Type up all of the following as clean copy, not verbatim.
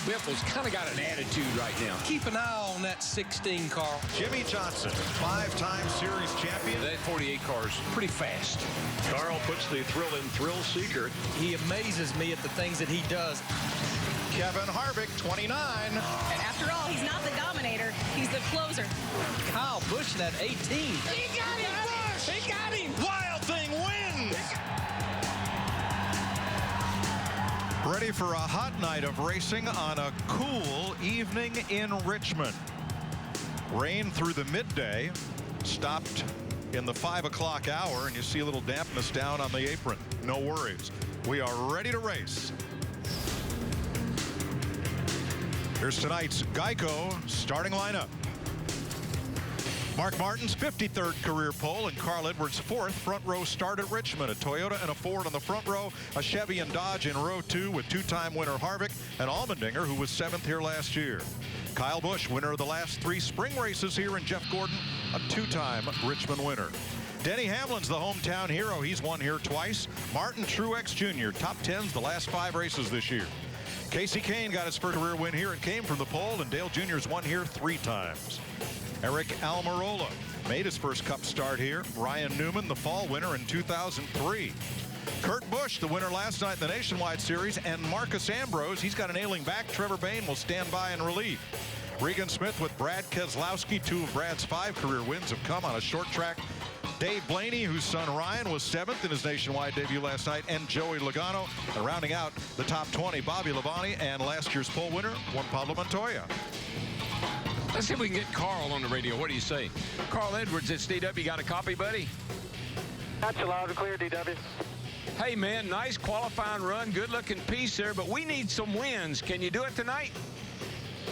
Biffle's kind of got an attitude right now. Keep an eye on that 16, Carl. Jimmy Johnson, 5-time series champion. That 48 car is pretty fast. Carl puts the thrill in thrill seeker. He amazes me at the things that he does. Kevin Harvick, 29. And after all, he's not the dominator. He's the closer. Kyle Busch, that 18. He got him, Busch! He got him! Wild Thing wins. Ready for a hot night of racing on a cool evening in Richmond. Rain through the midday, stopped in the 5 o'clock hour, and you see a little dampness down on the apron. No worries. We are ready to race. Here's tonight's Geico starting lineup. Mark Martin's 53rd career pole and Carl Edwards' 4th front row start at Richmond. A Toyota and a Ford on the front row, a Chevy and Dodge in row 2 with two-time winner Harvick and Allmendinger, who was 7th here last year. Kyle Busch, winner of the last 3 spring races here, and Jeff Gordon, a 2-time Richmond winner. Denny Hamlin's the hometown hero. He's won here twice. Martin Truex Jr., top 10s the last 5 races this year. Casey Kane got his first career win here and came from the pole, and Dale Jr.'s won here 3 times. Eric Almirola made his first Cup start here. Ryan Newman, the fall winner in 2003. Kurt Busch, the winner last night in the Nationwide Series, and Marcus Ambrose, he's got an ailing back. Trevor Bayne will stand by in relief. Regan Smith with Brad Keselowski, 2 of Brad's 5 career wins have come on a short track. Dave Blaney, whose son Ryan was 7th in his Nationwide debut last night, and Joey Logano. And rounding out the top 20, Bobby Labonte, and last year's pole winner, Juan Pablo Montoya. Let's see if we can get Carl on the radio. What do you say? Carl Edwards, it's DW. You got a copy, buddy? Got you loud and clear, DW. Hey, man, nice qualifying run. Good-looking piece there, but we need some wins. Can you do it tonight?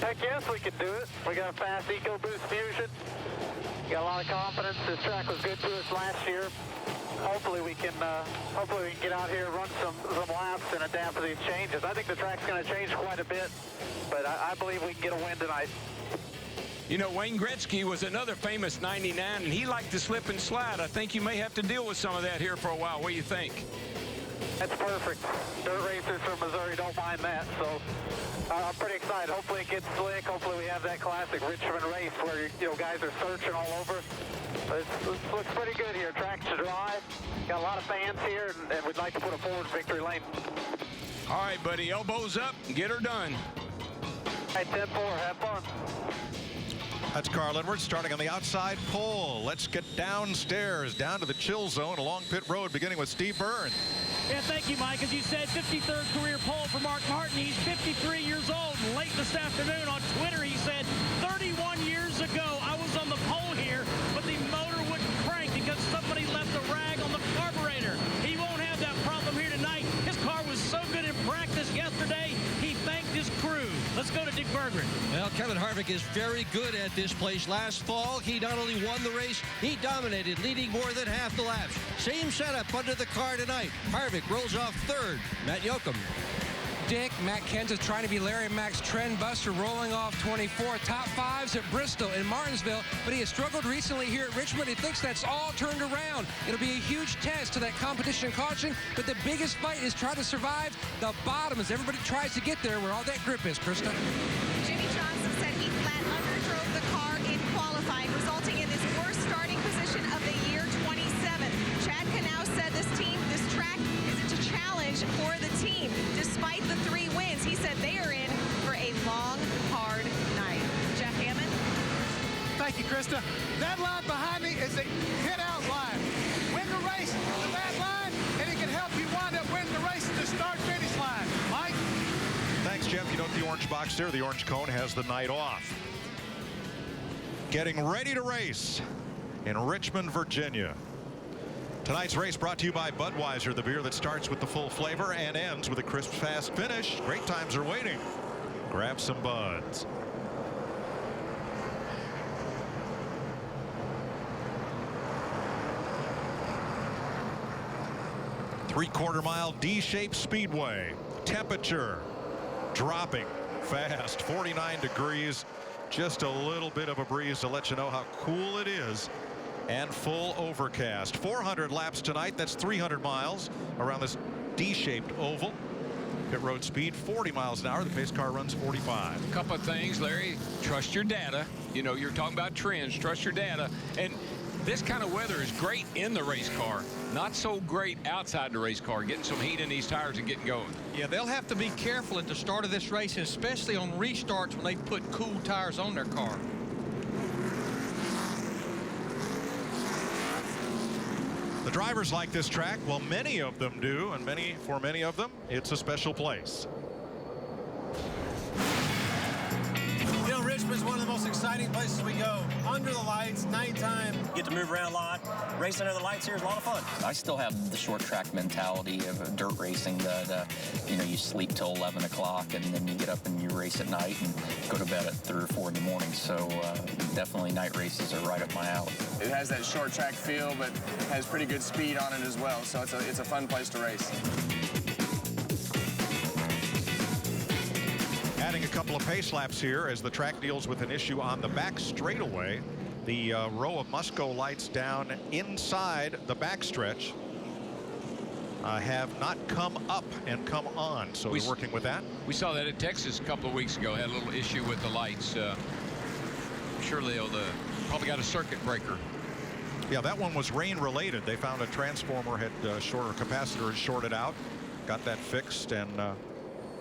Heck yes, we can do it. We got a fast EcoBoost Fusion. Got a lot of confidence. This track was good to us last year. Hopefully we can get out here, run some laps, and adapt to these changes. I think the track's going to change quite a bit, but I believe we can get a win tonight. You know, Wayne Gretzky was another famous 99, and he liked to slip and slide. I think you may have to deal with some of that here for a while. What do you think? That's perfect. Dirt racers from Missouri don't mind that, so I'm pretty excited. Hopefully it gets slick. Hopefully we have that classic Richmond race where, you know, guys are searching all over. It looks pretty good here. Track's dry. Got a lot of fans here, and we'd like to put a forward victory lane. All right, buddy. Elbows up. Get her done. Hey, 10-4. Have fun. That's Carl Edwards starting on the outside pole. Let's get downstairs, down to the chill zone along pit road, beginning with Steve Byrne. Yeah, thank you, Mike. As you said, 53rd career pole for Mark Martin. He's 53 years old. And late this afternoon on Twitter, he said, 31 years ago, I was on the pole here, but the motor wouldn't crank because somebody left a rag on the carburetor. He won't have that problem here tonight. His car was so good in practice yesterday, he thanked his crew. Let's go to Dick Berggren. Well, Kevin Harvick is very good at this place. Last fall, he not only won the race, he dominated, leading more than half the laps. Same setup under the car tonight. Harvick rolls off 3rd. Matt Yoakum. Dick, Matt Kenseth trying to be Larry Mack's trend buster, rolling off 24. Top 5s at Bristol and Martinsville, but he has struggled recently here at Richmond. He thinks that's all turned around. It'll be a huge test to that competition caution, but the biggest fight is trying to survive the bottom as everybody tries to get there where all that grip is, Krista. Jimmy Johnson said he flat underdrove the car in qualifying, resulting in his worst starting position of the year, 27th. Chad Knaus said this track isn't a challenge for the team. Despite the 3 wins, he said they are in for a long, hard night. Jeff Hammond. Thank you, Krista. That line behind me is a hit-out line. Win the race to that line, and it can help you wind up winning the race at the start-finish line. Mike? Thanks, Jeff. You know, the orange box there, the orange cone, has the night off. Getting ready to race in Richmond, Virginia. Tonight's race brought to you by Budweiser, the beer that starts with the full flavor and ends with a crisp, fast finish. Great times are waiting. Grab some Buds. Three-quarter-mile D-shaped speedway. Temperature dropping fast, 49 degrees. Just a little bit of a breeze to let you know how cool it is. And full overcast. 400 laps tonight. That's 300 miles around this D-shaped oval. Pit road speed 40 miles an hour. The pace car runs 45. A couple of things, Larry. Trust your data. You know, you're talking about trends. Trust your data. And this kind of weather is great in the race car. Not so great outside the race car. Getting some heat in these tires and getting going. Yeah, they'll have to be careful at the start of this race, and especially on restarts when they put cool tires on their car. The drivers like this track. Well, many of them do, and for many of them, it's a special place. You know, Richmond's one of the most exciting places we go. Under the lights, nighttime. Get to move around a lot. Racing under the lights here is a lot of fun. I still have the short track mentality of dirt racing that, you know, you sleep till 11 o'clock and then you get up and you race at night and go to bed at 3 or 4 in the morning. So definitely night races are right up my alley. It has that short track feel, but has pretty good speed on it as well. So it's a fun place to race. Adding a couple of pace laps here as the track deals with an issue on the back straightaway. The row of Musco lights down inside the backstretch have not come up and come on, so we're working with that. We saw that at Texas a couple of weeks ago. Had a little issue with the lights. Surely they'll probably got a circuit breaker. Yeah, that one was rain related. They found a transformer had capacitor had shorted out, got that fixed, and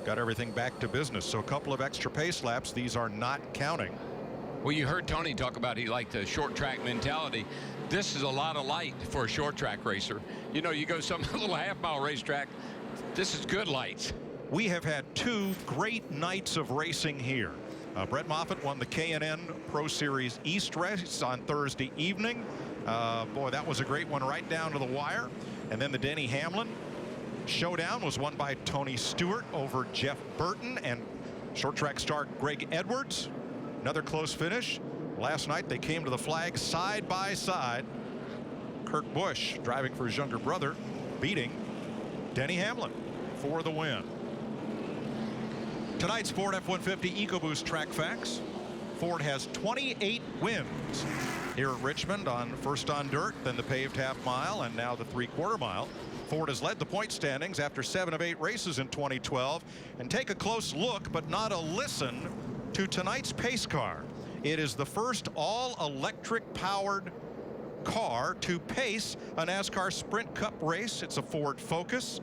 got everything back to business. So a couple of extra pace laps. These are not counting. Well, you heard Tony talk about he liked the short track mentality. This is a lot of light for a short track racer. You know, you go some little half-mile racetrack. This is good lights. We have had 2 great nights of racing here. Brett Moffitt won the K&N Pro Series East race on Thursday evening. Boy, that was a great one right down to the wire. And then the Denny Hamlin showdown was won by Tony Stewart over Jeff Burton and short track star Greg Edwards. Another close finish. Last night they came to the flag side by side. Kurt Busch, driving for his younger brother, beating Denny Hamlin for the win. Tonight's Ford F-150 EcoBoost track facts. Ford has 28 wins here at Richmond, first on dirt, then the paved half mile, and now the 3/4 mile. Ford has led the point standings after 7 of 8 races in 2012. And take a close look, but not a listen, to tonight's pace car. It is the first all-electric powered car to pace a NASCAR Sprint Cup race. It's a Ford Focus.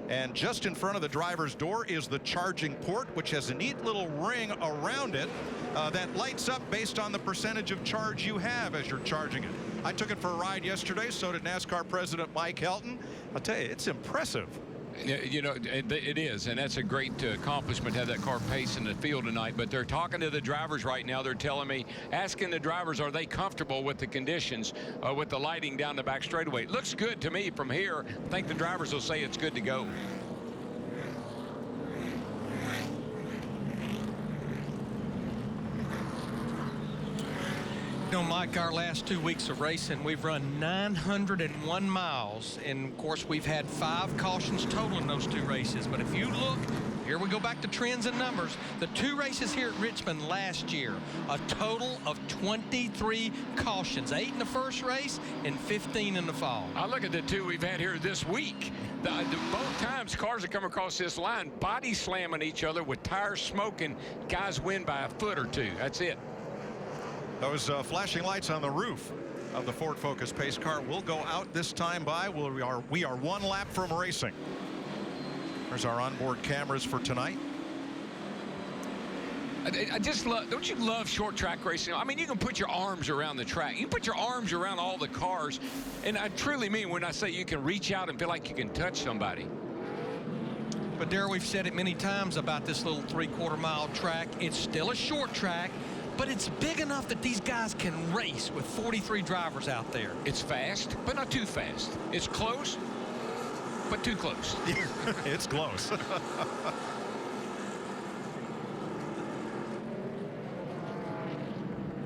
And just in front of the driver's door is the charging port, which has a neat little ring around it that lights up based on the percentage of charge you have as you're charging it. I took it for a ride yesterday, so did NASCAR President Mike Helton. I'll tell you, it's impressive. You know, it is, and that's a great accomplishment to have that car pace in the field tonight. But they're talking to the drivers right now. They're telling me, asking the drivers, are they comfortable with the conditions, with the lighting down the back straightaway? It looks good to me from here. I think the drivers will say it's good to go. You know, Mike, our last 2 weeks of racing, we've run 901 miles. And, of course, we've had 5 cautions total in those 2 races. But if you look, here we go back to trends and numbers. The 2 races here at Richmond last year, a total of 23 cautions. 8 in the first race and 15 in the fall. I look at the 2 we've had here this week. Both times cars that come across this line, body slamming each other with tires smoking. Guys win by a foot or 2. That's it. Those flashing lights on the roof of the Ford Focus pace car will go out this time by. We are 1 lap from racing. There's our onboard cameras for tonight. I just love, don't you love short track racing? I mean, you can put your arms around the track. You put your arms around all the cars. And I truly mean when I say you can reach out and feel like you can touch somebody. But Darryl, we've said it many times about this little 3/4 mile track. It's still a short track, but it's big enough that these guys can race with 43 drivers out there. It's fast, but not too fast. It's close, but too close. It's close.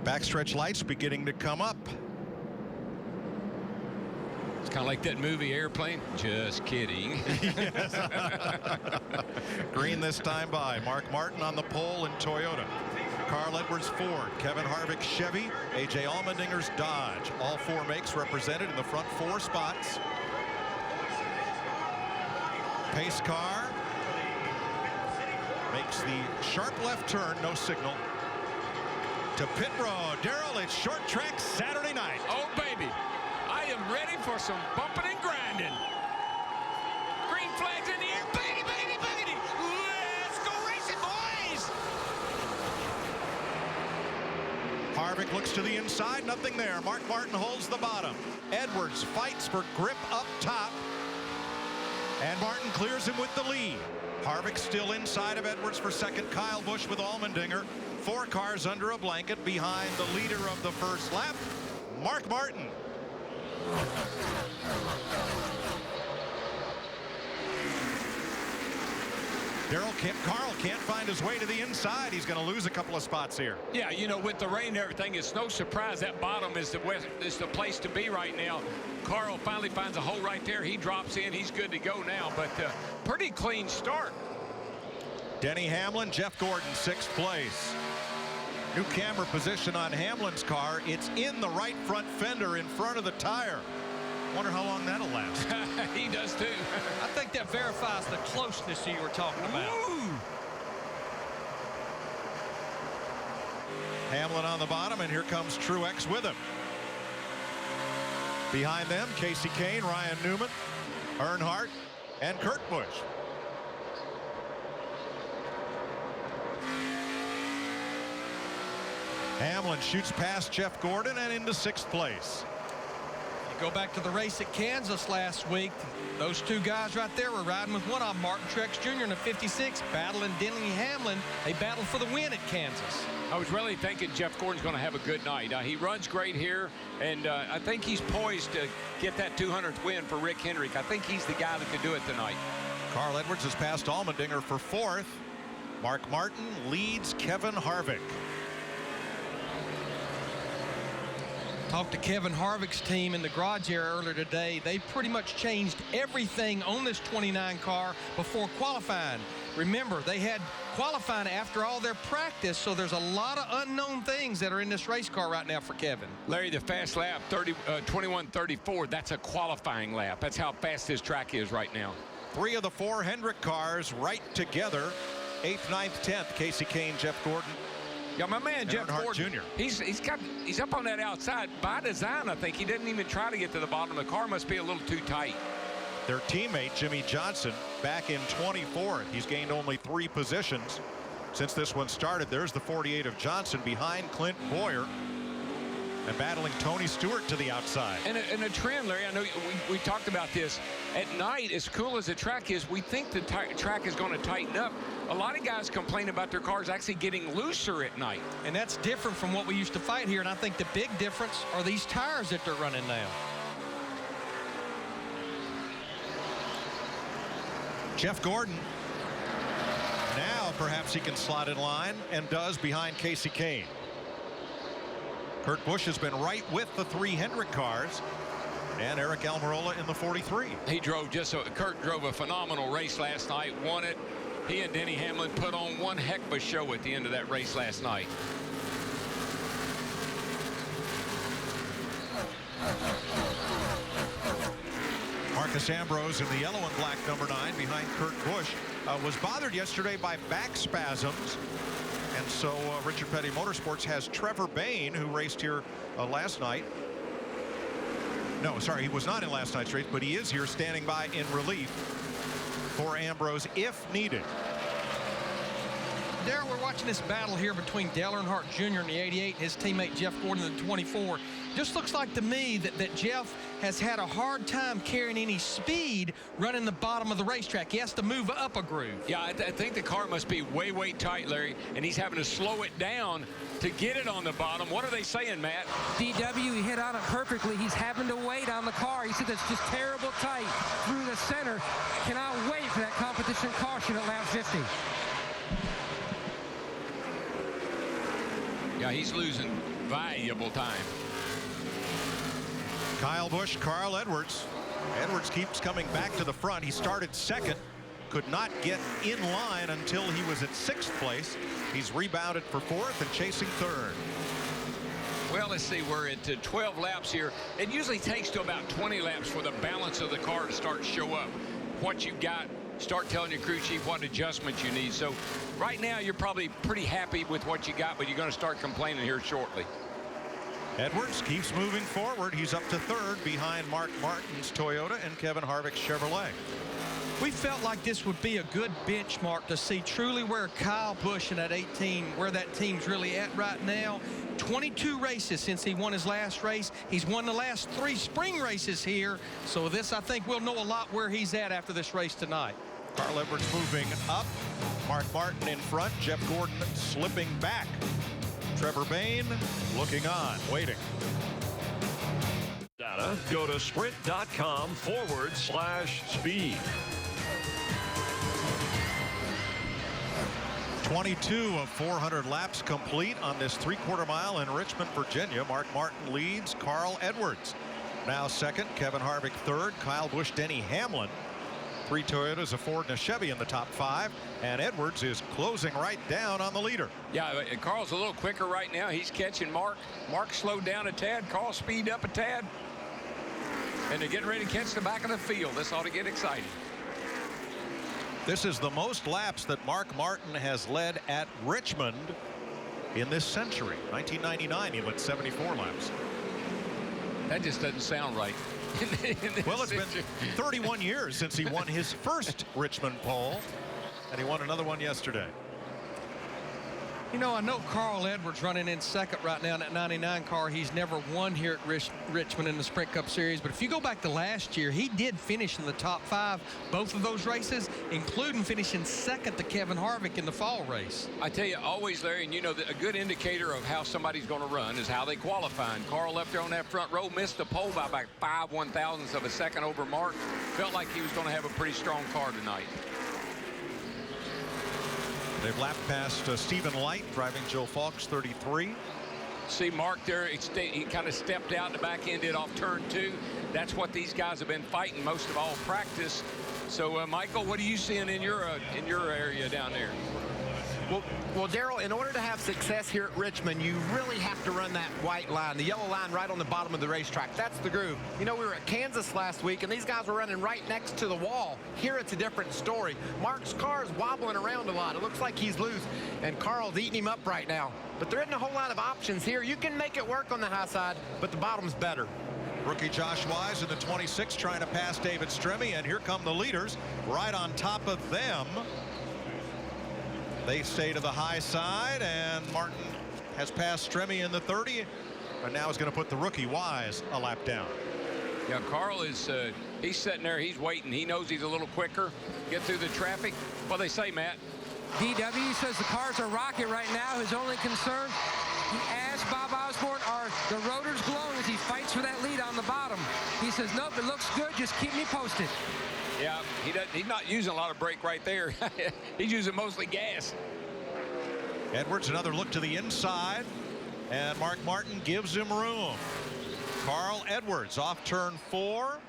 Backstretch lights beginning to come up. It's kind of like that movie Airplane. Just kidding. Green this time by Mark Martin on the pole in Toyota. Carl Edwards Ford, Kevin Harvick Chevy, A.J. Allmendinger's Dodge. All 4 makes represented in the front 4 spots. Pace car Makes the sharp left turn, no signal. To pit road. Darrell, it's short track Saturday night. Oh, baby. I am ready for some bumping and grinding. Green flags in the air. Baby, baby, baby. Let's go racing, boys. Harvick looks to the inside. Nothing there. Mark Martin holds the bottom. Edwards fights for grip up top. And Martin clears him with the lead. Harvick still inside of Edwards for second. Kyle Busch with Allmendinger. 4 cars under a blanket behind the leader of the first lap, Mark Martin. Carl can't find his way to the inside. He's going to lose a couple of spots here. Yeah, you know, with the rain and everything, it's no surprise that bottom is the place to be right now. Carl finally finds a hole right there. He drops in. He's good to go now, but pretty clean start. Denny Hamlin, Jeff Gordon, 6th place. New camera position on Hamlin's car. It's in the right front fender in front of the tire. Wonder how long that'll last. He does too. I think that verifies the closeness you were talking about. Ooh. Hamlin on the bottom, and here comes Truex with him. Behind them, Casey Kane, Ryan Newman, Earnhardt, and Kurt Busch. Hamlin shoots past Jeff Gordon and into 6th place. You go back to the race at Kansas last week. Those 2 guys right there were riding with one of them, Martin Truex Jr. in the 56, battling Denny Hamlin. They battled for the win at Kansas. I was really thinking Jeff Gordon's going to have a good night. He runs great here, and I think he's poised to get that 200th win for Rick Hendrick. I think he's the guy that could do it tonight. Carl Edwards has passed Allmendinger for 4th. Mark Martin leads Kevin Harvick. Talked to Kevin Harvick's team in the garage area earlier today. They pretty much changed everything on this 29 car before qualifying. Remember, they had qualifying after all their practice, so there's a lot of unknown things that are in this race car right now for Kevin. Larry, the fast lap, 21:34, that's a qualifying lap. That's how fast this track is right now. 3 of the 4 Hendrick cars right together. 8th, 9th, 10th, Casey Kane, Jeff Gordon. Yeah, my man Jeff Gordon, Jr. He's up on that outside by design. I think he didn't even try to get to the bottom. The car must be a little too tight. Their teammate Jimmy Johnson back in 24th. He's gained only 3 positions since this one started. There's the 48 of Johnson behind Clint Boyer and battling Tony Stewart to the outside. And a trend, Larry, I know we talked about this. At night, as cool as the track is, we think the track is going to tighten up. A lot of guys complain about their cars actually getting looser at night. And that's different from what we used to fight here, and I think the big difference are these tires that they're running now. Jeff Gordon. Now perhaps he can slot in line, and does behind Casey Kane. Kurt Busch has been right with the 3 Hendrick cars, and Eric Almirola in the 43. Kurt drove a phenomenal race last night, won it. He and Denny Hamlin put on one heck of a show at the end of that race last night. Marcus Ambrose in the yellow and black number 9 behind Kurt Busch was bothered yesterday by back spasms. And so Richard Petty Motorsports has Trevor Bayne, who raced here last night. No, sorry, he was not in last night's race, but he is here standing by in relief for Ambrose if needed. Darrell, we're watching this battle here between Dale Earnhardt Jr. in the 88 and his teammate Jeff Gordon in the 24. Just looks like to me that Jeff has had a hard time carrying any speed running the bottom of the racetrack. He has to move up a groove. Yeah, I think the car must be way tight, Larry, and he's having to slow it down to get it on the bottom. What are they saying, Matt? DW, he hit on it perfectly. He's having to wait on the car. He said it's just terrible tight through the center. Cannot wait for that competition caution at lap 50. Yeah, he's losing valuable time. Kyle Busch, Carl Edwards. Edwards keeps coming back to the front. He started second, could not get in line until he was at 6th place. He's rebounded for 4th and chasing 3rd. Well, let's see, we're at 12 laps here. It usually takes to about 20 laps for the balance of the car to start to show up. What you got start telling your crew chief what adjustments you need. So right now you're probably pretty happy with what you got, but you're going to start complaining here shortly. Edwards keeps moving forward. He's up to third behind Mark Martin's Toyota and Kevin Harvick's Chevrolet. We felt like this would be a good benchmark to see truly where Kyle Busch in that 18, where that team's really at right now. 22 races since he won his last race. He's won the last 3 spring races here. So this, I think we'll know a lot where he's at after this race tonight. Carl Edwards moving up. Mark Martin in front. Jeff Gordon slipping back. Trevor Bayne looking on, waiting. Data, go to sprint.com/speed. 22 of 400 laps complete on this 3/4 mile in Richmond, Virginia. Mark Martin leads. Carl Edwards now second. Kevin Harvick third. Kyle Busch, Denny Hamlin. 3 Toyotas, a Ford, and a Chevy in the top 5. And Edwards is closing right down on the leader. Yeah, Carl's a little quicker right now. He's catching Mark. Mark slowed down a tad. Carl speed up a tad. And they're getting ready to catch the back of the field. This ought to get exciting. This is the most laps that Mark Martin has led at Richmond in this century. 1999, he led 74 laps. That just doesn't sound right. Well, it's been 31 years since he won his first Richmond pole, and he won another one yesterday. You know, I know Carl Edwards running in second right now in that 99 car. He's never won here at Richmond in the Sprint Cup Series. But if you go back to last year, he did finish in the top 5 both of those races, including finishing second to Kevin Harvick in the fall race. I tell you, always, Larry, and you know, a good indicator of how somebody's going to run is how they qualify. And Carl up there on that front row missed the pole by about 5 1/1000ths of a second over Mark. Felt like he was going to have a pretty strong car tonight. They've lapped past Stephen Light, driving Joe Falk's 33. See Mark there, he kind of stepped out in the back end, did off turn 2. That's what these guys have been fighting most of all practice. So, Michael, what are you seeing in your area down there? Well, Darrell, in order to have success here at Richmond, you really have to run that white line, the yellow line right on the bottom of the racetrack. That's the groove. You know, we were at Kansas last week, and these guys were running right next to the wall. Here it's a different story. Mark's car is wobbling around a lot. It looks like he's loose, and Carl's eating him up right now. But there isn't a whole lot of options here. You can make it work on the high side, but the bottom's better. Rookie Josh Wise in the 26 trying to pass David Stremme, and here come the leaders right on top of them. They stay to the high side, and Martin has passed Stremme in the 30, and now is going to put the rookie Wise a lap down. Yeah, Carl is he's sitting there, he's waiting. He knows he's a little quicker. Get through the traffic. What do they say, Matt? DW says the cars are rocket right now. His only concern, he asked Bob Osborne, are the rotors glowing as he fights for that lead on the bottom. He says, nope, it looks good. Just keep me posted. Yeah, he's not using a lot of brake right there. He's using mostly gas. Edwards, another look to the inside, and Mark Martin gives him room. Carl Edwards off turn 4,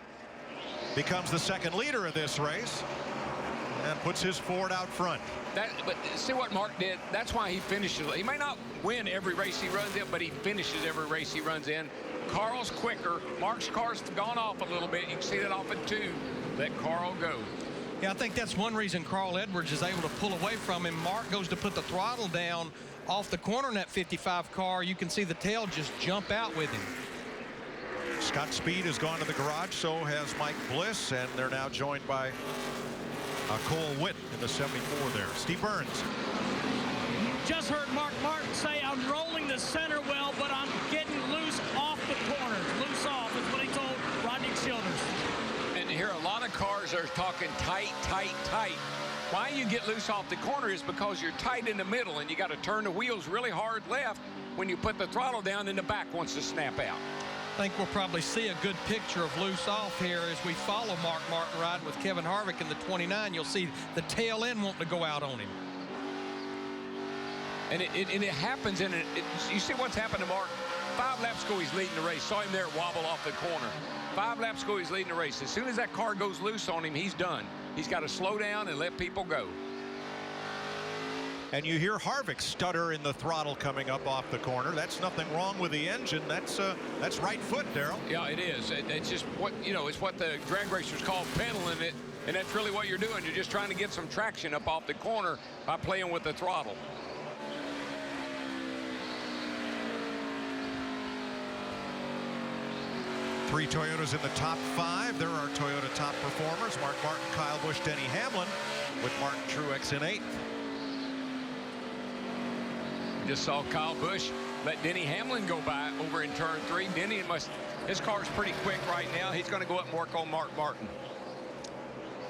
becomes the second leader of this race, and puts his Ford out front. But see what Mark did? That's why he finishes. He may not win every race he runs in, but he finishes every race he runs in. Carl's quicker. Mark's car's gone off a little bit. You can see that off at 2. Let Carl go. Yeah, I think that's one reason Carl Edwards is able to pull away from him. Mark goes to put the throttle down off the corner in that 55 car. You can see the tail just jump out with him. Scott Speed has gone to the garage, so has Mike Bliss, and they're now joined by Cole Witt in the 74 there. Steve Burns. Just heard Mark Martin say, I'm rolling the center well, but I'm getting loose off the corners. Loose off is what he told Rodney Childers. And here a lot of cars are talking tight, tight, tight. Why you get loose off the corner is because you're tight in the middle, and you got to turn the wheels really hard left when you put the throttle down, and the back wants to snap out. I think we'll probably see a good picture of loose off here as we follow Mark Martin riding with Kevin Harvick in the 29. You'll see the tail end wanting to go out on him. And it happens, and you see what's happened to Mark? 5 laps ago, he's leading the race. Saw him there wobble off the corner. 5 laps ago, he's leading the race. As soon as that car goes loose on him, he's done. He's got to slow down and let people go. And you hear Harvick stutter in the throttle coming up off the corner. That's nothing wrong with the engine. That's right foot, Darrell. Yeah, it is. It's just what, you know, it's what the drag racers call pedaling it. And that's really what you're doing. You're just trying to get some traction up off the corner by playing with the throttle. Three Toyotas in the top 5. There are Toyota top performers: Mark Martin, Kyle Busch, Denny Hamlin, with Martin Truex in 8th. Just saw Kyle Busch let Denny Hamlin go by over in turn 3. Denny his car's pretty quick right now. He's going to go up and work on Mark Martin.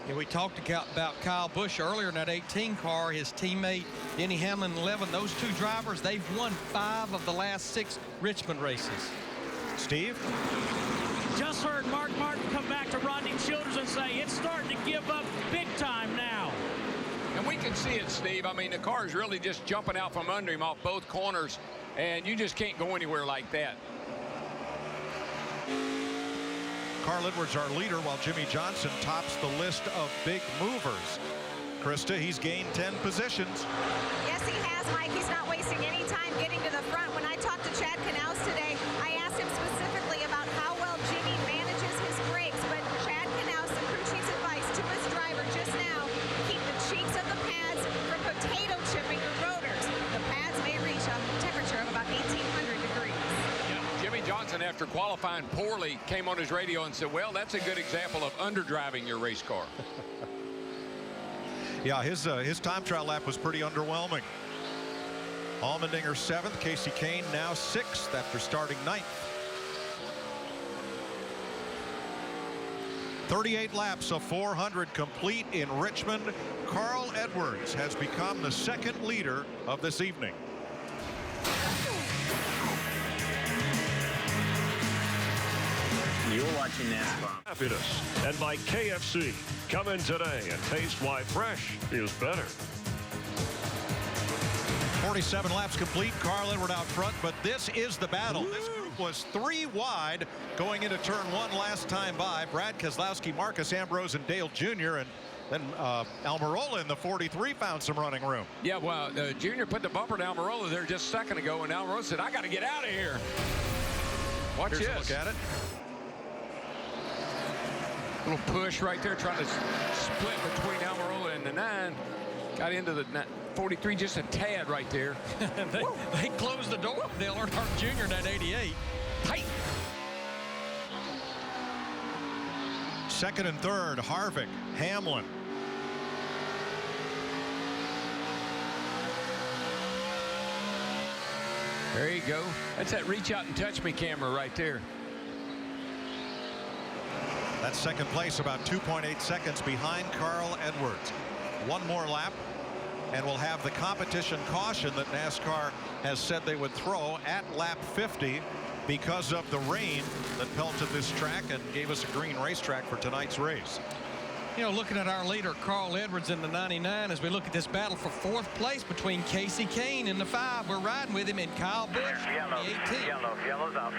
Yeah, we talked about Kyle Busch earlier in that 18 car. His teammate Denny Hamlin 11. Those two drivers, they've won 5 of the last 6 Richmond races. Steve? Just heard Mark Martin come back to Rodney Childers and say it's starting to give up big time now. And we can see it, Steve. I mean, the car is really just jumping out from under him off both corners, and you just can't go anywhere like that. Carl Edwards, our leader, while Jimmy Johnson tops the list of big movers. Krista, he's gained 10 positions. Yes, he has, Mike. He's not wasting any time getting to the front. When I talked to Chad Knaus today, I asked him specifically about how well Jimmy manages his brakes, but Chad Knaus, the crew chief's advice to his driver just now, keep the cheeks of the pads from potato chipping the rotors. The pads may reach a temperature of about 1,800 degrees. Jimmy Johnson, after qualifying poorly, came on his radio and said, well, that's a good example of underdriving your race car. Yeah, his time trial lap was pretty underwhelming. Allmendinger 7th, Casey Kane now 6th after starting 9th. 38 laps of 400 complete in Richmond. Carl Edwards has become the 2nd leader of this evening. You're watching NASCAR. Happiness. And by KFC. Come in today and taste why fresh is better. 47 laps complete. Carl Edwards out front, but this is the battle. This group was 3 wide going into turn 1 last time by. Brad Keselowski, Marcus Ambrose, and Dale Jr. And then Almirola in the 43 found some running room. Yeah, well, Junior put the bumper to Almirola there just a second ago, and Almirola said, I got to get out of here. Watch Here's this. a look at it. Little push right there, trying to split between Almirola and the 9. Got into the 43 just a tad right there. they closed the door. Dale Earnhardt Jr. in that 88. Tight. 2nd and 3rd, Harvick, Hamlin. There you go. That's that reach out and touch me camera right there. That's 2nd place, about 2.8 seconds behind Carl Edwards. One more lap, and we'll have the competition caution that NASCAR has said they would throw at lap 50 because of the rain that pelted this track and gave us a green racetrack for tonight's race. You know, looking at our leader, Carl Edwards, in the 99, as we look at this battle for 4th place between Casey Kane in the 5. We're riding with him, and Kyle Busch in the 18. Yellow's out.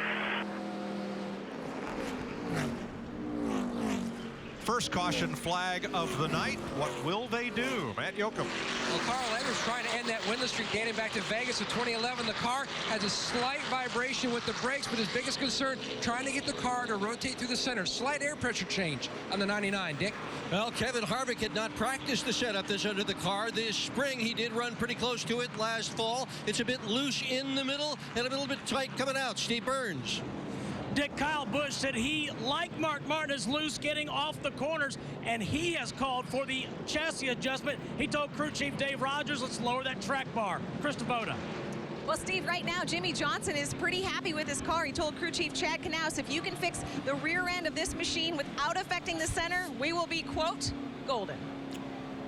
First caution flag of the night. What will they do? Matt Yoakum. Well, Carl Edwards trying to end that winless streak dating back to Vegas of 2011. The car has a slight vibration with the brakes, but his biggest concern, trying to get the car to rotate through the center. Slight air pressure change on the 99, Dick. Well, Kevin Harvick had not practiced the setup that's under the car this spring. He did run pretty close to it last fall. It's a bit loose in the middle and a little bit tight coming out. Steve Burns. Dick, Kyle Busch said he, like Mark Martin, is loose getting off the corners, and he has called for the chassis adjustment. He told crew chief Dave Rogers, let's lower that track bar. Chris Devoda. Well, Steve, right now, Jimmy Johnson is pretty happy with his car. He told crew chief Chad Knaus, if you can fix the rear end of this machine without affecting the center, we will be, quote, golden.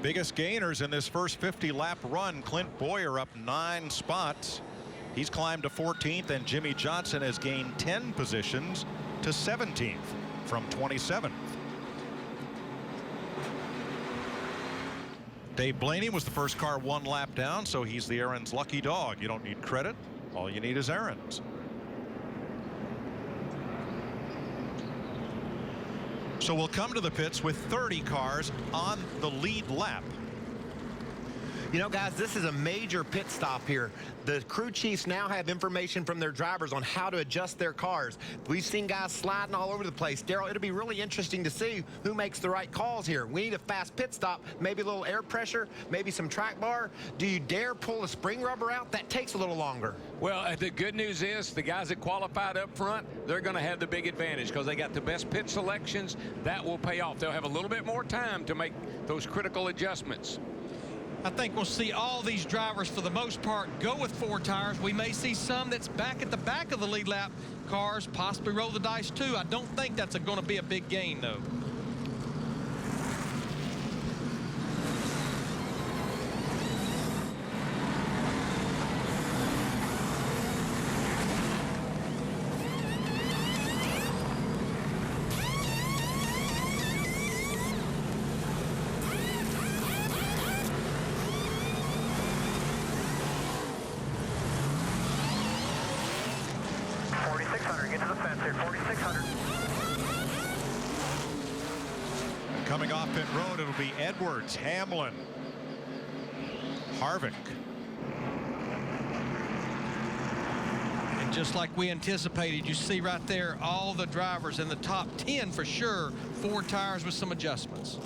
Biggest gainers in this first 50-lap run. Clint Boyer up 9 spots. He's climbed to 14th, and Jimmy Johnson has gained 10 positions to 17th from 27th. Dave Blaney was the first car 1 lap down, so he's the Aaron's lucky dog. You don't need credit. All you need is Aaron's. So we'll come to the pits with 30 cars on the lead lap. You know, guys, this is a major pit stop here. The crew chiefs now have information from their drivers on how to adjust their cars. We've seen guys sliding all over the place. Darrell, it'll be really interesting to see who makes the right calls here. We need a fast pit stop, maybe a little air pressure, maybe some track bar. Do you dare pull the spring rubber out? That takes a little longer. Well, the good news is the guys that qualified up front, they're going to have the big advantage because they got the best pit selections. That will pay off. They'll have a little bit more time to make those critical adjustments. I think we'll see all these drivers, for the most part, go with 4 tires. We may see some that's back at the back of the lead lap cars possibly roll the dice too. I don't think that's going to be a big gain, though. Coming off pit road, it'll be Edwards, Hamlin, Harvick. And just like we anticipated, you see right there all the drivers in the top 10 for sure, 4 tires with some adjustments.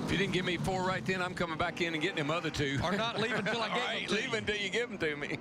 If you didn't give me 4 right then, I'm coming back in and getting them other 2. Or not leaving until I gave them to you. Leave until you give them to me.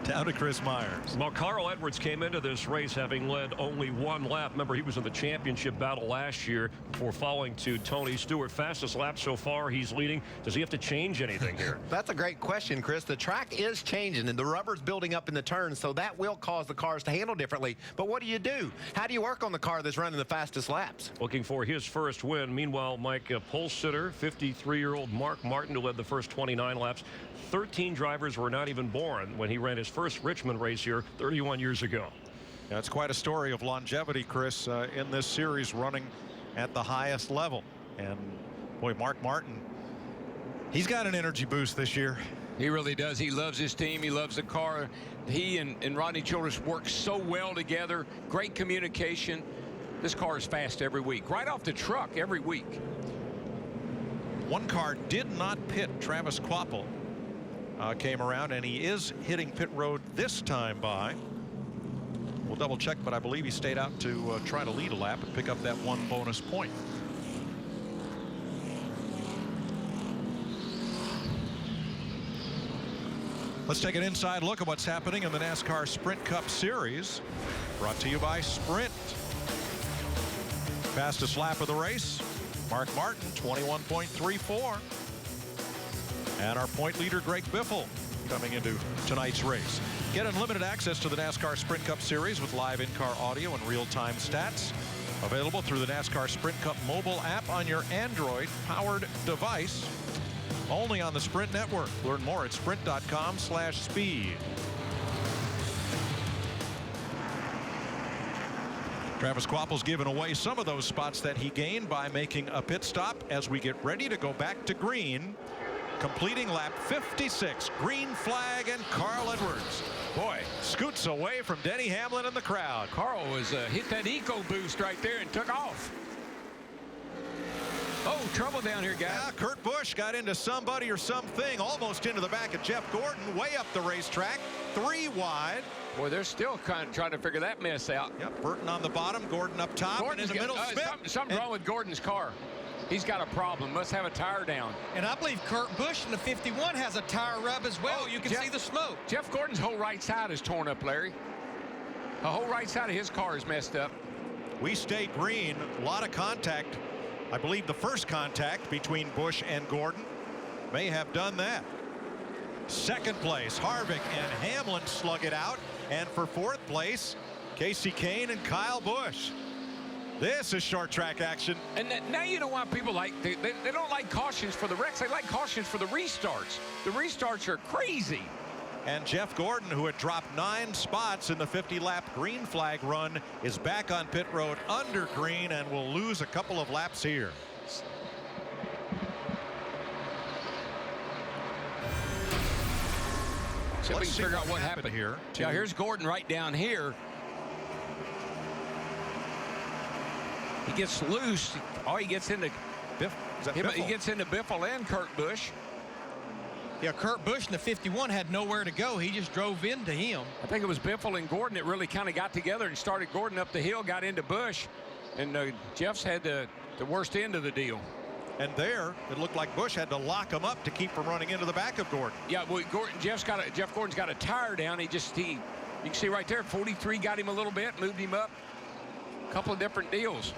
Down to Chris Myers. Well, Carl Edwards came into this race having led only 1 lap. Remember, he was in the championship battle last year before falling to Tony Stewart. Fastest lap so far, he's leading. Does he have to change anything here? That's a great question, Chris. The track is changing and the rubber's building up in the turns, so that will cause the cars to handle differently. But what do you do? How do you work on the car that's running the fastest laps? Looking for his first win. Meanwhile, Mike, pole sitter, 53-year-old Mark Martin, who led the first 29 laps. 13 drivers were not even born when he ran his first Richmond race here 31 years ago. Yeah, it's quite a story of longevity, Chris, in this series, running at the highest level. And boy, Mark Martin, he's got an energy boost this year. He really does. He loves his team. He loves the car. He and Rodney Childress work so well together. Great communication. This car is fast every week. Right off the truck every week. One car did not pit. Travis Quapple came around, and he is hitting pit road this time by. We'll double check, but I believe he stayed out to try to lead a lap and pick up that 1 bonus point. Let's take an inside look at what's happening in the NASCAR Sprint Cup Series, brought to you by Sprint. Fastest lap of the race, Mark Martin, 21.34. And our point leader, Greg Biffle, coming into tonight's race. Get unlimited access to the NASCAR Sprint Cup Series with live in-car audio and real-time stats. Available through the NASCAR Sprint Cup mobile app on your Android-powered device. Only on the Sprint Network. Learn more at sprint.com/speed. Travis Quapple's given away some of those spots that he gained by making a pit stop as we get ready to go back to green. Completing lap 56, green flag, and Carl Edwards. Boy, scoots away from Denny Hamlin and the crowd. Carl was hit that eco boost right there and took off. Oh, trouble down here, guys. Yeah, Kurt Busch got into somebody or something, almost into the back of Jeff Gordon, way up the racetrack, 3 wide. Boy, they're still kind of trying to figure that mess out. Yep, Burton on the bottom, Gordon up top, and in the middle, Smith. Something's wrong with Gordon's car. He's got a problem. Must have a tire down. And I believe Kurt Busch in the 51 has a tire rub as well. You can see the smoke. Jeff Gordon's whole right side is torn up, Larry. The whole right side of his car is messed up. We stay green. A lot of contact. I believe the first contact between Busch and Gordon may have done that. Second place, Harvick and Hamlin slug it out. And for 4th place, Casey Kane and Kyle Busch. This is short track action. And now you know why people they don't like cautions for the wrecks. They like cautions for the restarts. The restarts are crazy. And Jeff Gordon, who had dropped 9 spots in the 50-lap green flag run, is back on pit road under green and will lose a couple of laps here. So we can figure out what happened here. Yeah, here's Gordon right down here. He gets loose. Oh, he gets into Biff, is that He Biffle? gets into Biffle and Kurt Busch. Yeah, Kurt Busch in the 51 had nowhere to go. He just drove into him. I think it was Biffle and Gordon that really kind of got together and started Gordon up the hill, got into Busch, and Jeff's had the worst end of the deal. And there, it looked like Busch had to lock him up to keep from running into the back of Gordon. Yeah, well, Jeff Gordon's got a tire down. You can see right there, 43 got him a little bit, moved him up. A couple of different deals.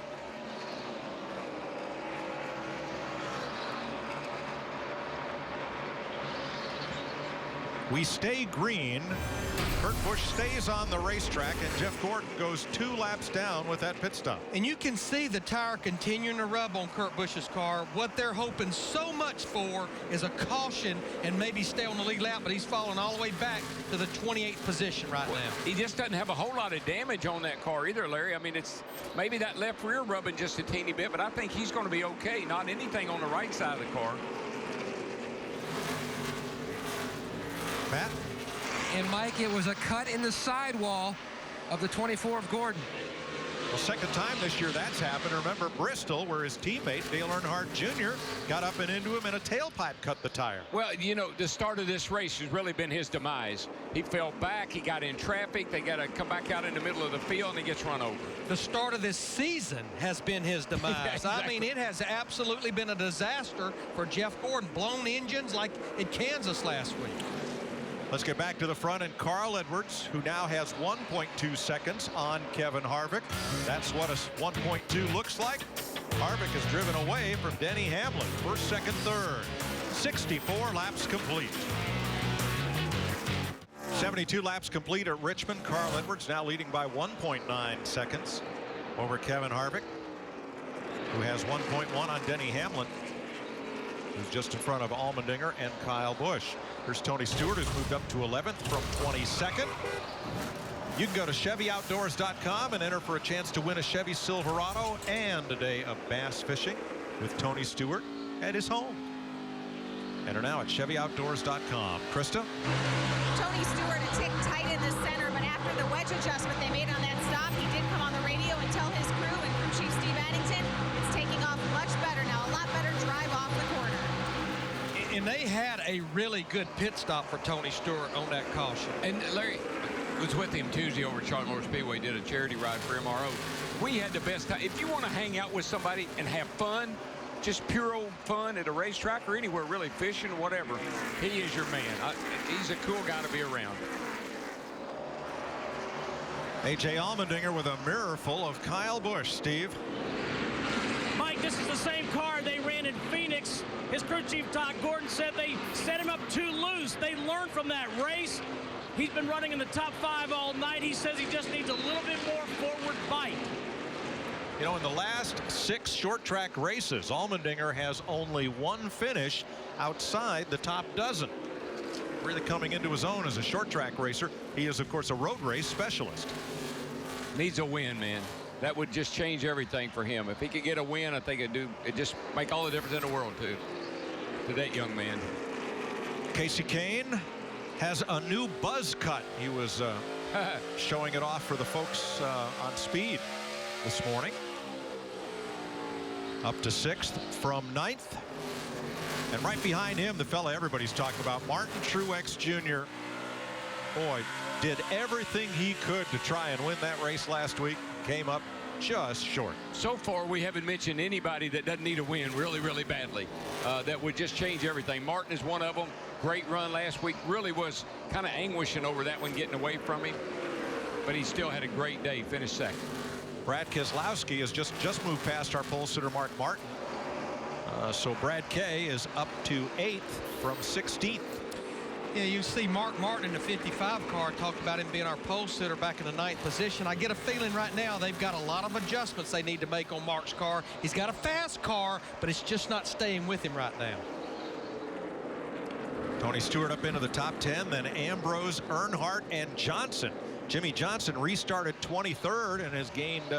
We stay green. Kurt Busch stays on the racetrack, and Jeff Gordon goes 2 laps down with that pit stop. And you can see the tire continuing to rub on Kurt Busch's car. What they're hoping so much for is a caution and maybe stay on the lead lap, but he's falling all the way back to the 28th position right now. He just doesn't have a whole lot of damage on that car either, Larry. I mean, it's maybe that left rear rubbing just a teeny bit, but I think he's going to be okay. Not anything on the right side of the car. Matt? And Mike, it was a cut in the sidewall of the 24 of Gordon. Well, second time this year that's happened. Remember Bristol, where his teammate Dale Earnhardt Jr. got up and into him, and a tailpipe cut the tire. Well, you know, the start of this race has really been his demise. He fell back, he got in traffic, they got to come back out in the middle of the field, and he gets run over. The start of this season has been his demise. Yeah, exactly. I mean, it has absolutely been a disaster for Jeff Gordon. Blown engines like in Kansas last week. Let's get back to the front, and Carl Edwards, who now has 1.2 seconds on Kevin Harvick. That's what a 1.2 looks like. Harvick is driven away from Denny Hamlin. First, second, third. 64 laps complete. 72 laps complete at Richmond. Carl Edwards now leading by 1.9 seconds over Kevin Harvick, who has 1.1 on Denny Hamlin, who's just in front of Allmendinger and Kyle Busch. Here's Tony Stewart, who's moved up to 11th from 22nd. You can go to ChevyOutdoors.com and enter for a chance to win a Chevy Silverado and a day of bass fishing with Tony Stewart at his home. Enter now at ChevyOutdoors.com. Krista? Tony Stewart a tick tight in the center, but after the wedge adjustment they made on that stop, he did come on the radio and tell his crew and crew chief Steve Addington it's taking off much better now, a lot better drive off the corner. And they had a really good pit stop for Tony Stewart on that caution. And Larry was with him Tuesday over at Charlotte Motor Speedway, did a charity ride for MRO. We had the best time. If you want to hang out with somebody and have fun, just pure old fun at a racetrack or anywhere, really fishing, whatever, he is your man. He's a cool guy to be around. A.J. Allmendinger with a mirror full of Kyle Busch. Steve? Mike, this is the same car they ran in Phoenix. His crew chief, Todd Gordon, said they set him up too loose. They learned from that race. He's been running in the top 5 all night. He says he just needs a little bit more forward bite. You know, in the last 6 short track races, Allmendinger has only 1 finish outside the top dozen. Really coming into his own as a short track racer. He is, of course, a road race specialist. Needs a win, man. That would just change everything for him. If he could get a win, I think it'd just make all the difference in the world to that young man. Casey Kane has a new buzz cut. He was showing it off for the folks on speed this morning. Up to 6th from 9th. And right behind him, the fella everybody's talking about, Martin Truex Jr. Boy, did everything he could to try and win that race last week. Came up just short. So far, we haven't mentioned anybody that doesn't need a win really, really badly. That would just change everything. Martin is one of them. Great run last week. Really was kind of anguishing over that one getting away from him. But he still had a great day. Finished second. Brad Keselowski has just moved past our pole sitter Mark Martin. So Brad K is up to 8th from 16th. Yeah, you see Mark Martin in the 55 car talked about him being our pole sitter back in the 9th position. I get a feeling right now they've got a lot of adjustments they need to make on Mark's car. He's got a fast car, but it's just not staying with him right now. Tony Stewart up into the top 10, then Ambrose, Earnhardt, and Johnson. Jimmy Johnson restarted 23rd and has gained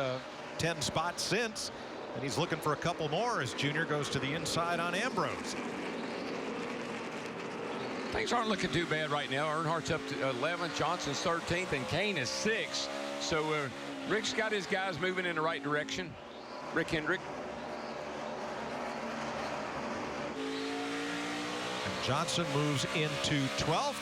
10 spots since. And he's looking for a couple more as Junior goes to the inside on Ambrose. Things aren't looking too bad right now. Earnhardt's up to 11th, Johnson's 13th, and Kane is 6th. So Rick's got his guys moving in the right direction. Rick Hendrick. Johnson moves into 12th.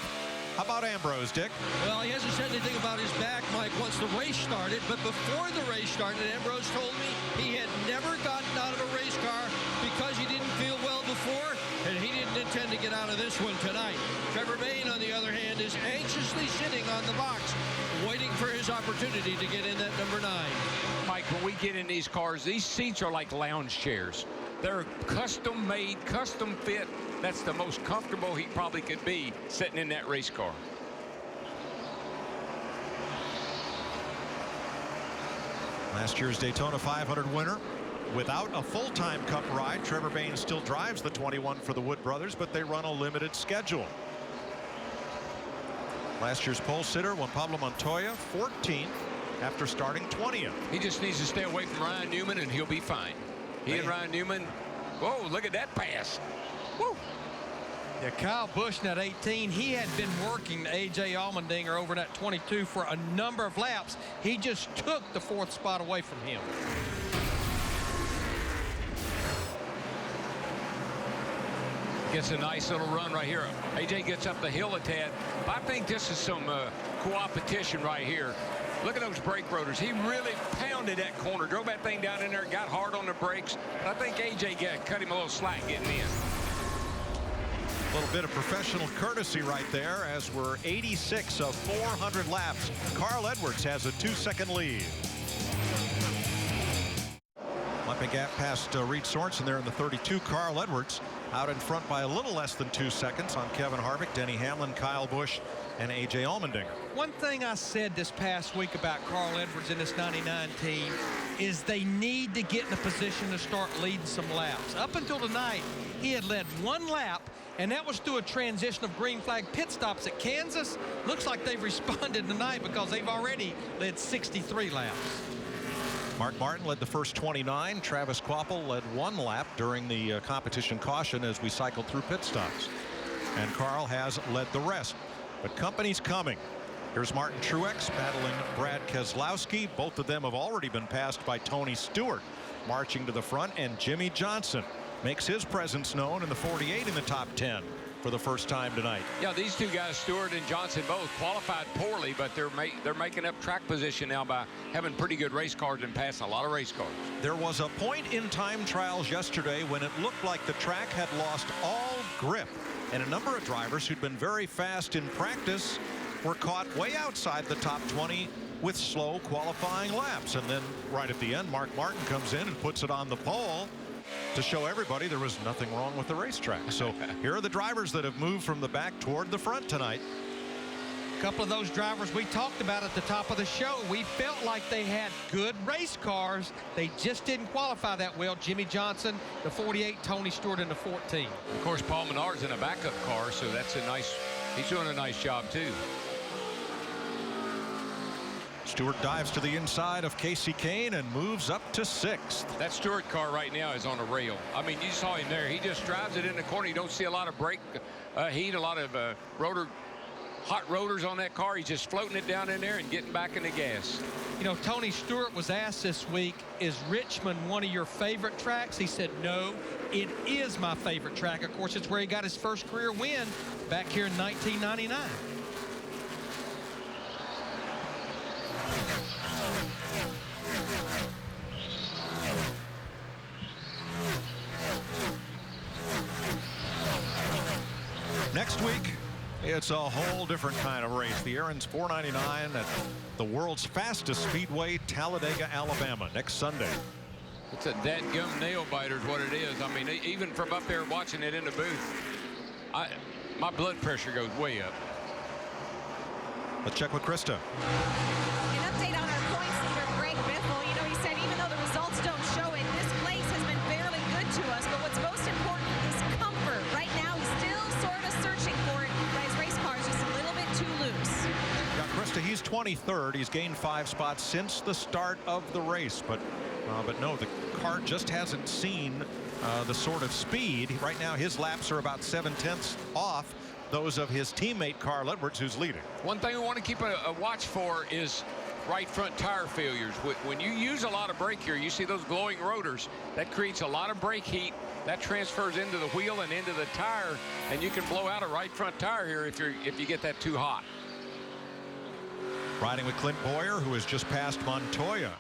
How about Ambrose, Dick? Well, he hasn't said anything about his back, Mike, once the race started. But before the race started, Ambrose told me he had never gotten out of a race car because he didn't feel well before, and he didn't intend to get out of this one tonight. Trevor Bayne, on the other hand, is anxiously sitting on the box, waiting for his opportunity to get in that number 9. Mike, when we get in these cars, these seats are like lounge chairs. They're custom made, custom fit. That's the most comfortable he probably could be sitting in that race car. Last year's Daytona 500 winner without a full-time Cup ride. Trevor Bayne still drives the 21 for the Wood brothers, but they run a limited schedule. Last year's pole sitter, Juan Pablo Montoya, 14th after starting 20th. He just needs to stay away from Ryan Newman and he'll be fine. He and Ryan Newman, whoa, look at that pass. Woo. Yeah, Kyle Busch in that 18, he had been working A.J. Allmendinger over that 22 for a number of laps. He just took the 4th spot away from him. Gets a nice little run right here. A.J. gets up the hill a tad. I think this is some co-opetition right here. Look at those brake rotors. He really pounded that corner, drove that thing down in there, got hard on the brakes. I think A.J. cut him a little slack getting in. A little bit of professional courtesy right there, as we're 86 of 400 laps. Carl Edwards has a 2-second lead. Limping gap past Reed Sorensen there in the 32. Carl Edwards out in front by a little less than 2 seconds on Kevin Harvick, Denny Hamlin, Kyle Busch, and A.J. Allmendinger. One thing I said this past week about Carl Edwards in this 99 team is they need to get in a position to start leading some laps. Up until tonight, he had led 1 lap, and that was through a transition of green flag pit stops at Kansas. Looks like they've responded tonight because they've already led 63 laps. Mark Martin led the first 29. Travis Kvapil led 1 lap during the competition caution as we cycled through pit stops. And Carl has led the rest. But company's coming. Here's Martin Truex battling Brad Keselowski. Both of them have already been passed by Tony Stewart. Marching to the front, and Jimmy Johnson makes his presence known in the 48 in the top 10 for the first time tonight. Yeah, these two guys, Stewart and Johnson, both qualified poorly, but they're making up track position now by having pretty good race cars and passing a lot of race cars. There was a point in time trials yesterday when it looked like the track had lost all grip, and a number of drivers who'd been very fast in practice were caught way outside the top 20 with slow qualifying laps. And then right at the end, Mark Martin comes in and puts it on the pole to show everybody there was nothing wrong with the racetrack. So here are the drivers that have moved from the back toward the front tonight. A couple of those drivers we talked about at the top of the show, we felt like they had good race cars. They just didn't qualify that well. Jimmy Johnson, the 48, Tony Stewart in the 14. Of course, Paul Menard's in a backup car, so that's a nice, he's doing a nice job too. Stewart dives to the inside of Casey Kane and moves up to 6th. That Stewart car right now is on a rail. I mean, you saw him there. He just drives it in the corner. You don't see a lot of brake heat, a lot of hot rotors on that car. He's just floating it down in there and getting back in the gas. You know, Tony Stewart was asked this week, is Richmond one of your favorite tracks? He said, no, it is my favorite track. Of course, it's where he got his first career win back here in 1999. Next week, it's a whole different kind of race. The Aaron's 499 at the world's fastest speedway, Talladega, Alabama, next Sunday. It's a dadgum nail biter is what it is. I mean, even from up there watching it in the booth, my blood pressure goes way up. Let's check with Krista. An update on our points leader, Greg Biffle. You know, he said even though the results don't show it, this place has been fairly good to us. But what's most important is comfort. Right now, he's still sort of searching for it, but his race car is just a little bit too loose. Yeah, Krista, he's 23rd. He's gained 5 spots since the start of the race. But no, the car just hasn't seen the sort of speed. Right now, his laps are about 7/10 off those of his teammate Carl Edwards, who's leading. One thing we want to keep a watch for is right front tire failures. When you use a lot of brake here, you see those glowing rotors. That creates a lot of brake heat. that transfers into the wheel and into the tire, and you can blow out a right front tire here if you get that too hot. Riding with Clint Boyer, who has just passed Montoya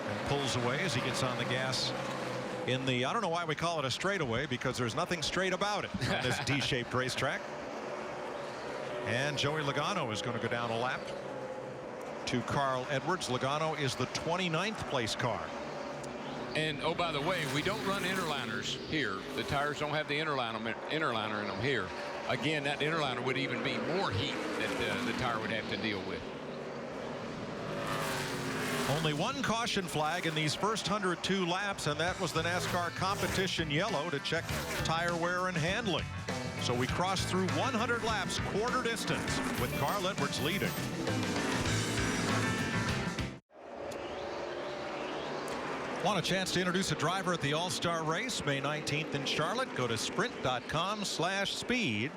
and pulls away as he gets on the gas in the, I don't know why we call it a straightaway, because there's nothing straight about it on this D-shaped racetrack. And Joey Logano is going to go down a lap to Carl Edwards. Logano is the 29th place car. And oh, by the way, we don't run interliners here. The tires don't have the interliner in them here. Again, that interliner would even be more heat that the tire would have to deal with. Only one caution flag in these first 102 laps, and that was the NASCAR competition yellow to check tire wear and handling. So we crossed through 100 laps, quarter distance, with Carl Edwards leading. Want a chance to introduce a driver at the All-Star Race May 19th in Charlotte? Go to sprint.com/speed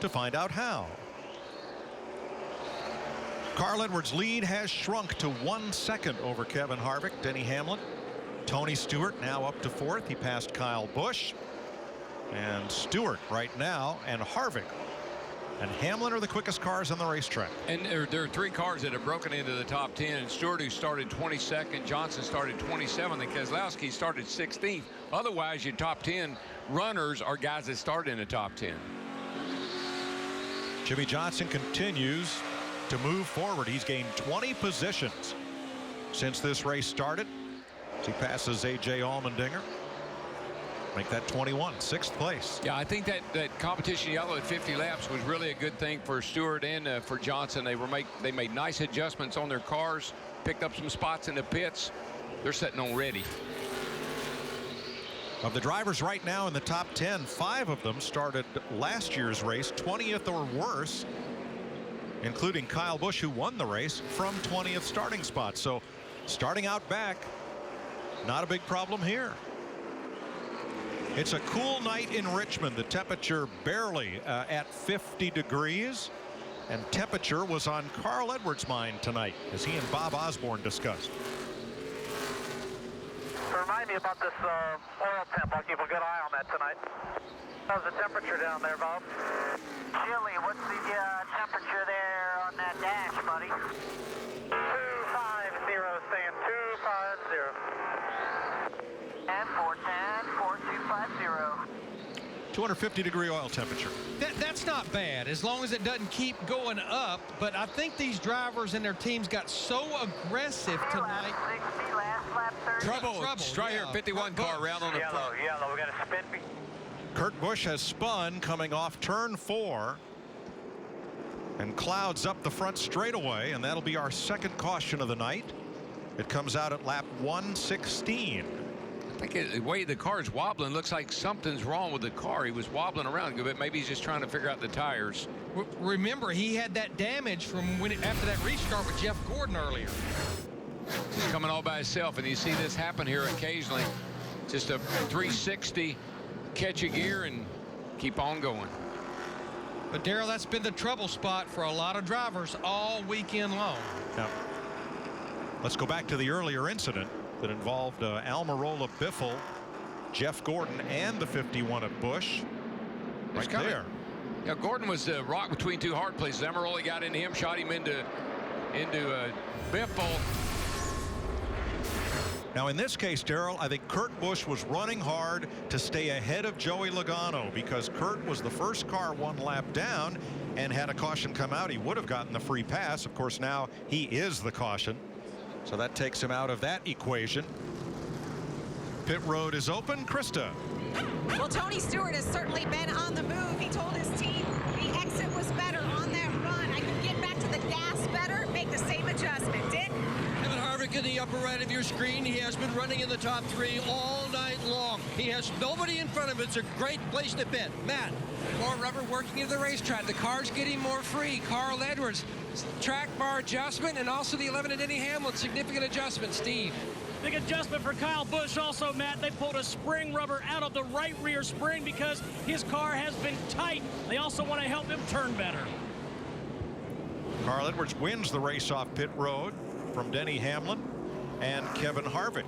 to find out how. Carl Edwards' lead has shrunk to 1 second over Kevin Harvick. Denny Hamlin. Tony Stewart now up to 4th. He passed Kyle Busch. And Stewart right now, and Harvick and Hamlin are the quickest cars on the racetrack. And there are 3 cars that have broken into the top 10. Stewart, who started 22nd, Johnson started 27th, and Keselowski started 16th. Otherwise, your top 10 runners are guys that start in the top 10. Jimmy Johnson continues to move forward. He's gained 20 positions since this race started. As he passes A.J. Allmendinger. Make that 21, 6th place. Yeah, I think that competition yellow at 50 laps was really a good thing for Stewart and for Johnson. They made nice adjustments on their cars, picked up some spots in the pits. They're sitting on ready. Of the drivers right now in the top 10, 5 of them started last year's race 20th or worse, including Kyle Busch, who won the race from 20th starting spot. So starting out back, not a big problem here. It's a cool night in Richmond. The temperature barely at 50 degrees, and temperature was on Carl Edwards' mind tonight, as he and Bob Osborne discussed. Remind me about this oil temp. I'll keep a good eye on that tonight. How's the temperature down there, Bob? Chilly. What's the temperature there on that dash, buddy? 250, saying 250. And 410, 4250. 250-degree oil temperature. That's not bad, as long as it doesn't keep going up. But I think these drivers and their teams got so aggressive tonight. 60, last lap 30. Trouble. Right here, 51 car around on the front. Yellow. We got a spin. Kurt Busch has spun coming off turn 4 and clouds up the front straightaway, and that'll be our 2nd caution of the night. It comes out at lap 116. I think the way the car's wobbling, looks like something's wrong with the car. He was wobbling around a bit. Maybe he's just trying to figure out the tires. Remember, he had that damage from after that restart with Jeff Gordon earlier. He's coming all by himself, and you see this happen here occasionally. Just a 360, catch a gear, and keep on going. But, Darrell, that's been the trouble spot for a lot of drivers all weekend long. Now, let's go back to the earlier incident that involved Almirola Biffle, Jeff Gordon, and the 51 at Busch. Right there. Yeah, Gordon was the rock between 2 hard places. Almirola got into him, shot him into Biffle. Now, in this case, Darrell, I think Kurt Busch was running hard to stay ahead of Joey Logano, because Kurt was the first car 1 lap down, and had a caution come out, he would have gotten the free pass. Of course, now he is the caution. So that takes him out of that equation. Pit road is open. Krista. Well, Tony Stewart has certainly been on the move. He told his team the exit was better on that run. I could get back to the gas better, make the same adjustment. Dick? Kevin Harvick in the upper right of your screen. He has been running in the top 3 all night long. He has nobody in front of him. It's a great place to pit. Matt. More rubber working into the racetrack. The car's getting more free. Carl Edwards, track bar adjustment, and also the 11 at Denny Hamlin, significant adjustment. Steve. Big adjustment for Kyle Busch also, Matt. They pulled a spring rubber out of the right rear spring because his car has been tight. They also want to help him turn better. Carl Edwards wins the race off pit road from Denny Hamlin and Kevin Harvick.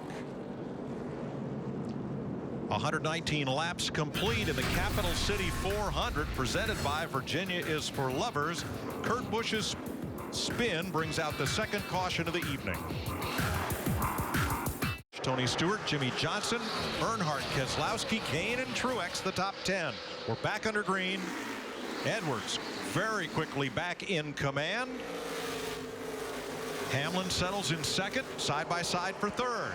119 laps complete in the Capital City 400 presented by Virginia is for Lovers. Kurt Busch's spin brings out the second caution of the evening. Tony Stewart, Jimmy Johnson, Earnhardt, Keselowski, Kane, and Truex, the top 10. We're back under green. Edwards very quickly back in command. Hamlin settles in second, side by side for third.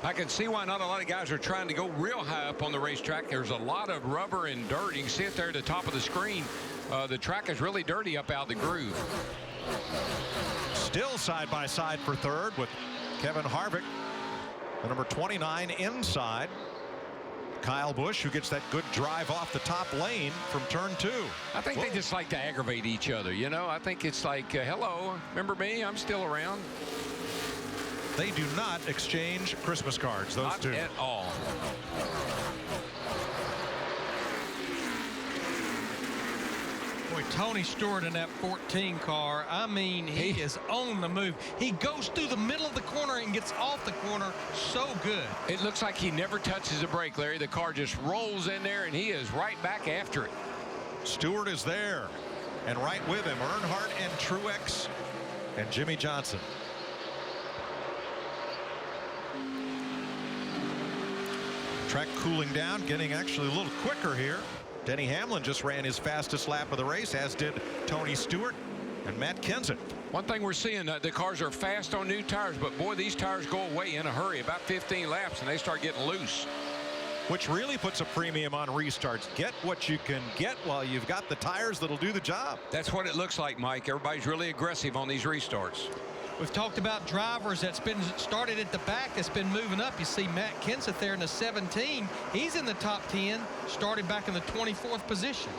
I can see why not a lot of guys are trying to go real high up on the racetrack. There's a lot of rubber and dirt. You can see it there at the top of the screen. The track is really dirty up out the groove. Still side by side for third with Kevin Harvick, the number 29 inside. Kyle Busch, who gets that good drive off the top lane from turn 2. I think they just like to aggravate each other, you know. I think it's like, hello, remember me? I'm still around. They do not exchange Christmas cards, those two. Not at all. Boy, Tony Stewart in that 14 car, I mean, he is on the move. He goes through the middle of the corner and gets off the corner so good. It looks like he never touches a brake, Larry. The car just rolls in there, and he is right back after it. Stewart is there, and right with him, Earnhardt and Truex and Jimmy Johnson. Track cooling down, getting actually a little quicker here. Denny Hamlin just ran his fastest lap of the race, as did Tony Stewart and Matt Kenseth. One thing we're seeing, the cars are fast on new tires, but boy, these tires go away in a hurry, about 15 laps, and they start getting loose. Which really puts a premium on restarts. Get what you can get while you've got the tires that'll do the job. That's what it looks like, Mike. Everybody's really aggressive on these restarts. We've talked about drivers that's been started at the back that's been moving up. You see Matt Kenseth there in the 17. He's in the top 10, started back in the 24th position.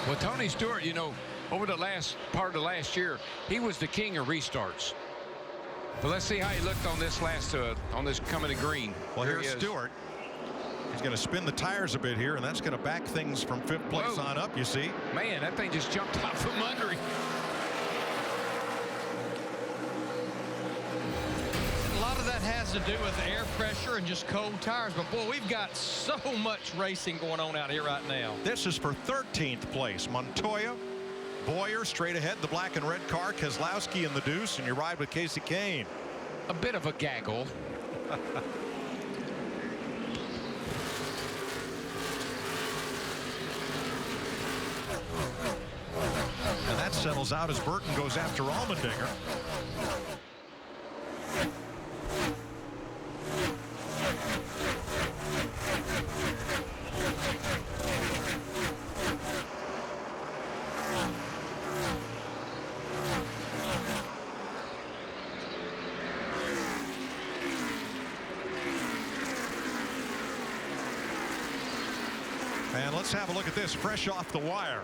Well, Tony Stewart, you know, over the last part of the last year, he was the king of restarts. But let's see how he looked on this last on this coming to green. Well, here's Stewart. He's going to spin the tires a bit here, and that's going to back things from 5th place on up, you see. Man, that thing just jumped out from under him. A lot of that has to do with air pressure and just cold tires. But, boy, we've got so much racing going on out here right now. This is for 13th place. Montoya, Boyer straight ahead, the black and red car, Keselowski in the deuce, and you ride with Casey Kane. A bit of a gaggle. And that settles out as Burton goes after Allmendinger. And let's have a look at this fresh off the wire.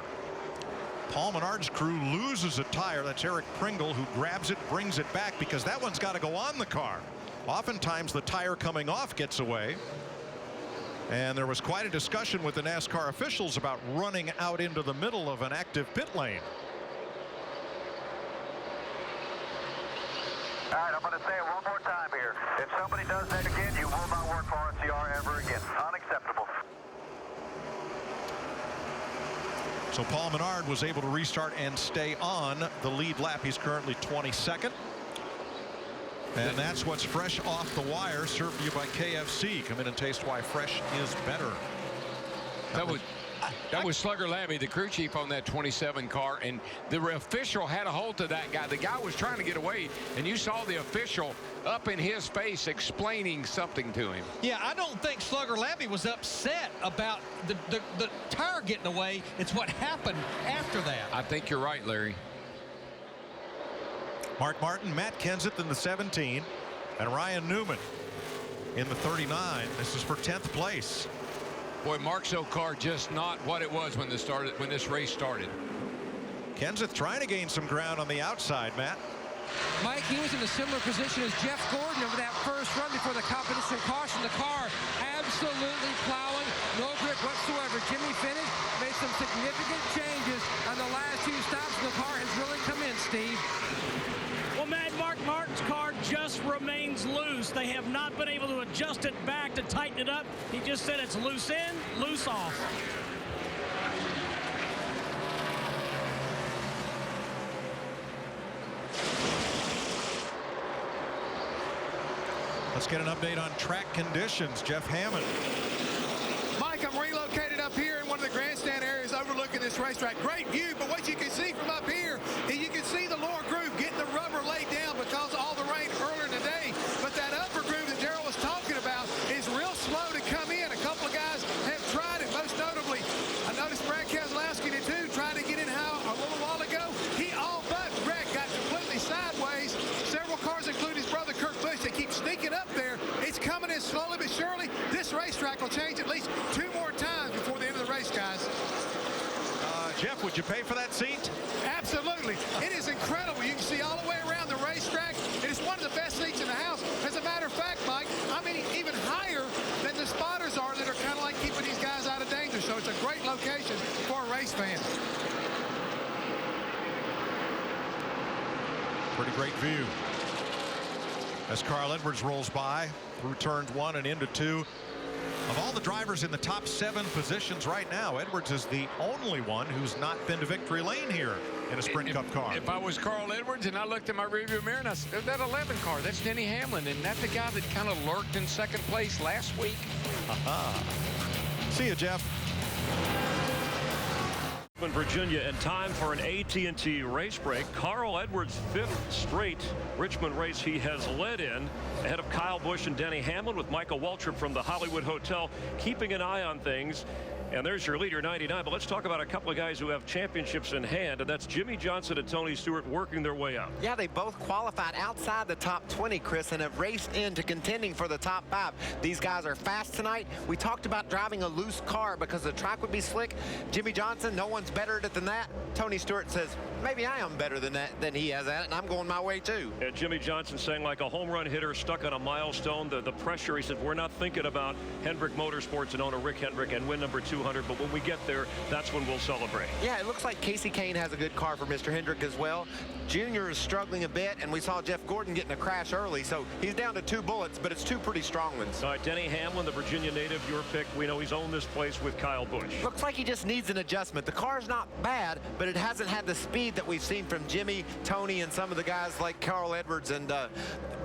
Paul Menard's crew loses a tire. That's Eric Pringle, who grabs it, brings it back, because that one's got to go on the car. Oftentimes the tire coming off gets away. And there was quite a discussion with the NASCAR officials about running out into the middle of an active pit lane. All right, I'm going to say it one more time here. If somebody does that again, you will not work for RCR ever again. Unacceptable. So Paul Menard was able to restart and stay on the lead lap. He's currently 22nd. And that's what's fresh off the wire, served to you by KFC. Come in and taste why fresh is better. That was Slugger Labby, the crew chief on that 27 car, and the official had a hold of that guy. The guy was trying to get away, and you saw the official up in his face explaining something to him. Yeah, I don't think Slugger Labby was upset about the tire getting away. It's what happened after that. I think you're right, Larry. Mark Martin, Matt Kenseth in the 17, and Ryan Newman in the 39. This is for 10th place. Boy, Mark's old car just not what it was when this race started. Kenseth trying to gain some ground on the outside, Matt. Mike, he was in a similar position as Jeff Gordon over that first run before the competition caution. The car absolutely plowing, no grip whatsoever. Jimmy finished, made some significant changes on the last 2 stops, and the car has really come in, Steve. Well, Matt, Mark Mark Martin's car just remains loose. They have not been able to adjust it back to tighten it up. He just said it's loose in, loose off. Let's get an update on track conditions. Jeff Hammond. Mike, I'm relocated up here in one of the grandstand areas overlooking this racetrack. Great view, but what you can see from up here is you can see the lower groove getting the rubber laid down because of all the rain earlier in the day. But that upper groove that Darrell was talking about is real slow to come in. A couple of guys have tried it, most notably. I noticed Brad Keselowski did too, trying to get in a little while ago. He all but Brad got completely sideways. Several cars, including his brother Kurt Busch, they keep sneaking up there. It's coming in slowly but surely. This racetrack will change at least 2 more times before the end of the race, guys. Jeff, would you pay for that seat? Absolutely. It is incredible. You can see all the way around the racetrack. It is one of the best seats in the house. As a matter of fact, Mike, I mean even higher than the spotters are that are kind of like keeping these guys out of danger. So it's a great location for a race fan. Pretty great view as Carl Edwards rolls by through turns 1 and into 2. Of all the drivers in the top 7 positions right now, Edwards is the only one who's not been to victory lane here in a Sprint Cup car. If I was Carl Edwards and I looked in my rearview mirror and I said, that 11 car, that's Denny Hamlin, and that's the guy that kind of lurked in second place last week. See you, Jeff. In Virginia, and time for an AT&T race break. Carl Edwards' 5th straight Richmond race he has led in, ahead of Kyle Busch and Denny Hamlin, with Michael Waltrip from the Hollywood Hotel keeping an eye on things. And there's your leader, 99. But let's talk about a couple of guys who have championships in hand, and that's Jimmy Johnson and Tony Stewart working their way up. Yeah, they both qualified outside the top 20, Chris, and have raced into contending for the top 5. These guys are fast tonight. We talked about driving a loose car because the track would be slick. Jimmy Johnson, no one's better at it than that. Tony Stewart says, maybe I am better than he has at it, and I'm going my way too. And Jimmy Johnson saying, like a home run hitter stuck on a milestone, the pressure, he said, we're not thinking about Hendrick Motorsports and owner Rick Hendrick and win number 200, but when we get there, that's when we'll celebrate. Yeah, it looks like Casey Kane has a good car for Mr. Hendrick as well. Junior is struggling a bit, and we saw Jeff Gordon getting a crash early, so he's down to 2 bullets, but it's 2 pretty strong ones. All right, Denny Hamlin, the Virginia native, your pick. We know he's owned this place with Kyle Busch. Looks like he just needs an adjustment. The car's not bad, but it hasn't had the speed that we've seen from Jimmy, Tony, and some of the guys like Carl Edwards and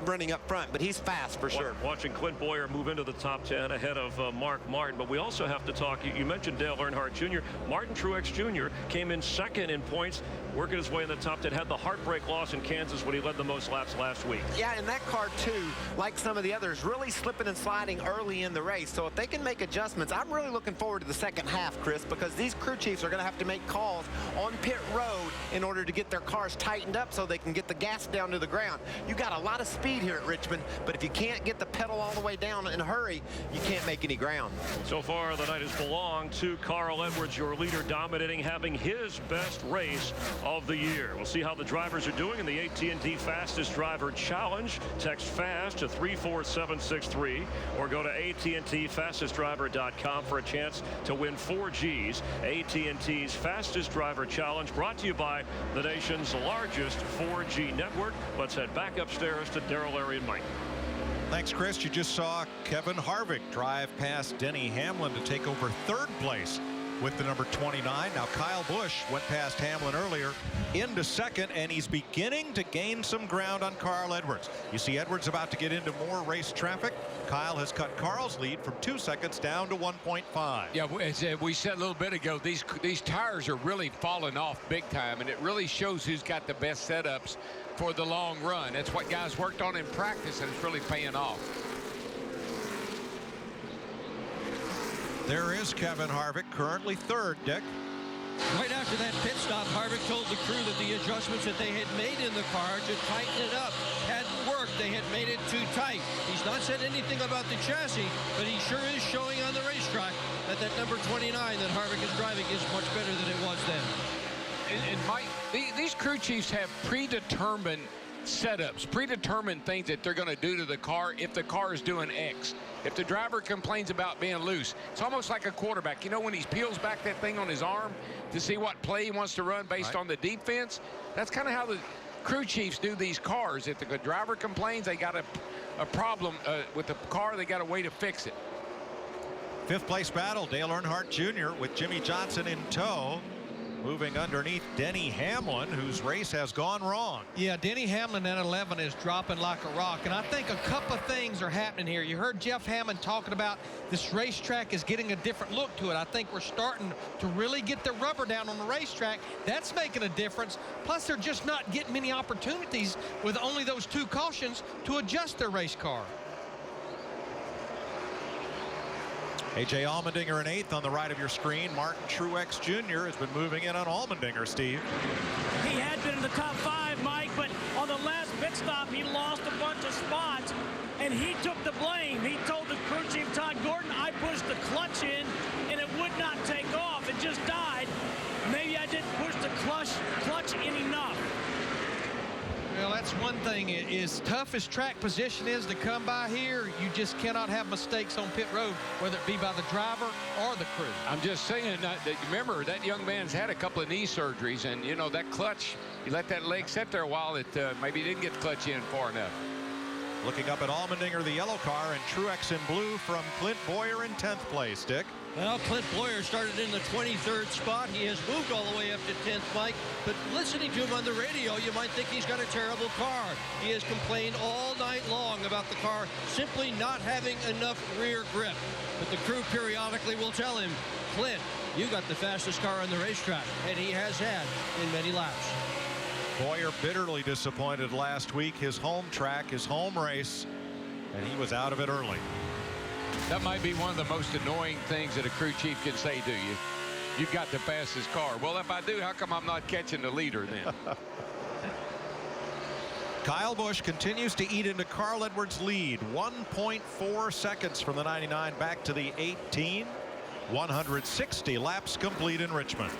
running up front, but he's fast for sure. Watching Clint Boyer move into the top 10 ahead of Mark Martin, but we also have to talk, you mentioned Dale Earnhardt Jr. Martin Truex Jr. came in 2nd in points, working his way in the top 10, had the heartbreak loss in Kansas when he led the most laps last week. Yeah, and that car too, like some of the others, really slipping and sliding early in the race. So if they can make adjustments, I'm really looking forward to the second half, Chris, because these crew chiefs are going to have to make calls on pit road in order to get their cars tightened up so they can get the gas down to the ground. You got a lot of speed here at Richmond, but if you can't get the pedal all the way down in a hurry, you can't make any ground. So far, the night has belonged to Carl Edwards, your leader, dominating, having his best race of the year. We'll see how the drivers are doing in the AT&T Fastest Driver Challenge. Text FAST to 34763 or go to AT&TFastestDriver.com for a chance to win 4 Gs. AT&T's Fastest Driver Challenge, brought to you by the nation's largest 4G network. Let's head back upstairs to Darrell, Larry, and Mike. Thanks, Chris. You just saw Kevin Harvick drive past Denny Hamlin to take over 3rd place with the number 29. Now Kyle Busch went past Hamlin earlier into 2nd, and he's beginning to gain some ground on Carl Edwards. You see Edwards about to get into more race traffic. Kyle has cut Carl's lead from 2 seconds down to 1.5. Yeah, as we said a little bit ago, these tires are really falling off big time, and it really shows who's got the best setups for the long run. That's what guys worked on in practice, and it's really paying off. There is Kevin Harvick, currently 3rd, Dick. Right after that pit stop, Harvick told the crew that the adjustments that they had made in the car to tighten it up hadn't worked. They had made it too tight. He's not said anything about the chassis, but he sure is showing on the racetrack that that number 29 that Harvick is driving is much better than it was then. And Mike, these crew chiefs have predetermined setups, predetermined things that they're going to do to the car if the car is doing X. If the driver complains about being loose, it's almost like a quarterback. You know, when he peels back that thing on his arm to see what play he wants to run based on the defense, that's kind of how crew chiefs do these cars. If the driver complains they got a problem with the car, they got a way to fix it. Fifth place battle, Dale Earnhardt Jr. with Jimmy Johnson in tow. Moving underneath Denny Hamlin, whose race has gone wrong. Yeah, Denny Hamlin at 11 is dropping like a rock. And I think a couple of things are happening here. You heard Jeff Hammond talking about this racetrack is getting a different look to it. I think we're starting to really get the rubber down on the racetrack. That's making a difference. Plus, they're just not getting many opportunities with only those 2 cautions to adjust their race car. A.J. Allmendinger in 8th on the right of your screen. Martin Truex Jr. has been moving in on Allmendinger, Steve. He had been in the top 5, Mike, but on the last pit stop, he lost a bunch of spots, and he took the blame. He told the crew chief, Todd Gordon, I pushed the clutch in, and it would not take off. It just died. Maybe I didn't push the clutch in enough. Well, that's one thing. As tough as track position is to come by here, you just cannot have mistakes on pit road, whether it be by the driver or the crew. I'm just saying that remember, that young man's had a couple of knee surgeries, and you know that clutch, you let that leg sit there a while, it maybe didn't get the clutch in far enough. Looking up at Allmendinger, the yellow car, and Truex in blue from Clint Boyer in 10th place, Dick. Well, Clint Boyer started in the 23rd spot. He has moved all the way up to 10th, Mike. But listening to him on the radio, you might think he's got a terrible car. He has complained all night long about the car simply not having enough rear grip. But the crew periodically will tell him, Clint, you got the fastest car on the racetrack, and he has had in many laps. Boyer bitterly disappointed last week. His home track, his home race, and he was out of it early. That might be one of the most annoying things that a crew chief can say to you. You've got the fastest car. Well, if I do, how come I'm not catching the leader then? Kyle Busch continues to eat into Carl Edwards' lead. 1.4 seconds from the 99 back to the 18. 160 laps complete in Richmond.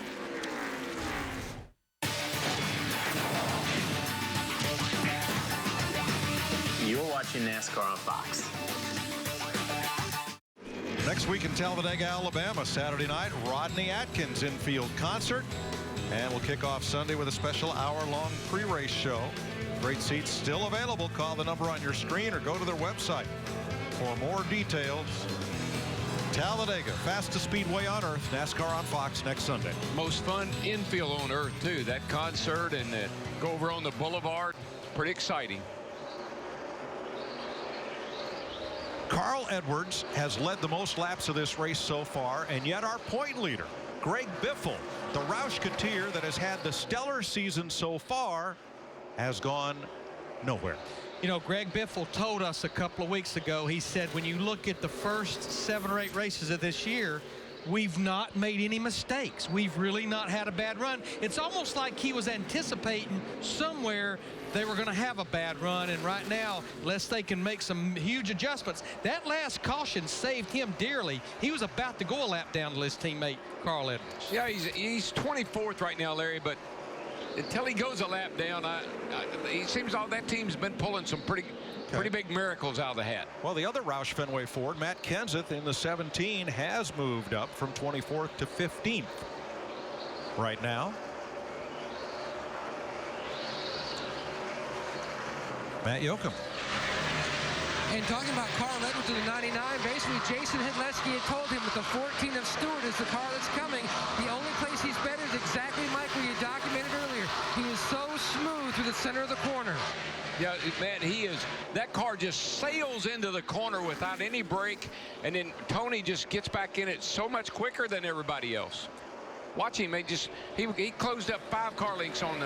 You're watching NASCAR on Fox. Next week in Talladega, Alabama, Saturday night, Rodney Atkins infield concert. And we'll kick off Sunday with a special hour-long pre-race show. Great seats still available. Call the number on your screen or go to their website for more details. Talladega, fastest speedway on earth. NASCAR on Fox next Sunday. Most fun infield on earth, too. That concert and go over on the boulevard. Pretty exciting. Carl Edwards has led the most laps of this race so far, and yet our point leader, Greg Biffle, the Roush-Coutier that has had the stellar season so far, has gone nowhere. You know, Greg Biffle told us a couple of weeks ago, he said, when you look at the first 7 or 8 races of this year, we've not made any mistakes. We've really not had a bad run. It's almost like he was anticipating somewhere they were going to have a bad run, and right now, unless they can make some huge adjustments, that last caution saved him dearly. He was about to go a lap down to his teammate Carl Edwards. Yeah, he's 24th right now, Larry, but until he goes a lap down, he seems all that team's been pulling some pretty big miracles out of the hat. Well, the other Roush Fenway Ford, Matt Kenseth in the 17, has moved up from 24th to 15th right now. Matt Yoakum. And talking about Carl Edwards in the 99, basically Jason Hidlesky had told him that the 14 of Stewart is the car that's coming. The only place he's better is exactly, Mike, where you documented earlier. He is so smooth through the center of the corner. Yeah, man, he is. That car just sails into the corner without any brake, and then Tony just gets back in it so much quicker than everybody else. Watch him. He closed up 5 car lengths on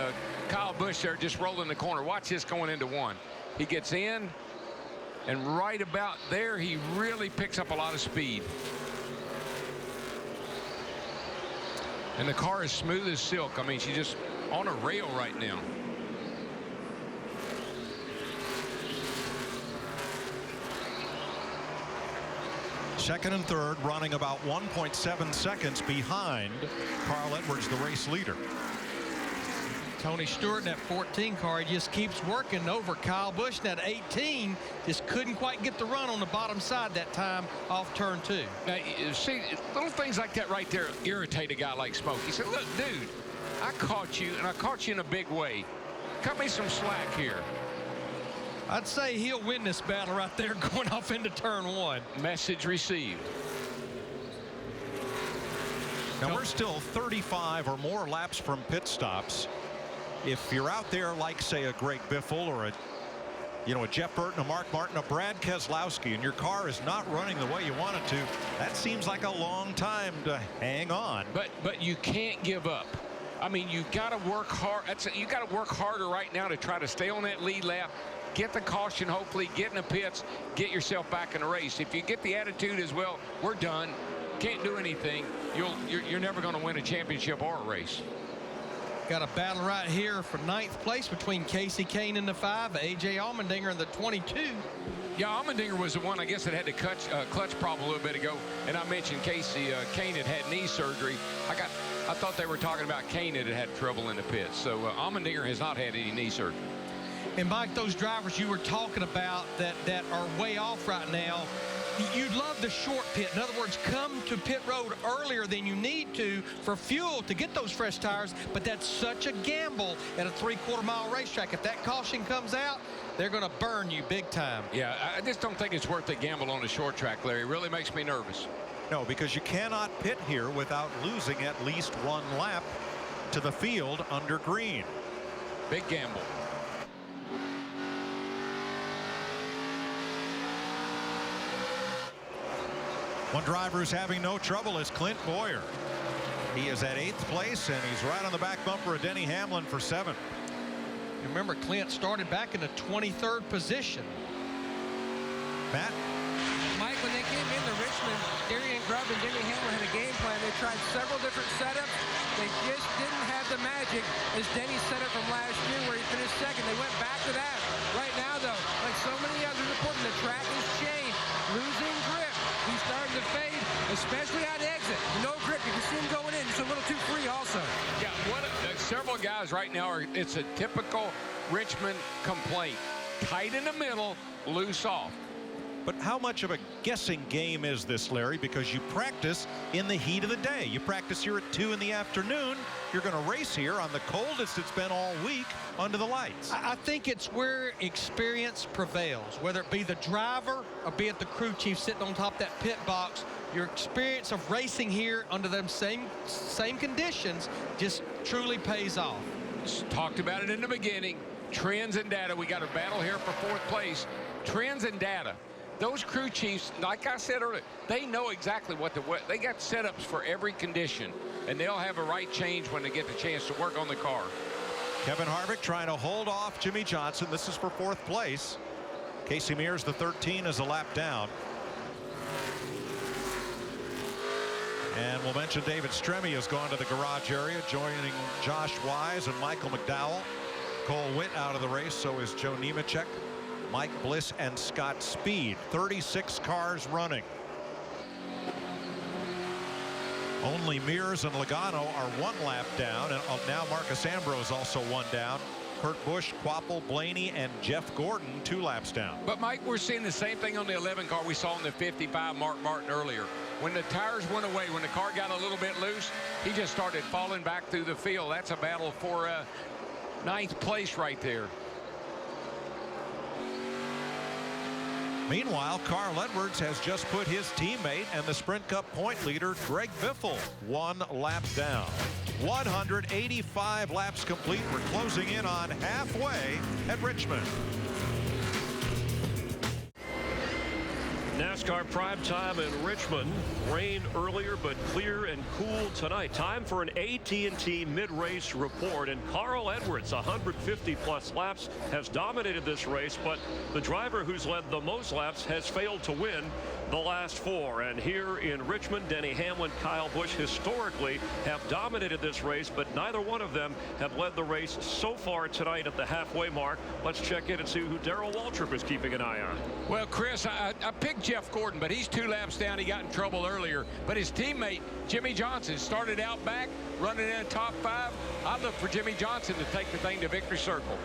Kyle Busch there, just rolling the corner. Watch this going into 1. He gets in, and right about there, he really picks up a lot of speed. And the car is smooth as silk. I mean, she's just on a rail right now. Second and third running about 1.7 seconds behind Carl Edwards, the race leader. Tony Stewart in that 14 car, he just keeps working over Kyle Busch. That 18 just couldn't quite get the run on the bottom side that time off turn 2. Now, you see, little things like that right there irritate a guy like Smokey. He said, look, dude, I caught you, and I caught you in a big way. cut me some slack here. I'd say he'll win this battle right there going off into turn one. Message received. Now we're still 35 or more laps from pit stops. If you're out there like, say, a Greg Biffle or a Jeff Burton, a Mark Martin, a Brad Keselowski, and your car is not running the way you want it to, that seems like a long time to hang on. But you can't give up. I mean, you got to work hard. You got to work harder right now to try to stay on that lead lap, get the caution, hopefully get in the pits, get yourself back in the race. If you get the attitude as well, we're done, can't do anything, you're never going to win a championship or a race. Got a battle right here for 9th place between Casey Kane in the 5, A.J. Allmendinger in the 22. Yeah, Allmendinger was the one, I guess, that had the clutch problem a little bit ago. And I mentioned Casey Kane had knee surgery. I thought they were talking about Kane that had trouble in the pits. So Allmendinger has not had any knee surgery. And Mike, those drivers you were talking about that are way off right now, you'd love the short pit. In other words, come to pit road earlier than you need to for fuel to get those fresh tires, but that's such a gamble at a 3/4-mile racetrack. If that caution comes out, they're going to burn you big time. Yeah, I just don't think it's worth the gamble on a short track, Larry. It really makes me nervous. No, because you cannot pit here without losing at least one lap to the field under green. Big gamble. One driver who's having no trouble is Clint Boyer. He is at 8th place, and he's right on the back bumper of Denny Hamlin for 7th. You remember, Clint started back in the 23rd position. Matt? Mike, when they came into Richmond, Darian Grubb and Denny Hamlin had a game plan. They tried several different setups. They just didn't have the magic as Denny's setup from last year where he finished 2nd. They went back to that. Right now, though, like so many others reporting, the track is changed, losing grip. He's starting to fade, especially at exit. No grip. You can see him going in. It's a little too free also. Yeah, several guys right now it's a typical Richmond complaint. Tight in the middle, loose off. But how much of a guessing game is this, Larry? Because you practice in the heat of the day. You practice here at 2 in the afternoon. You're going to race here on the coldest it's been all week under the lights. I think it's where experience prevails, whether it be the driver or be it the crew chief sitting on top of that pit box. Your experience of racing here under them same conditions just truly pays off. Just talked about it in the beginning. Trends and data. We got a battle here for 4th place. Trends and data. Those crew chiefs, like I said earlier, they know exactly what they got setups for every condition, and they'll have a right change when they get the chance to work on the car. Kevin Harvick trying to hold off Jimmy Johnson. This is for 4th place. Casey Mears, the 13, is a lap down. And we'll mention David Stremme has gone to the garage area, joining Josh Wise and Michael McDowell. Cole Witt out of the race, so is Joe Nemechek, Mike Bliss, and Scott Speed. 36 cars running. Only Mears and Logano are 1 lap down, and now Marcus Ambrose also 1 down. Kurt Busch, Quapple, Blaney, and Jeff Gordon 2 laps down. But Mike, we're seeing the same thing on the 11 car we saw in the 55 Mark Martin earlier. When the tires went away, when the car got a little bit loose, he just started falling back through the field. That's a battle for 9th place right there. Meanwhile, Carl Edwards has just put his teammate and the Sprint Cup point leader Greg Biffle 1 lap down. 185 laps complete. We're closing in on halfway at Richmond. NASCAR prime time in Richmond. Rain earlier, but clear and cool tonight. Time for an AT&T mid-race report. And Carl Edwards, 150-plus laps, has dominated this race, but the driver who's led the most laps has failed to win the last 4. And here in Richmond, Denny Hamlin, Kyle Busch historically have dominated this race, but neither one of them have led the race so far tonight at the halfway mark. Let's check in and see who Darrell Waltrip is keeping an eye on. Well, Chris, I picked Jeff Gordon, but he's 2 laps down. He got in trouble earlier. But his teammate, Jimmy Johnson, started out back, running in the top 5. I look for Jimmy Johnson to take the thing to victory circle.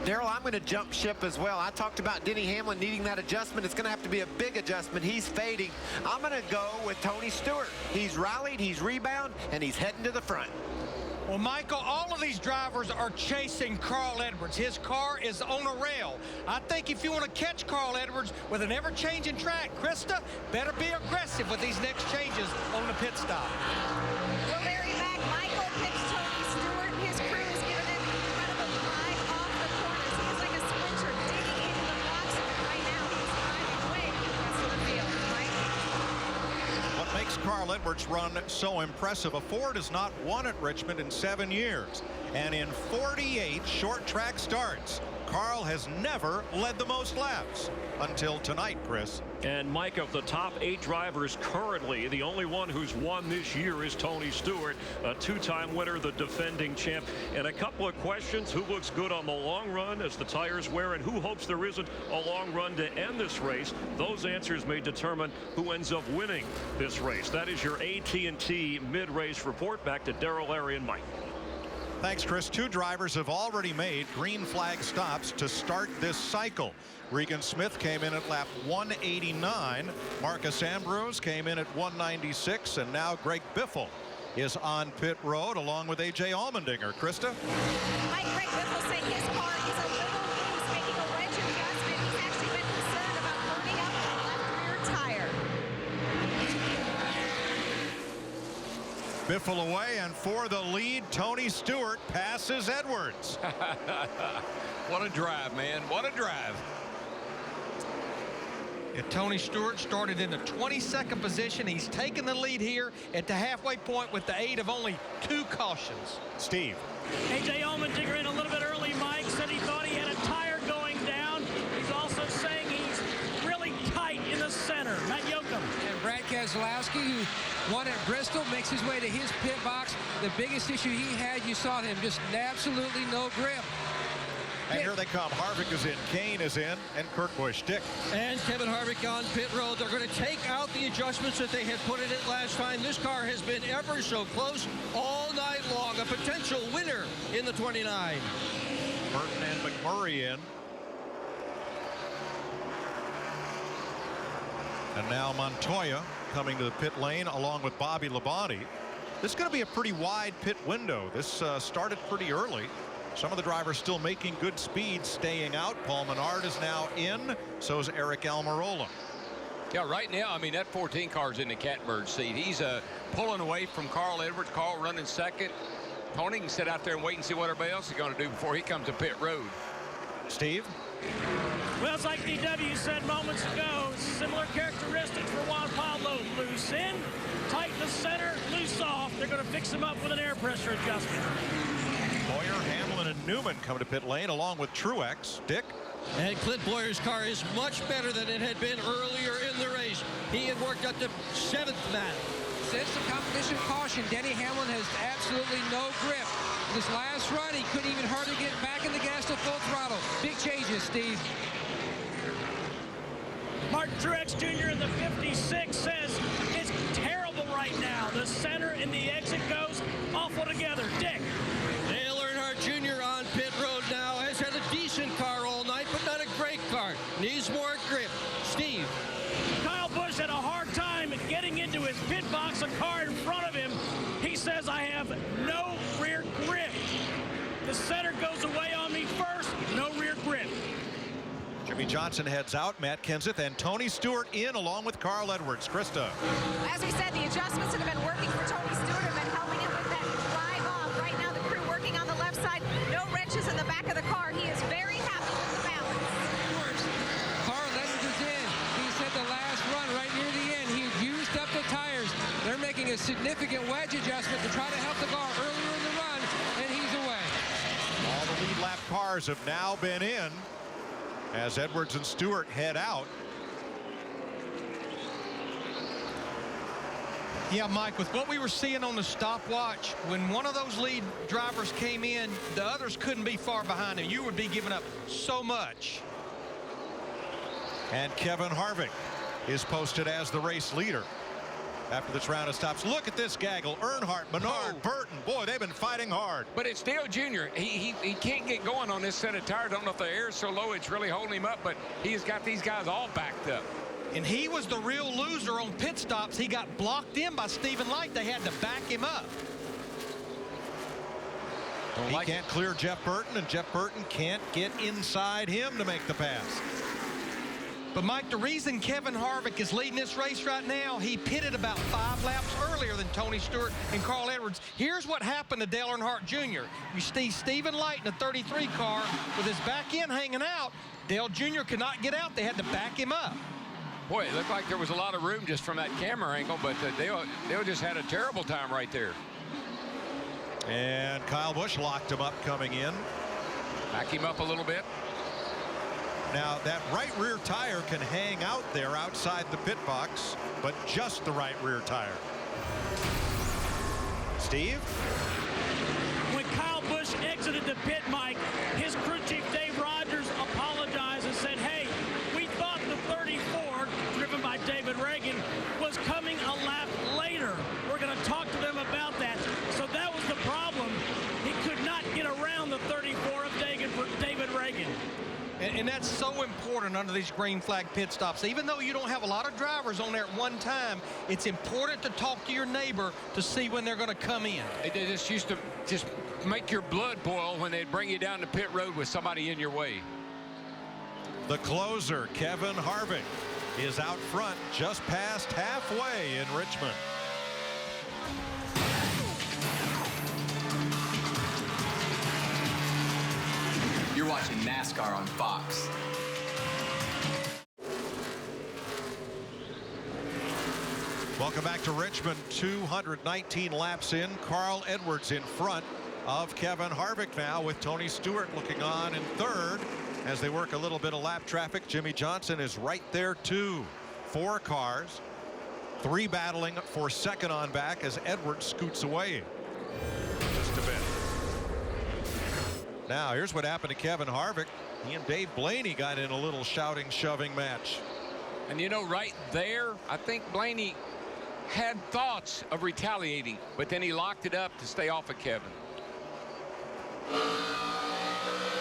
Darrell, I'm going to jump ship as well. I talked about Denny Hamlin needing that adjustment. It's going to have to be a big adjustment. He's fading. I'm going to go with Tony Stewart. He's rallied, he's rebounded, and he's heading to the front. Well, Michael, all of these drivers are chasing Carl Edwards. His car is on a rail. I think if you want to catch Carl Edwards with an ever-changing track, Krista, better be aggressive with these next changes on the pit stop. Well, Larry back. Michael picks Tony Stewart. His crew is giving him incredible drive off the corners. He is like a sprinter digging into the blocks. Right now, he's driving away from the rest of the field. Mike? What makes Carl Edwards' run so impressive? A Ford has not won at Richmond in 7 years. And in 48 short track starts, Carl has never led the most laps until tonight, Chris. And Mike, of the top 8 drivers currently, the only one who's won this year is Tony Stewart, a 2-time winner, the defending champ. And a couple of questions: who looks good on the long run as the tires wear, and who hopes there isn't a long run to end this race? Those answers may determine who ends up winning this race. That is your AT&T mid-race report. Back to Darrell, Larry, and Mike. Thanks, Chris. 2 drivers have already made green flag stops to start this cycle. Regan Smith came in at lap 189. Marcus Ambrose came in at 196. And now Greg Biffle is on pit road along with A.J. Allmendinger. Krista? Mike, Greg Biffle saying his car is a little loose, making a wrench adjustment. He's actually been concerned about burning up the left rear tire. Biffle away, and for the lead, Tony Stewart passes Edwards. What a drive, man. What a drive. If Tony Stewart started in the 22nd position, he's taken the lead here at the halfway point with the aid of only 2 cautions. Steve. A.J. Allmendinger in a little bit early. Mike said he thought he had a tire going down. He's also saying he's really tight in the center. Matt Yoakum. And Brad Keselowski, who won at Bristol, makes his way to his pit box. The biggest issue he had, you saw him, just absolutely no grip. And here they come. Harvick is in, Kane is in, and Kurt Busch. Dick. And Kevin Harvick on pit road. They're going to take out the adjustments that they had put in it last time. This car has been ever so close all night long. A potential winner in the 29. Burton and McMurray in. And now Montoya coming to the pit lane along with Bobby Labonte. This is going to be a pretty wide pit window. This started pretty early. Some of the drivers still making good speed, staying out. Paul Menard is now in. So is Eric Almirola. Yeah, right now, I mean, that 14 car's in the catbird seat. He's pulling away from Carl Edwards. Carl running second. Tony can sit out there and wait and see what everybody else is going to do before he comes to pit road. Steve? Well, it's like DW said moments ago, similar characteristics for Juan Pablo. Loose in, tight in the center, loose off. They're going to fix him up with an air pressure adjustment. Boyer, Hamlin, and Newman come to pit lane along with Truex. Dick? And Clint Boyer's car is much better than it had been earlier in the race. He had worked up to 7th, Matt. Since the competition caution, Denny Hamlin has absolutely no grip. This last run, he couldn't even hardly get back in the gas to full throttle. Big changes, Steve. Martin Truex Jr. in the 56 says it's terrible right now. The center and the exit goes awful together. Dick? Dale Earnhardt Jr. on pit road now. Has had a decent car all night, but not a great car. Needs more grip. Steve? Kyle Busch had a hard time getting into his pit box, a car in front of him. He says, I have no rear grip. The center goes away on me first, no rear grip. Jimmy Johnson heads out. Matt Kenseth and Tony Stewart in along with Carl Edwards. Krista. As we said, the adjustments that have been working for Tony Stewart have been helping him with that drive off. Right now, the crew working on the left side. No wrenches in the back of the car. He is very happy with the balance. Carl Edwards is in. He said the last run right near the end, he used up the tires. They're making a significant wedge adjustment to try to help the car earlier in the run, and he's away. All the lead lap cars have now been in as Edwards and Stewart head out. Yeah, Mike, with what we were seeing on the stopwatch, when one of those lead drivers came in, the others couldn't be far behind him. You would be giving up so much. And Kevin Harvick is posted as the race leader after this round of stops. Look at this gaggle. Earnhardt, Menard, Burton. Boy, they've been fighting hard. But it's Dale Jr. He can't get going on this set of tires. I don't know if the air is so low it's really holding him up, but he's got these guys all backed up. And he was the real loser on pit stops. He got blocked in by Stephen Light. They had to back him up. He can't clear Jeff Burton, and Jeff Burton can't get inside him to make the pass. But, Mike, the reason Kevin Harvick is leading this race right now, he pitted about 5 laps earlier than Tony Stewart and Carl Edwards. Here's what happened to Dale Earnhardt Jr. You see Stephen Light in the 33 car with his back end hanging out. Dale Jr. could not get out. They had to back him up. Boy, it looked like there was a lot of room just from that camera angle, but Dale just had a terrible time right there. And Kyle Busch locked him up coming in. Back him up a little bit. Now, that right rear tire can hang out there outside the pit box, but just the right rear tire. Steve? When Kyle Busch exited the pit, Mike, his crew chief Dave Rogers apologized and said, hey, we thought the 34, driven by David Reagan, was coming a lap later. We're going to talk to them about that. So that was the problem. He could not get around the 34 of David Reagan. And that's so important under these green flag pit stops. Even though you don't have a lot of drivers on there at one time, it's important to talk to your neighbor to see when they're going to come in. They just used to just make your blood boil when they'd bring you down the pit road with somebody in your way. The closer, Kevin Harvick, is out front just past halfway in Richmond. You're watching NASCAR on Fox. Welcome back to Richmond. 219 laps in. Carl Edwards in front of Kevin Harvick now, with Tony Stewart looking on in third as they work a little bit of lap traffic. Jimmy Johnson is right there too. 4 cars, 3 battling for second on back as Edwards scoots away just a bit. Now here's what happened to Kevin Harvick. He and Dave Blaney got in a little shouting, shoving match. And you know, right there, I think Blaney had thoughts of retaliating, but then he locked it up to stay off of Kevin.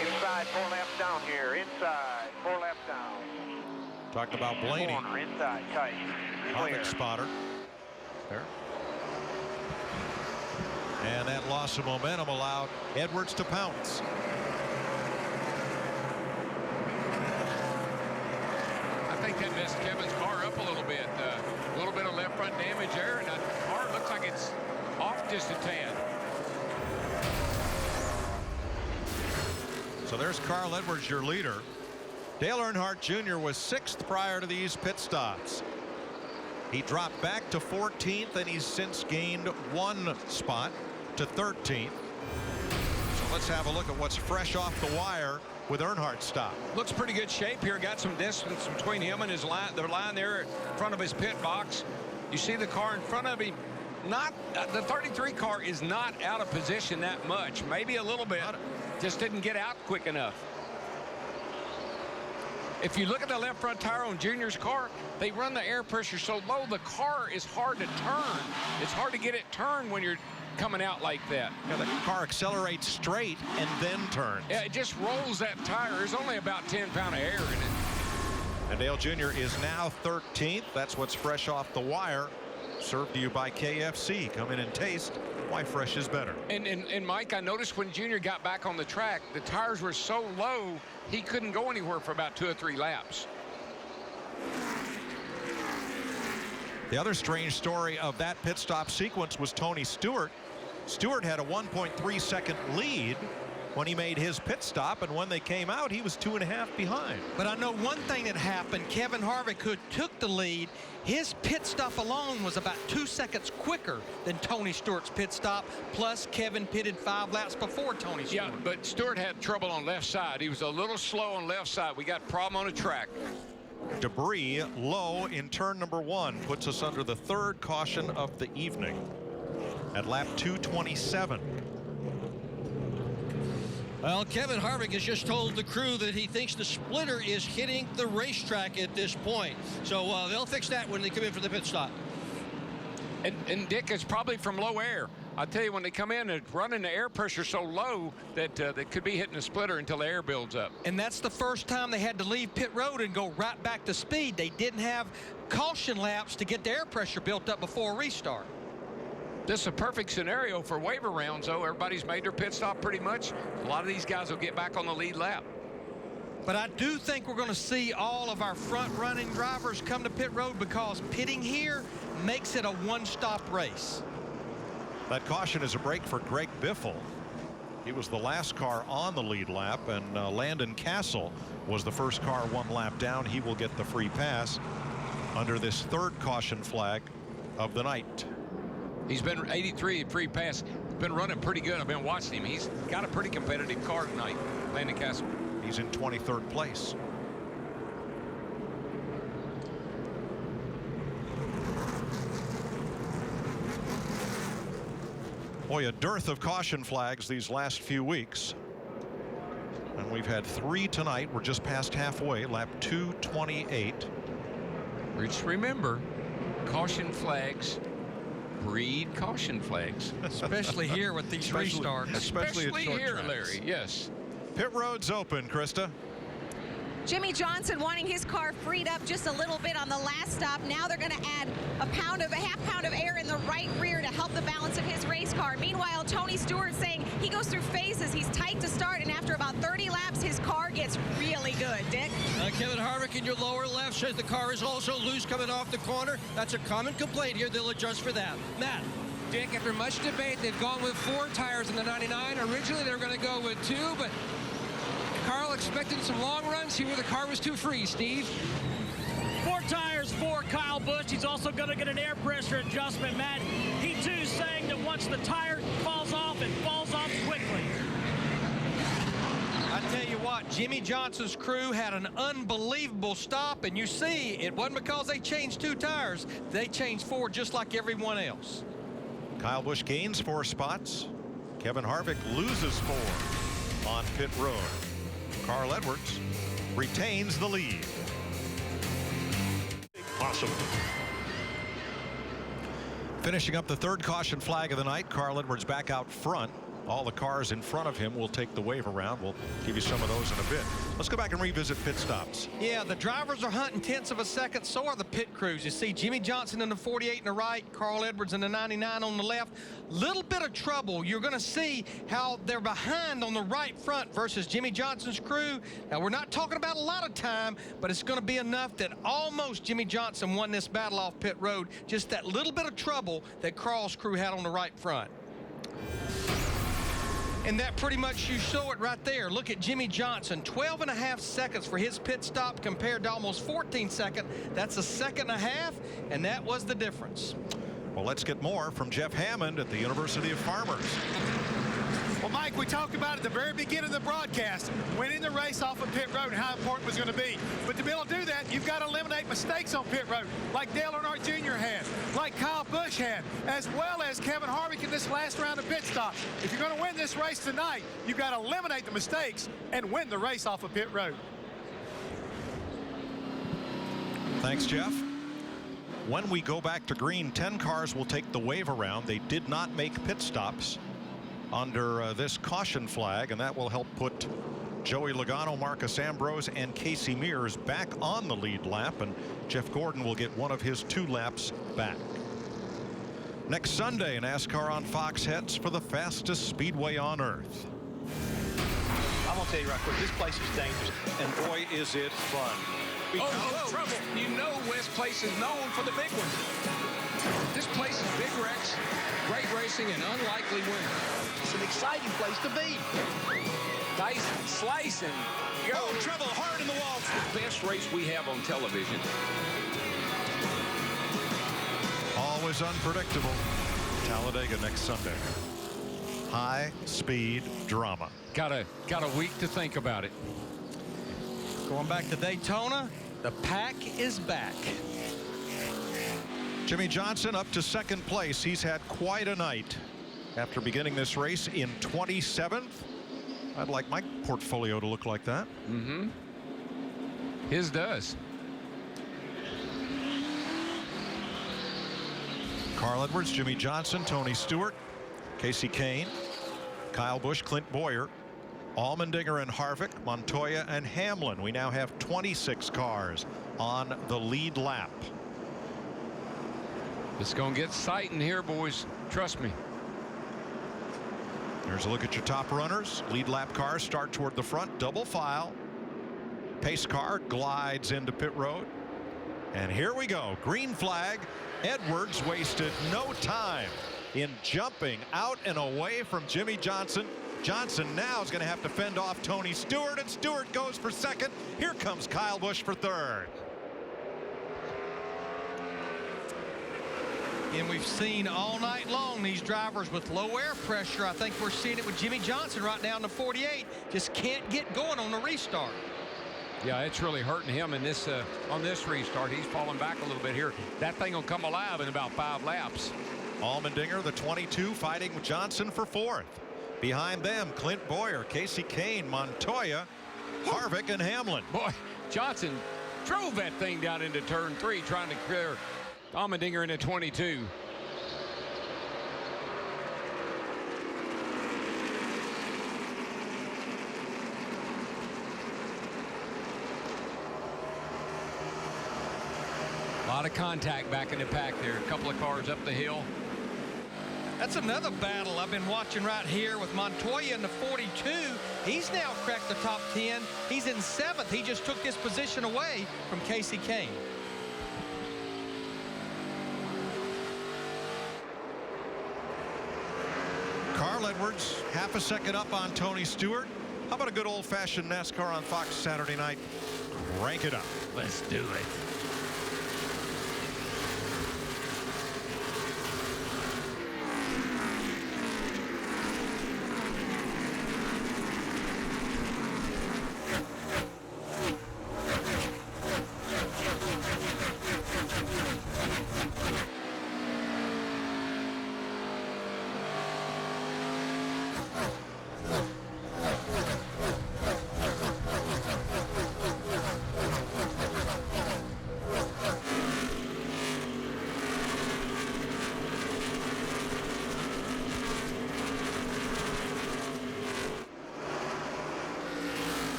Inside, 4 laps down here. Inside, 4 laps down. Talking about Blaney. Corner, inside, tight. Harvick spotter. There. And that loss of momentum allowed Edwards to pounce. I think that messed Kevin's car up a little bit. A little bit of left front damage there, and the car looks like it's off just a tad. So there's Carl Edwards, your leader. Dale Earnhardt Jr. was 6th prior to these pit stops. He dropped back to 14th, and he's since gained 1 spot to 13th. So let's have a look at what's fresh off the wire with Earnhardt's stop. Looks pretty good shape here. Got some distance between him and his line. The line there in front of his pit box. You see the car in front of him. Not the 33 car is not out of position that much. Maybe a little bit. Just didn't get out quick enough. If you look at the left front tire on Junior's car, they run the air pressure so low, the car is hard to turn. It's hard to get it turned when you're coming out like that. Yeah, the car accelerates straight and then turns. Yeah, it just rolls that tire. There's only about 10 pounds of air in it. And Dale Jr. is now 13th. That's what's fresh off the wire. Served to you by KFC. Come in and taste why fresh is better. And Mike, I noticed when Junior got back on the track, the tires were so low, he couldn't go anywhere for about 2 or 3 laps. The other strange story of that pit stop sequence was Tony Stewart. Stewart had a 1.3 second lead when he made his pit stop, and when they came out, he was 2.5 behind. But I know one thing that happened. Kevin Harvick, who took the lead, his pit stop alone was about 2 seconds quicker than Tony Stewart's pit stop. Plus, Kevin pitted 5 laps before Tony Stewart. Yeah, but Stewart had trouble on left side. He was a little slow on left side. We got a problem on the track. Debris low in turn number 1 puts us under the 3rd caution of the evening at lap 227. Well, Kevin Harvick has just told the crew that he thinks the splitter is hitting the racetrack at this point. So they'll fix that when they come in for the pit stop. And Dick, it's probably from low air. I tell you, when they come in and running the air pressure so low that they could be hitting the splitter until the air builds up. And that's the first time they had to leave pit road and go right back to speed. They didn't have caution laps to get the air pressure built up before a restart. This is a perfect scenario for waiver rounds, though. Everybody's made their pit stop pretty much. A lot of these guys will get back on the lead lap. But I do think we're going to see all of our front-running drivers come to pit road because pitting here makes it a one-stop race. That caution is a break for Greg Biffle. He was the last car on the lead lap, and Landon Castle was the first car one lap down. He will get the free pass under this third caution flag of the night. He's been 83 at free pass. Been running pretty good. I've been watching him. He's got a pretty competitive car tonight, Landon Castle. He's in 23rd place. Boy, a dearth of caution flags these last few weeks. And we've had 3 tonight. We're just past halfway, lap 228. Just remember, caution flags breed caution flags. Especially here with these restarts. Especially here, tracks. Larry, yes. Pit road's open, Krista. Jimmy Johnson wanting his car freed up just a little bit on the last stop. Now they're going to add a half pound of air in the right rear to help the balance of his race car. Meanwhile, Tony Stewart saying he goes through phases. He's tight to start, and after about 30 laps, his car gets really good. Dick? Kevin Harvick in your lower left says the car is also loose coming off the corner. That's a common complaint here. They'll adjust for that. Matt. Dick, after much debate, they've gone with 4 tires in the 99. Originally, they were going to go with 2, but Carl expected some long runs here where the car was too free. Steve? 4 tires for Kyle Busch. He's also going to get an air pressure adjustment, Matt. He, too, saying that once the tire falls off, it falls off quickly. I tell you what, Jimmy Johnson's crew had an unbelievable stop, and you see, it wasn't because they changed 2 tires. They changed 4 just like everyone else. Kyle Busch gains 4 spots. Kevin Harvick loses 4 on pit road. Carl Edwards retains the lead. Awesome. Finishing up the third caution flag of the night, Carl Edwards back out front. All the cars in front of him will take the wave around. We'll give you some of those in a bit. Let's go back and revisit pit stops. Yeah, the drivers are hunting tenths of a second. So are the pit crews. You see Jimmy Johnson in the 48 in the right, Carl Edwards in the 99 on the left. Little bit of trouble. You're going to see how they're behind on the right front versus Jimmy Johnson's crew. Now, we're not talking about a lot of time, but it's going to be enough that almost Jimmy Johnson won this battle off pit road. Just that little bit of trouble that Carl's crew had on the right front. And that pretty much, you show it right there. Look at Jimmy Johnson, 12.5 seconds for his pit stop compared to almost 14 seconds. That's a second and a half, and that was the difference. Well, let's get more from Jeff Hammond at the University of Farmers. Well, Mike, we talked about at the very beginning of the broadcast, winning the race off of pit road and how important it was going to be. But to be able to do that, you've got to eliminate mistakes on pit road, like Dale Earnhardt Jr. had, like Kyle Busch had, as well as Kevin Harvick in this last round of pit stop. If you're going to win this race tonight, you've got to eliminate the mistakes and win the race off of pit road. Thanks, Jeff. When we go back to green, 10 cars will take the wave around. They did not make pit stops under this caution flag, and that will help put Joey Logano, Marcus Ambrose, and Casey Mears back on the lead lap, and Jeff Gordon will get one of his 2 laps back. Next Sunday, NASCAR on Fox heads for the fastest speedway on earth. I'm going to tell you right quick, this place is dangerous, and boy, is it fun. Trouble. You know West Place is known for the big ones. This place is big wrecks, great racing, and unlikely winners. It's an exciting place to be. Dicing, slicing. Go. Oh, trouble hard in the wall. The best race we have on television. Always unpredictable. Talladega next Sunday. High speed drama. Got a week to think about it. Going back to Daytona, the pack is back. Jimmy Johnson up to second place. He's had quite a night after beginning this race in 27th. I'd like my portfolio to look like that. Mm-hmm. His does. Carl Edwards, Jimmy Johnson, Tony Stewart, Casey Kane, Kyle Busch, Clint Boyer, Allmendinger and Harvick, Montoya and Hamlin. We now have 26 cars on the lead lap. It's going to get sighting here, boys. Trust me. Here's a look at your top runners. Lead lap cars start toward the front, double file. Pace car glides into pit road. And here we go. Green flag. Edwards wasted no time in jumping out and away from Jimmy Johnson. Johnson now is going to have to fend off Tony Stewart, and Stewart goes for second. Here comes Kyle Busch for third. And we've seen all night long these drivers with low air pressure. I think we're seeing it with Jimmy Johnson right now in the 48. Just can't get going on the restart. Yeah, it's really hurting him in this on this restart. He's falling back a little bit here. That thing will come alive in about 5 laps. Allmendinger, the 22, fighting with Johnson for fourth. Behind them, Clint Boyer, Casey Kane, Montoya, Harvick, and Hamlin. Boy, Johnson drove that thing down into turn 3 trying to clear Allmendinger in a 22. A lot of contact back in the pack there. A couple of cars up the hill. That's another battle I've been watching right here with Montoya in the 42. He's now cracked the top 10. He's in 7th. He just took his position away from Casey Kane. Carl Edwards, half a second up on Tony Stewart. How about a good old-fashioned NASCAR on Fox Saturday night? Crank it up. Let's do it.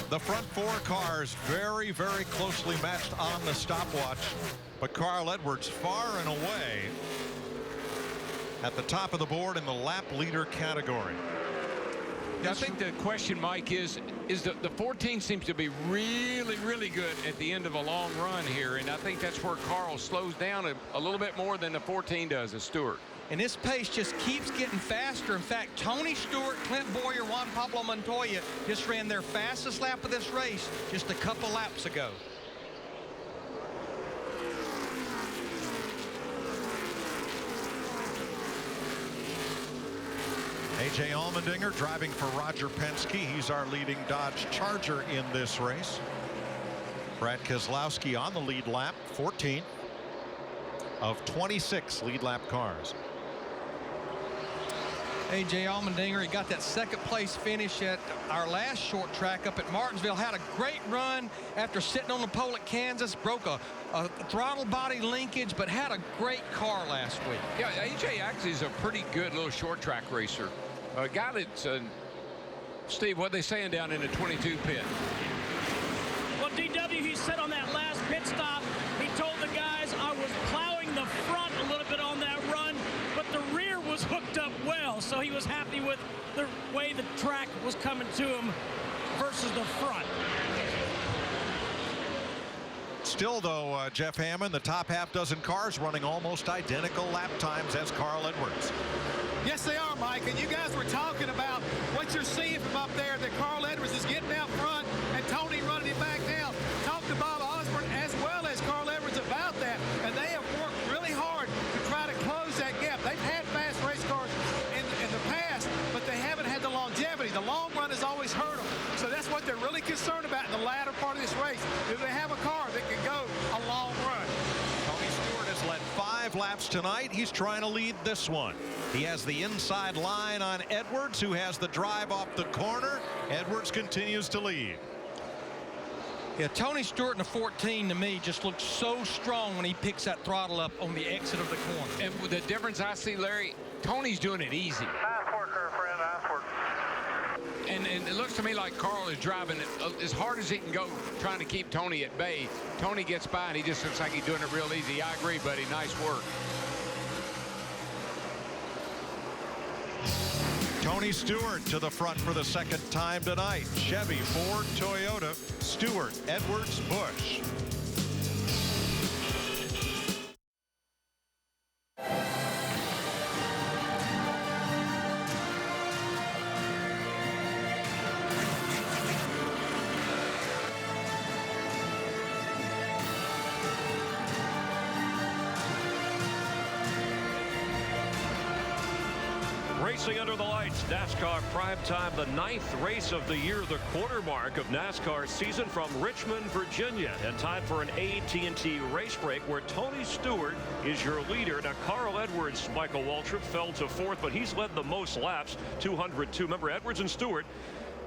The front 4 cars very, very closely matched on the stopwatch, but Carl Edwards far and away at the top of the board in the lap leader category. I think the question, Mike, is the 14 seems to be really, really good at the end of a long run here, and I think that's where Carl slows down a little bit more than the 14 does as Stewart. And this pace just keeps getting faster. In fact, Tony Stewart, Clint Boyer, Juan Pablo Montoya just ran their fastest lap of this race just a couple laps ago. A.J. Allmendinger driving for Roger Penske. He's our leading Dodge Charger in this race. Brad Keselowski on the lead lap, 14 of 26 lead lap cars. A.J. Allmendinger, he got that second place finish at our last short track up at Martinsville. Had a great run after sitting on the pole at Kansas. Broke a throttle body linkage, but had a great car last week. Yeah, A.J. actually is a pretty good little short track racer. A guy that's, Steve, what are they saying down in the 22 pit? Well, DW, he said on that last pit stop, he told the guys, I was plowing the front a little bit on that run, but the rear was hooked up well, so he was happy with the way the track was coming to him versus the front. Still, though, Jeff Hammond, the top half dozen cars running almost identical lap times as Carl Edwards. Yes, they are, Mike. And you guys were talking about what you're seeing from up there, that Carl Edwards is getting out front and Tony running him back down. laps tonight. He's trying to lead this one. He has the inside line on Edwards, who has the drive off the corner. Edwards continues to lead. Yeah, Tony Stewart in the 14 to me just looks so strong when he picks that throttle up on the exit of the corner. And the difference I see, Larry, Tony's doing it easy. Nice work there, friend. Nice work. And it looks to me like Carl is driving it as hard as he can go, trying to keep Tony at bay. Tony gets by, and he just looks like he's doing it real easy. I agree, buddy. Nice work. Tony Stewart to the front for the second time tonight. Chevy, Ford, Toyota, Stewart, Edwards, Busch. Racing under the lights, NASCAR Prime Time, the 9th race of the year, the quarter mark of NASCAR season from Richmond, Virginia, and time for an AT&T race break where Tony Stewart is your leader. Now, Carl Edwards, Michael Waltrip, fell to 4th, but he's led the most laps, 202. Remember, Edwards and Stewart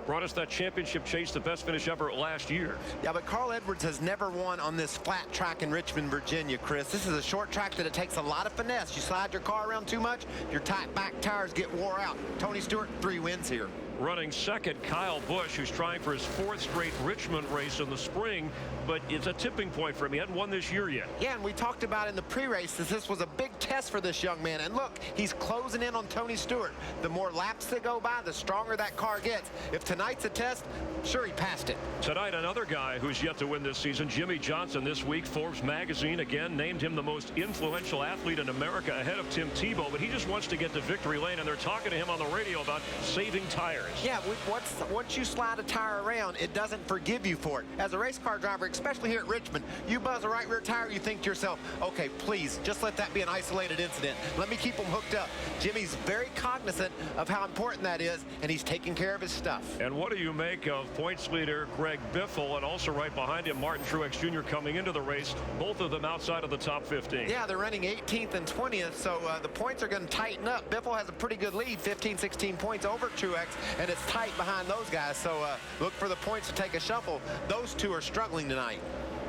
brought us that championship chase, the best finish ever last year. Yeah, but Carl Edwards has never won on this flat track in Richmond, Virginia, Chris. This is a short track that it takes a lot of finesse. You slide your car around too much, your tight back tires get wore out. Tony Stewart, 3 wins here. Running second, Kyle Busch, who's trying for his 4th straight Richmond race in the spring, but it's a tipping point for him. He hadn't won this year yet. Yeah, and we talked about in the pre-race that this was a big test for this young man. And look, he's closing in on Tony Stewart. The more laps that go by, the stronger that car gets. If tonight's a test, sure, he passed it. Tonight, another guy who's yet to win this season, Jimmy Johnson. This week, Forbes magazine again named him the most influential athlete in America ahead of Tim Tebow, but he just wants to get to victory lane, and they're talking to him on the radio about saving tires. Yeah, once you slide a tire around, it doesn't forgive you for it. As a race car driver, especially here at Richmond, you buzz a right rear tire, you think to yourself, okay, please, just let that be an isolated incident. Let me keep them hooked up. Jimmy's very cognizant of how important that is, and he's taking care of his stuff. And what do you make of points leader Greg Biffle, and also right behind him, Martin Truex Jr. coming into the race, both of them outside of the top 15? Yeah, they're running 18th and 20th, so the points are going to tighten up. Biffle has a pretty good lead, 15, 16 points over Truex, and it's tight behind those guys, so look for the points to take a shuffle. Those two are struggling tonight.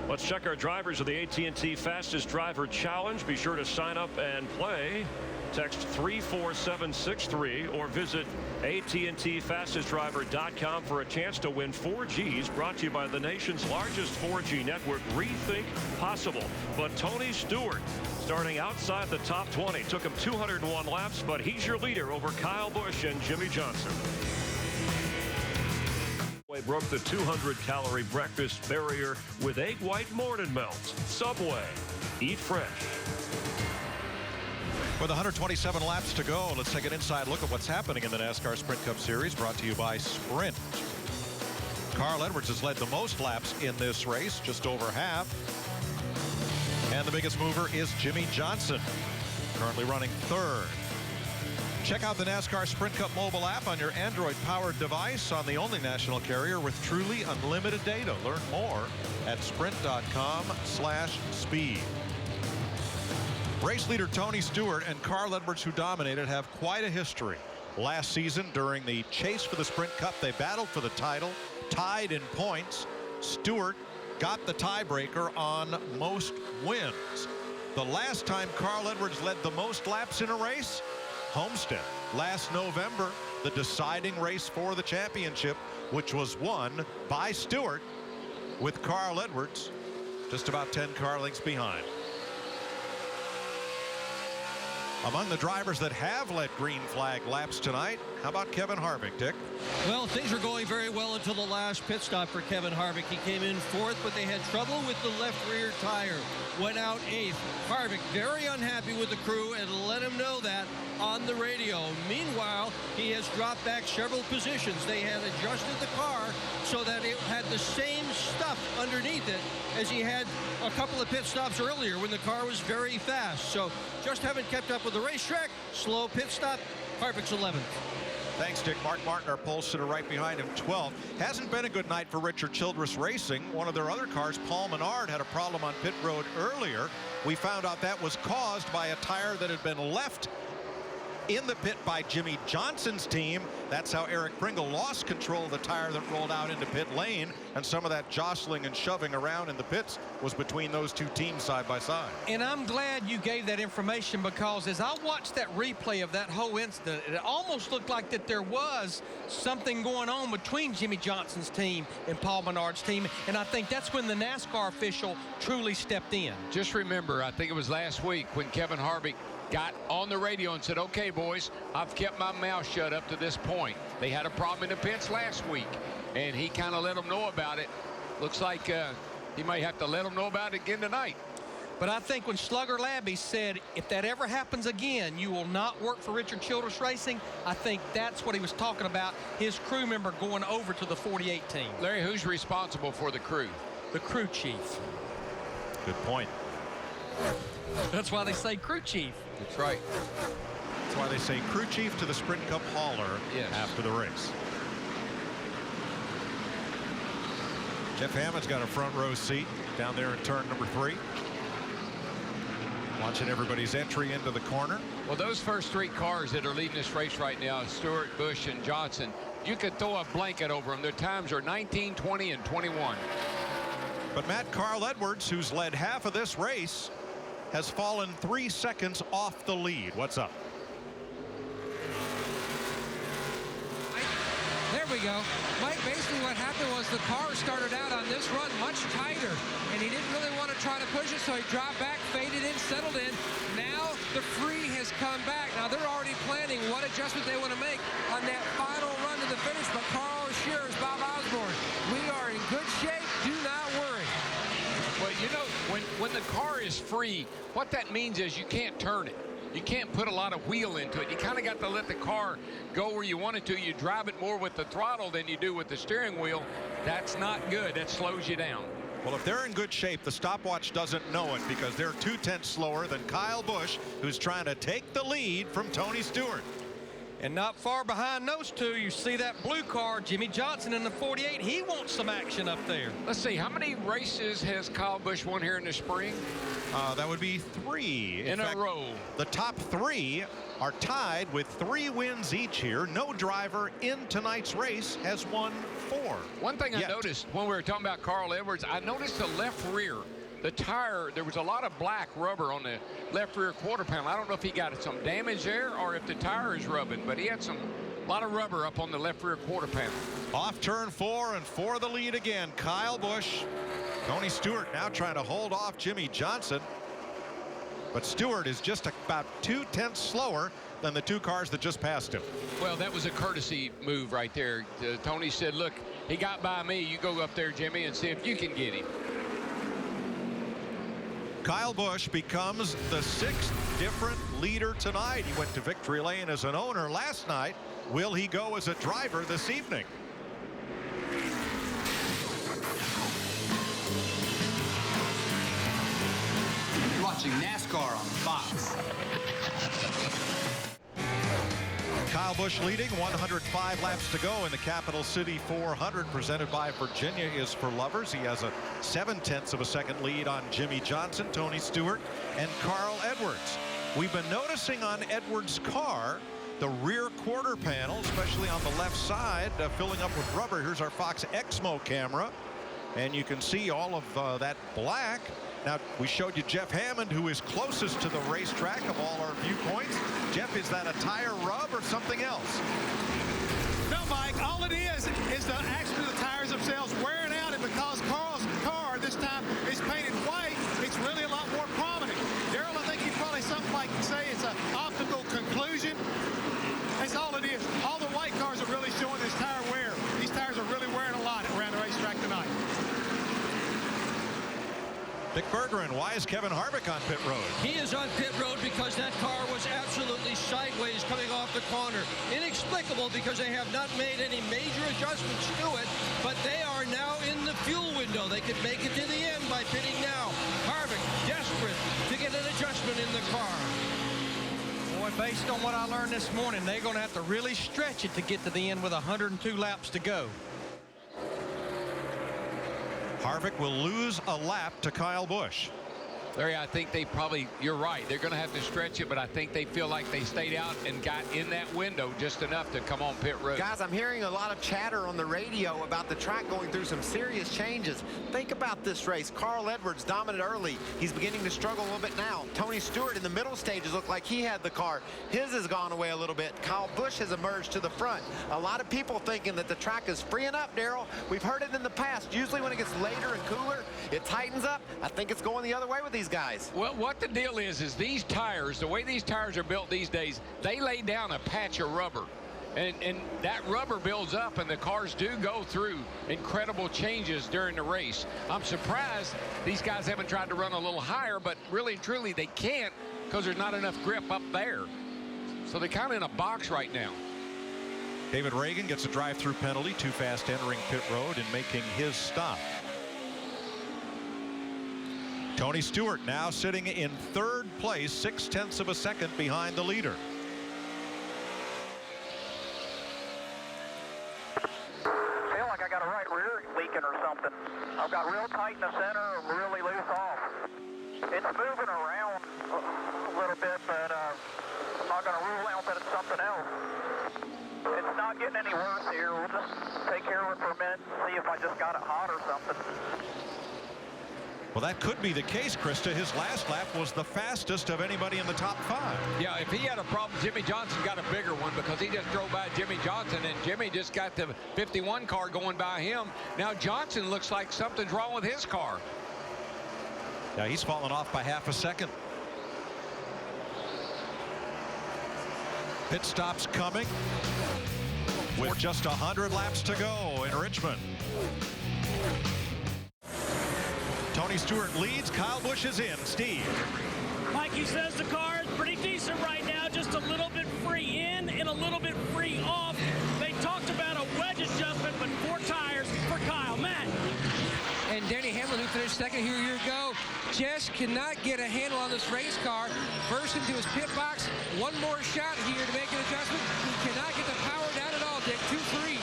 Let's check our drivers of the AT&T Fastest Driver Challenge. Be sure to sign up and play. Text 34763 or visit AT&TFastestDriver.com for a chance to win 4Gs, brought to you by the nation's largest 4G network. Rethink possible. But Tony Stewart, starting outside the top 20, took him 201 laps, but he's your leader over Kyle Busch and Jimmy Johnson. Broke the 200-calorie breakfast barrier with egg white morning melt. Subway. Eat fresh. With 127 laps to go, let's take an inside look at what's happening in the NASCAR Sprint Cup Series, brought to you by Sprint. Carl Edwards has led the most laps in this race, just over half. And the biggest mover is Jimmy Johnson, currently running 3rd. Check out the NASCAR Sprint Cup mobile app on your Android-powered device, on the only national carrier with truly unlimited data. Learn more at sprint.com/speed. Race leader Tony Stewart and Carl Edwards, who dominated, have quite a history. Last season, during the chase for the Sprint Cup, they battled for the title, tied in points. Stewart got the tiebreaker on most wins. The last time Carl Edwards led the most laps in a race, Homestead, last November, the deciding race for the championship, which was won by Stewart, with Carl Edwards just about 10 car lengths behind. Among the drivers that have led green flag laps tonight, how about Kevin Harvick, Dick? Well, things were going very well until the last pit stop for Kevin Harvick. He came in 4th, but they had trouble with the left rear tire. Went out 8th. Harvick very unhappy with the crew and let him know that on the radio. Meanwhile, he has dropped back several positions. They had adjusted the car so that it had the same stuff underneath it as he had a couple of pit stops earlier when the car was very fast. So just haven't kept up with the racetrack. Slow pit stop. Harvick's 11th. Thanks, Dick. Mark Martin, our pole sitter, right behind him, 12th. Hasn't been a good night for Richard Childress Racing. One of their other cars, Paul Menard, had a problem on pit road earlier. We found out that was caused by a tire that had been left in the pit by Jimmy Johnson's team. That's how Eric Pringle lost control of the tire that rolled out into pit lane, and some of that jostling and shoving around in the pits was between those two teams side by side. And I'm glad you gave that information, because as I watched that replay of that whole incident, it almost looked like that there was something going on between Jimmy Johnson's team and Paul Menard's team, and I think that's when the NASCAR official truly stepped in. Just remember, I think it was last week when Kevin Harvick got on the radio and said, okay, boys, I've kept my mouth shut up to this point. They had a problem in the pits last week, and he kind of let them know about it. Looks like he may have to let them know about it again tonight. But I think when Slugger Labby said, if that ever happens again, you will not work for Richard Childress Racing, I think that's what he was talking about, his crew member going over to the 48 team. Larry, who's responsible for the crew? The crew chief. Good point. That's why they say crew chief. That's right. That's why they say crew chief to the Sprint Cup hauler after the race. Jeff Hammond's got a front row seat down there in turn number 3. Watching everybody's entry into the corner. Well, those first 3 cars that are leading this race right now, Stewart, Busch, and Johnson, you could throw a blanket over them. Their times are 19, 20, and 21. But Matt Carl Edwards, who's led half of this race, has fallen 3 seconds off the lead. What's up? There we go. Mike, basically what happened was the car started out on this run much tighter, and he didn't really want to try to push it, so he dropped back, faded in, settled in. Now the free has come back. Now they're already planning what adjustment they want to make on that final run to the finish, but Carl assures Bob Osborne, we are in good shape. Do not worry. Well, you know, when the car is free, what that means is you can't turn it. You can't put a lot of wheel into it. You kind of got to let the car go where you want it to. You drive it more with the throttle than you do with the steering wheel. That's not good. That slows you down. Well, if they're in good shape, the stopwatch doesn't know it, because they're 2/10 slower than Kyle Busch, who's trying to take the lead from Tony Stewart. And not far behind those two, you see that blue car, Jimmy Johnson in the 48. He wants some action up there. Let's see, how many races has Kyle Busch won here in the spring? That would be 3. In a row. The top 3 are tied with 3 wins each here. No driver in tonight's race has won 4. One thing I noticed when we were talking about Carl Edwards, I noticed the left rear. The tire, there was a lot of black rubber on the left rear quarter panel. I don't know if he got some damage there or if the tire is rubbing, but he had a lot of rubber up on the left rear quarter panel. Off turn 4 and for the lead again, Kyle Busch. Tony Stewart now trying to hold off Jimmy Johnson, but Stewart is just about 2/10 slower than the 2 cars that just passed him. Well, that was a courtesy move right there. Tony said, look, he got by me. You go up there, Jimmy, and see if you can get him. Kyle Busch becomes the 6th different leader tonight. He went to victory lane as an owner last night. Will he go as a driver this evening? You're watching NASCAR on Fox. Kyle Busch leading, 105 laps to go in the Capital City 400, presented by Virginia is for Lovers. He has a 0.7 of a second lead on Jimmy Johnson, Tony Stewart, and Carl Edwards. We've been noticing on Edwards' car the rear quarter panel, especially on the left side, filling up with rubber. Here's our Fox Exmo camera, and you can see all of that black. Now, we showed you Jeff Hammond, who is closest to the racetrack of all our viewpoints. Jeff, is that a tire rub or something else? No, Mike, all it is the action of the tires themselves wearing out, and because Carl's car this time is painted white, it's really a lot more prominent. Darrell, I think you'd probably something like say it's an optical conclusion. That's all it is. All the white cars are really showing this tire wear. These tires are really wearing a lot around the racetrack tonight. Dick Bergeron, why is Kevin Harvick on pit road? He is on pit road because that car was absolutely sideways coming off the corner. Inexplicable, because they have not made any major adjustments to it, but they are now in the fuel window. They could make it to the end by pitting now. Harvick desperate to get an adjustment in the car. Boy, based on what I learned this morning, they're going to have to really stretch it to get to the end with 102 laps to go. Harvick will lose a lap to Kyle Busch. Larry, I think they probably, you're right, they're going to have to stretch it, but I think they feel like they stayed out and got in that window just enough to come on pit road. Guys, I'm hearing a lot of chatter on the radio about the track going through some serious changes. Think about this race. Carl Edwards dominant early. He's beginning to struggle a little bit now. Tony Stewart in the middle stages looked like he had the car. His has gone away a little bit. Kyle Busch has emerged to the front. A lot of people thinking that the track is freeing up, Darrell. We've heard it in the past. Usually when it gets later and cooler, it tightens up. I think it's going the other way with these guys. Well, what the deal is these tires, the way these tires are built these days, they lay down a patch of rubber. And that rubber builds up, and the cars do go through incredible changes during the race. I'm surprised these guys haven't tried to run a little higher, but really, truly, they can't because there's not enough grip up there. So they're kind of in a box right now. David Reagan gets a drive-through penalty, too fast entering pit road and making his stop. Tony Stewart now sitting in third place, 0.6 of a second behind the leader. Feel like I got a right rear leaking or something. I've got real tight in the center and really loose off. It's moving around a little bit, but I'm not going to rule out that it's something else. It's not getting any worse here. We'll just take care of it for a minute and see if I just got it hot or something. Well, that could be the case, Krista. His last lap was the fastest of anybody in the top 5. Yeah, if he had a problem, Jimmy Johnson got a bigger one because he just drove by Jimmy Johnson, and Jimmy just got the 51 car going by him. Now Johnson looks like something's wrong with his car. Yeah, he's fallen off by half a second. Pit stops coming with just 100 laps to go in Richmond. Tony Stewart leads. Kyle Busch is in. Steve. Mikey says the car is pretty decent right now, just a little bit free in and a little bit free off. They talked about a wedge adjustment, but 4 tires for Kyle. Matt. And Danny Hamlin, who finished second here a year ago, just cannot get a handle on this race car. First into his pit box. One more shot here to make an adjustment. He cannot get the power down at all, Dick. 2-3.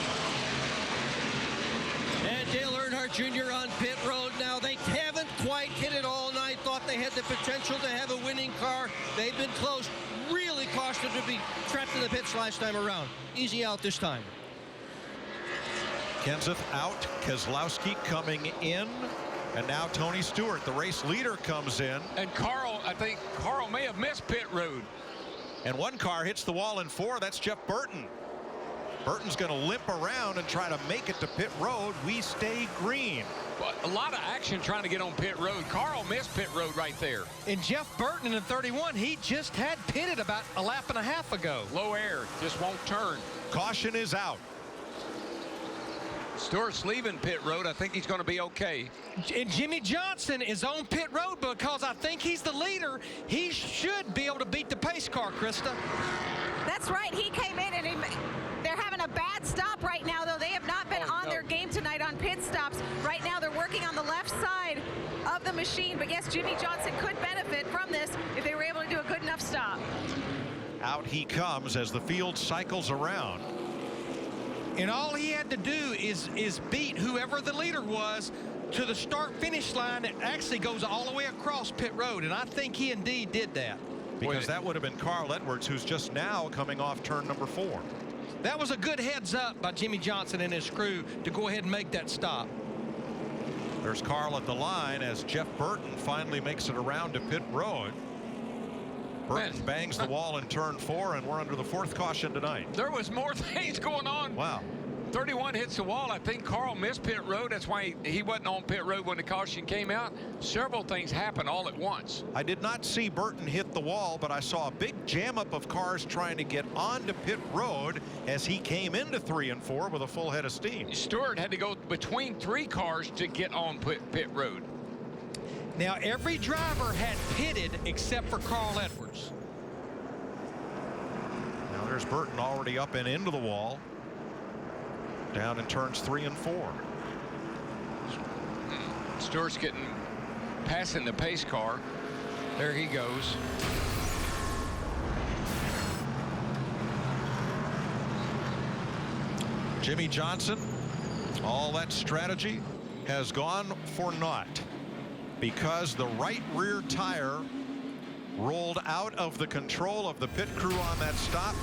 And Dale Earnhardt Jr. on pit road now. They haven't quite hit it all night. Thought they had the potential to have a winning car. They've been close. Really cost them to be trapped in the pits last time around. Easy out this time. Kenseth out. Keselowski coming in. And now Tony Stewart, the race leader, comes in. And Carl, I think Carl may have missed pit road. And one car hits the wall in 4. That's Jeff Burton. Burton's going to limp around and try to make it to pit road. We stay green. But a lot of action trying to get on pit road. Carl missed pit road right there. And Jeff Burton in the 31, he just had pitted about a lap and a half ago. Low air, just won't turn. Caution is out. Stewart's leaving pit road. I think he's going to be okay. And Jimmy Johnson is on pit road because I think he's the leader. He should be able to beat the pace car, Krista. That's right. He came in and they're having a bad stop right now, though. They have not been on their game tonight on pit stops. Right now, they're working on the left side of the machine. But yes, Jimmy Johnson could benefit from this if they were able to do a good enough stop. Out he comes as the field cycles around. And all he had to do is beat whoever the leader was to the start-finish line. It actually goes all the way across pit road, and I think he indeed did that. Because that would have been Carl Edwards, who's just now coming off turn number 4. That was a good heads up by Jimmy Johnson and his crew to go ahead and make that stop. There's Carl at the line as Jeff Burton finally makes it around to pit road. Burton bangs the wall in turn 4, and we're under the 4th caution tonight. There was more things going on. Wow. 31 hits the wall. I think Carl missed pit road. That's why he wasn't on pit road when the caution came out. Several things happened all at once. I did not see Burton hit the wall, but I saw a big jam up of cars trying to get onto pit road as he came into 3 and 4 with a full head of steam. Stewart had to go between 3 cars to get on pit road. Now, every driver had pitted except for Carl Edwards. Now there's Burton already up and into the wall. Down in turns 3 and 4. Stewart's passing the pace car. There he goes. Jimmy Johnson, all that strategy has gone for naught because the right rear tire rolled out of the control of the pit crew on that stop.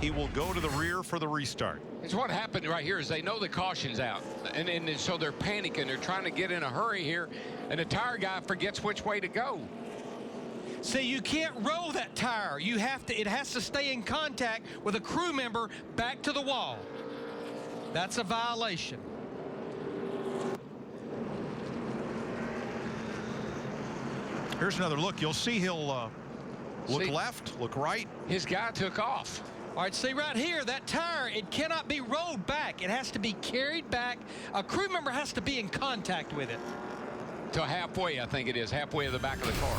He will go to the rear for the restart. It's what happened right here is they know the caution's out, and so they're panicking. They're trying to get in a hurry here, and the tire guy forgets which way to go. See, you can't roll that tire. You have to. It has to stay in contact with a crew member back to the wall. That's a violation. Here's another look. You'll see he'll look left, look right. His guy took off. All right, see right here, that tire, it cannot be rolled back. It has to be carried back. A crew member has to be in contact with it. To halfway, I think it is, halfway of the back of the car.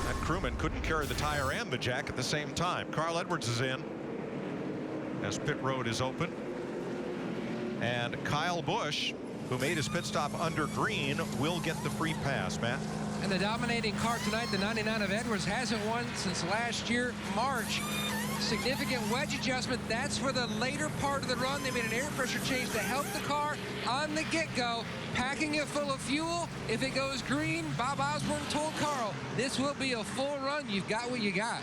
That crewman couldn't carry the tire and the jack at the same time. Carl Edwards is in as pit road is open. And Kyle Busch, who made his pit stop under green, will get the free pass, Matt. And the dominating car tonight, the 99 of Edwards, hasn't won since last year, March. Significant wedge adjustment. That's for the later part of the run. They made an air pressure change to help the car on the get-go. Packing it full of fuel. If it goes green, Bob Osborne told Carl, this will be a full run. You've got what you got.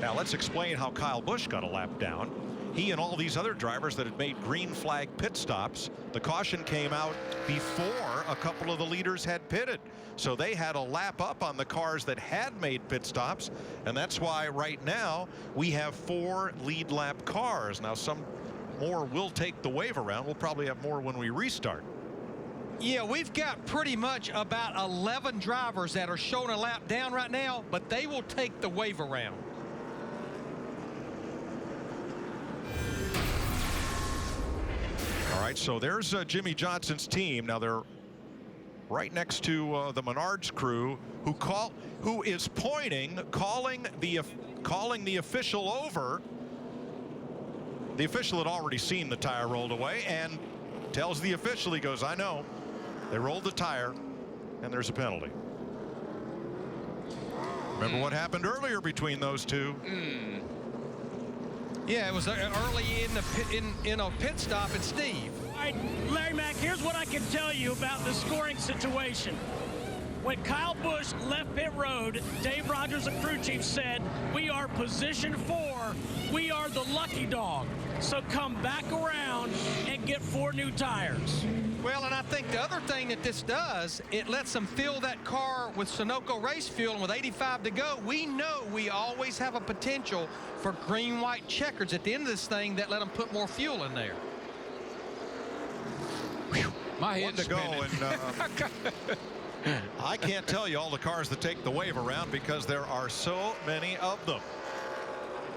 Now let's explain how Kyle Busch got a lap down. He and all these other drivers that had made green flag pit stops, the caution came out before a couple of the leaders had pitted. So they had a lap up on the cars that had made pit stops, and that's why right now we have 4 lead lap cars. Now some more will take the wave around. We'll probably have more when we restart. Yeah, we've got pretty much about 11 drivers that are showing a lap down right now, but they will take the wave around. All right, so there's Jimmy Johnson's team. Now they're right next to the Menards crew, who is pointing, calling the official over. The official had already seen the tire rolled away and tells the official, he goes, I know, they rolled the tire and there's a penalty. Remember what happened earlier between those two? Yeah, it was early in a pit stop, and Steve. All right, Larry Mack, here's what I can tell you about the scoring situation. When Kyle Busch left pit road, Dave Rogers, the crew chief, said, we are position 4. We are the lucky dog. So come back around and get 4 new tires. Well, and I think the other thing that this does, it lets them fill that car with Sunoco race fuel, and with 85 to go, we know we always have a potential for green-white checkers at the end of this thing that let them put more fuel in there. My head's to go, and I can't tell you all the cars that take the wave around because there are so many of them.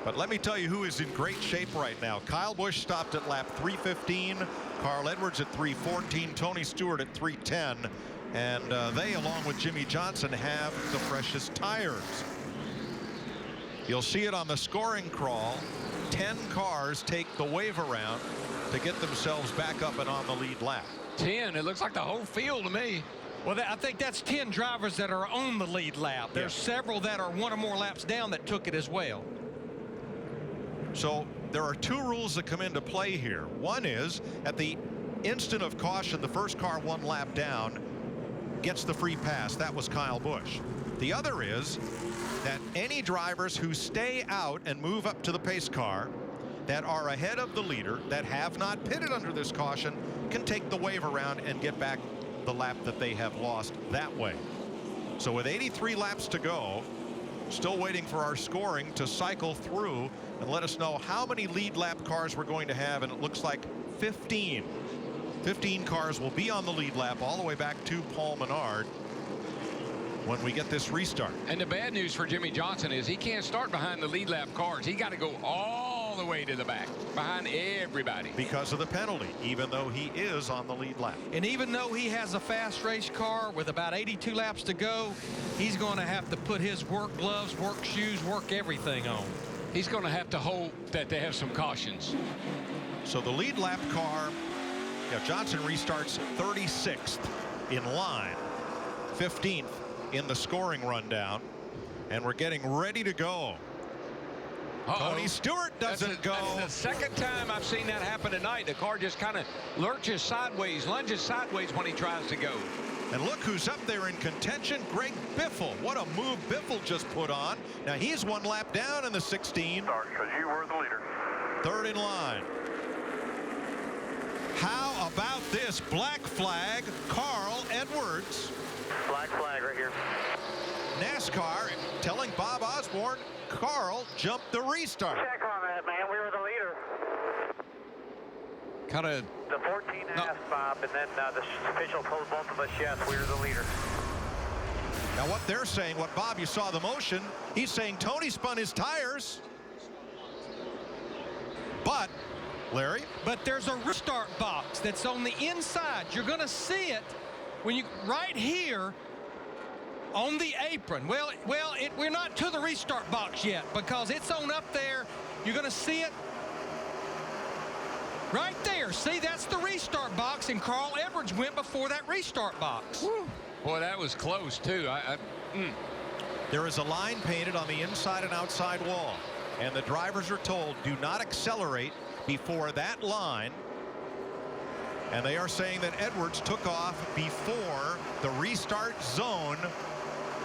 But let me tell you who is in great shape right now. Kyle Busch stopped at lap 315. Carl Edwards at 314. Tony Stewart at 310. And they, along with Jimmy Johnson, have the freshest tires. You'll see it on the scoring crawl. 10 cars take the wave around to get themselves back up and on the lead lap. 10? It looks like the whole field to me. Well, I think that's 10 drivers that are on the lead lap. There's several that are 1 or more laps down that took it as well. So there are 2 rules that come into play here. One is at the instant of caution, the first car 1 lap down gets the free pass. That was Kyle Busch. The other is that any drivers who stay out and move up to the pace car that are ahead of the leader that have not pitted under this caution can take the wave around and get back the lap that they have lost that way. So with 83 laps to go, still waiting for our scoring to cycle through and let us know how many lead lap cars we're going to have, and it looks like 15. 15 cars will be on the lead lap all the way back to Paul Menard when we get this restart. And the bad news for Jimmy Johnson is he can't start behind the lead lap cars. He got to go all the way to the back behind everybody because of the penalty, even though he is on the lead lap. And even though he has a fast race car with about 82 laps to go, he's going to have to put his work gloves, work shoes, work everything on. He's going to have to hope that they have some cautions. So the lead lap car, Johnson restarts 36th in line, 15th in the scoring rundown, and we're getting ready to go. Tony Stewart doesn't go. That's the second time I've seen that happen tonight. The car just kind of lurches sideways, lunges sideways when he tries to go. And look who's up there in contention, Greg Biffle. What a move Biffle just put on. Now he's one lap down in the 16. Start, because you were the leader. Third in line. How about this black flag, Carl Edwards? Black flag right here. NASCAR telling Bob Osborne, Carl jumped the restart. Check on that, man. We were the leader. Kind of. The 14 asked Bob, and then the official told both of us, yes, we were the leader. Now what they're saying, what Bob, you saw the motion, he's saying Tony spun his tires. But, Larry? But there's a restart box that's on the inside. You're going to see it when you, right here on the apron. Well, we're not to the restart box yet because it's on up there. You're going to see it right there. See, that's the restart box, and Carl Edwards went before that restart box. Woo. Boy, that was close, too. There is a line painted on the inside and outside wall, and the drivers are told, do not accelerate before that line. And they are saying that Edwards took off before the restart zone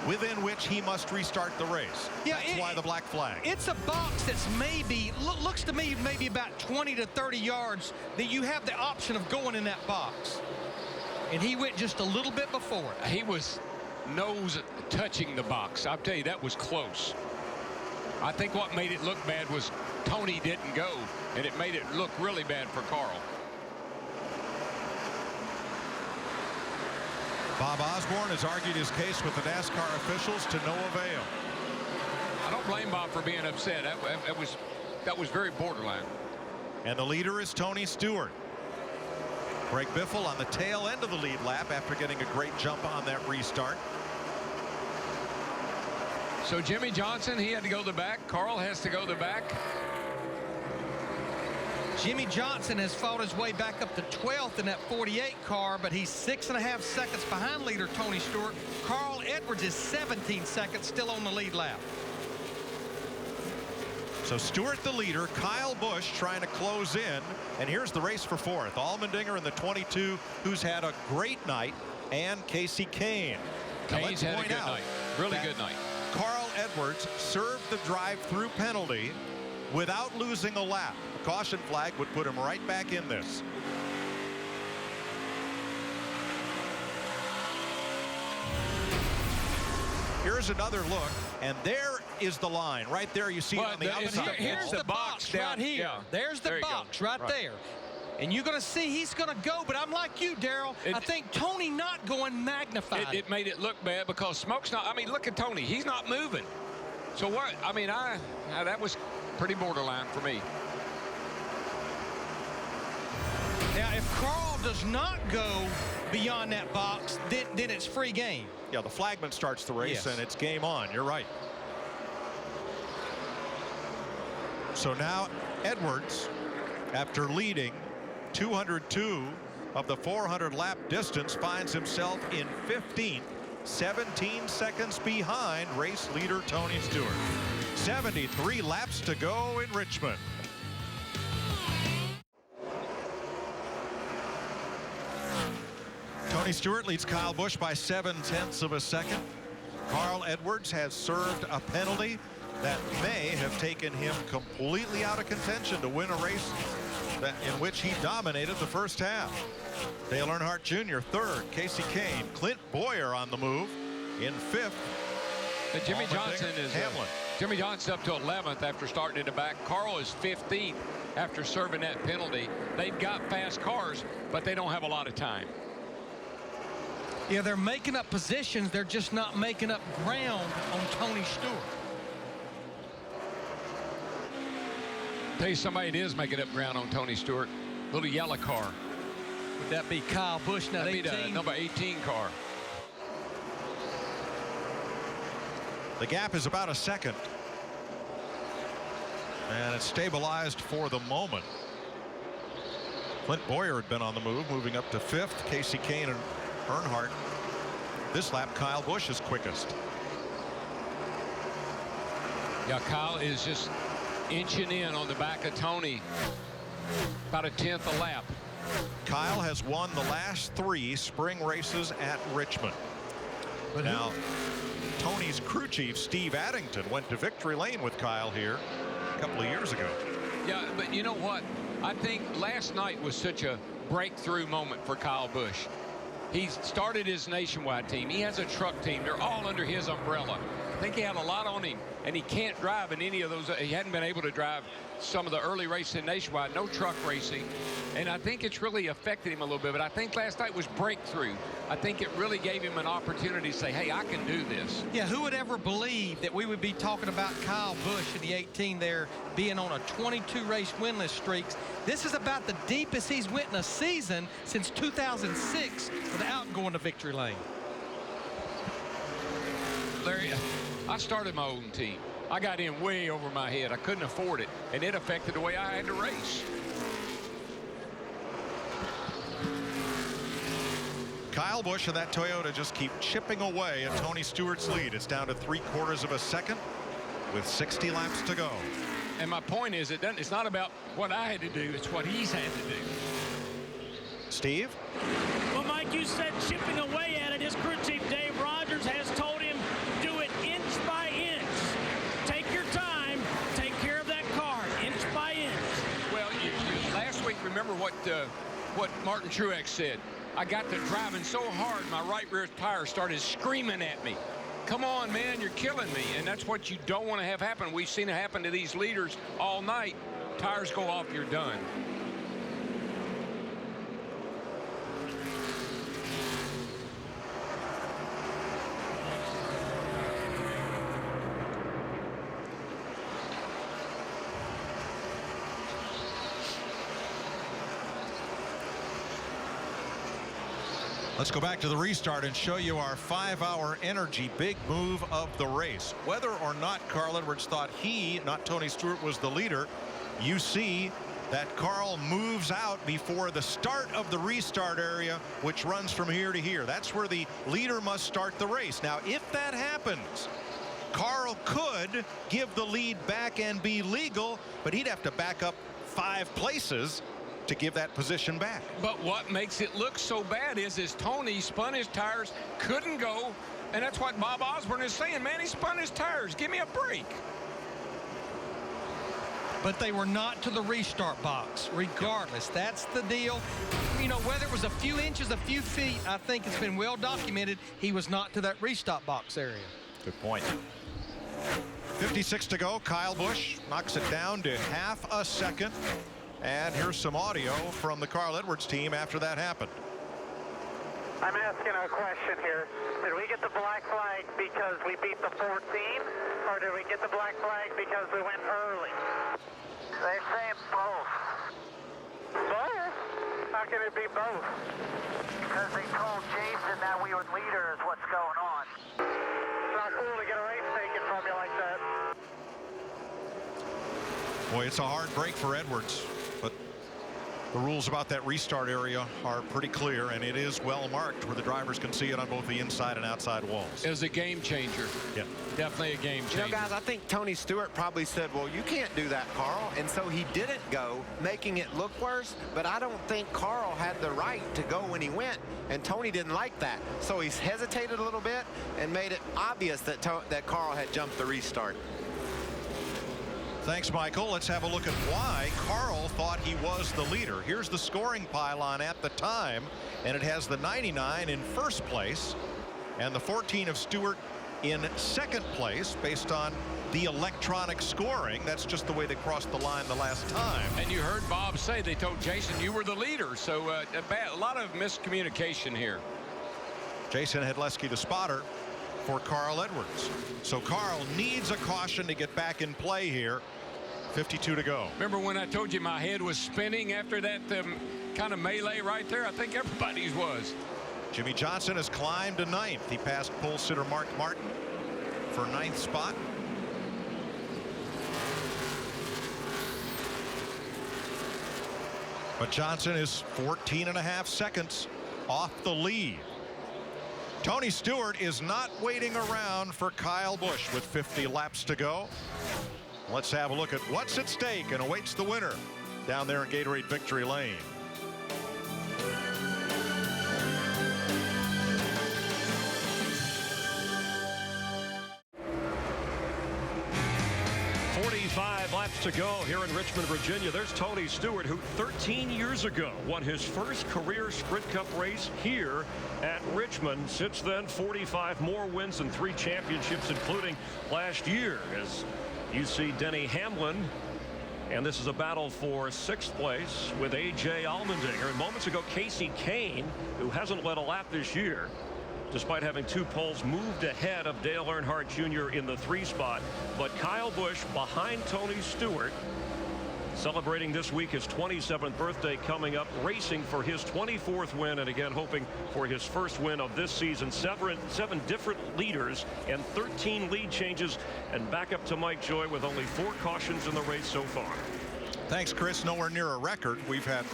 within which he must restart the race. Yeah, that's why the black flag. It's a box that's maybe, looks to me, maybe about 20 to 30 yards that you have the option of going in that box. And he went just a little bit before it. He was nose touching the box. I'll tell you, that was close. I think what made it look bad was Tony didn't go, and it made it look really bad for Carl. Bob Osborne has argued his case with the NASCAR officials to no avail. I don't blame Bob for being upset. That was very borderline. And the leader is Tony Stewart. Greg Biffle on the tail end of the lead lap after getting a great jump on that restart. So Jimmy Johnson, he had to go to the back. Carl has to go to the back. Jimmy Johnson has fought his way back up to 12th in that 48 car, but he's 6.5 seconds behind leader Tony Stewart. Carl Edwards is 17 seconds still on the lead lap. So Stewart the leader, Kyle Busch trying to close in, and here's the race for fourth. Allmendinger in the 22, who's had a great night, and Casey Kane. Kane's had a good night. Really good night. Carl Edwards served the drive-through penalty without losing a lap. A caution flag would put him right back in this. Here's another look, and there is the line. Right there, you see it on the outside. Here's the box right here. Yeah. There's the box right there. And you're going to see he's going to go, but I'm like you, Daryl. I think Tony not going magnified. It made it look bad because Smoke's not. I mean, look at Tony. He's not moving. So what? I mean, that was pretty borderline for me. Now, if Carl does not go beyond that box, then it's free game. Yeah, the flagman starts the race, and it's game on. You're right. So now Edwards, after leading 202 of the 400 lap distance, finds himself in 15th, 17 seconds behind race leader Tony Stewart. 73 laps to go in Richmond. Tony Stewart leads Kyle Busch by 0.7 of a second. Carl Edwards has served a penalty that may have taken him completely out of contention to win a race in which he dominated the first half. Dale Earnhardt Jr. third, Casey Kane, Clint Boyer on the move in fifth. But Jimmy Johnson is Hamlin. Jimmy Johnson's up to 11th after starting in the back. Carl is 15th after serving that penalty. They've got fast cars, but they don't have a lot of time. Yeah, they're making up positions. They're just not making up ground on Tony Stewart. Tell you somebody that is making up ground on Tony Stewart. Little yellow car. Would that be Kyle Busch, now 18? That'd be the number 18 car. The gap is about a second. And it's stabilized for the moment. Clint Boyer had been on the move, moving up to fifth. Casey Kane and Earnhardt. This lap, Kyle Busch is quickest. Yeah, Kyle is just inching in on the back of Tony. About a 10th a lap. Kyle has won the last 3 spring races at Richmond. But now, Tony's crew chief, Steve Addington, went to victory lane with Kyle here a couple of years ago. Yeah, but you know what? I think last night was such a breakthrough moment for Kyle Busch. He started his nationwide team. He has a truck team. They're all under his umbrella. I think he had a lot on him, and he can't drive in any of those. He hadn't been able to drive some of the early races in nationwide, no truck racing, and I think it's really affected him a little bit. But I think last night was breakthrough. I think it really gave him an opportunity to say, hey, I can do this. Yeah, who would ever believe that we would be talking about Kyle Busch in the 18 there being on a 22 race winless streaks? This is about the deepest he's went in a season since 2006 without going to victory lane. Larry, I started my own team. I got in way over my head. I couldn't afford it, and it affected the way I had to race. Kyle Busch and that Toyota just keep chipping away at Tony Stewart's lead. It's down to 3/4 of a second with 60 laps to go. And my point is, it's not about what I had to do, it's what he's had to do. Steve? Well, Mike, you said chipping away at it. His crew chief, Dave Rogers, has told him do it inch by inch. Take your time, take care of that car, inch by inch. Well, last week, remember what Martin Truex said. I got to driving so hard, my right rear tire started screaming at me. Come on, man, you're killing me. And that's what you don't want to have happen. We've seen it happen to these leaders all night. Tires go off, you're done. Let's go back to the restart and show you our 5-hour energy big move of the race. Whether or not Carl Edwards thought he, not Tony Stewart, was the leader, you see that Carl moves out before the start of the restart area, which runs from here to here. That's where the leader must start the race. Now, if that happens, Carl could give the lead back and be legal, but he'd have to back up 5 places to give that position back. But what makes it look so bad is Tony spun his tires, couldn't go, and that's what Bob Osborne is saying. Man, he spun his tires. Give me a break. But they were not to the restart box, regardless. That's the deal. You know, whether it was a few inches, a few feet, I think it's been well documented he was not to that restart box area. Good point. 56 to go. Kyle Busch knocks it down to half a second. And here's some audio from the Carl Edwards team after that happened. I'm asking a question here. Did we get the black flag because we beat the 14, or did we get the black flag because we went early? They're saying both. Both? How can it be both? Because they told Jason that we were leaders. What's going on? It's not cool to get a race taken from you like that. Boy, it's a hard break for Edwards, but the rules about that restart area are pretty clear, and it is well marked where the drivers can see it on both the inside and outside walls. It was a game changer. Yeah. Definitely a game changer. You know, guys, I think Tony Stewart probably said, well, you can't do that, Carl. And so he didn't go, making it look worse. But I don't think Carl had the right to go when he went. And Tony didn't like that. So he's hesitated a little bit and made it obvious that Carl had jumped the restart. Thanks, Michael. Let's have a look at why Carl thought he was the leader. Here's the scoring pylon at the time, and it has the 99 in first place and the 14 of Stewart in second place based on the electronic scoring. That's just the way they crossed the line the last time. And you heard Bob say they told Jason you were the leader. So a lot of miscommunication here. Jason Hedleski, the spotter for Carl Edwards. So Carl needs a caution to get back in play here. 52 to go. Remember when I told you my head was spinning after that kind of melee right there? I think everybody's was. Jimmy Johnson has climbed to 9th. He passed pole sitter Mark Martin for 9th spot. But Johnson is 14.5 seconds off the lead. Tony Stewart is not waiting around for Kyle Busch with 50 laps to go. Let's have a look at what's at stake and awaits the winner down there in Gatorade Victory Lane. Laps to go here in Richmond, Virginia. There's Tony Stewart, who 13 years ago won his first career Sprint Cup race here at Richmond. Since then, 45 more wins and 3 championships, including last year. As you see Denny Hamlin, and this is a battle for 6th place with A.J. Allmendinger. And moments ago, Casey Kane, who hasn't led a lap this year, despite having 2 poles, moved ahead of Dale Earnhardt Jr. in the 3 spot. But Kyle Busch behind Tony Stewart, celebrating this week his 27th birthday coming up, racing for his 24th win, and again hoping for his first win of this season. 7 different leaders and 13 lead changes, and back up to Mike Joy with only 4 cautions in the race so far. Thanks, Chris. Nowhere near a record. We've had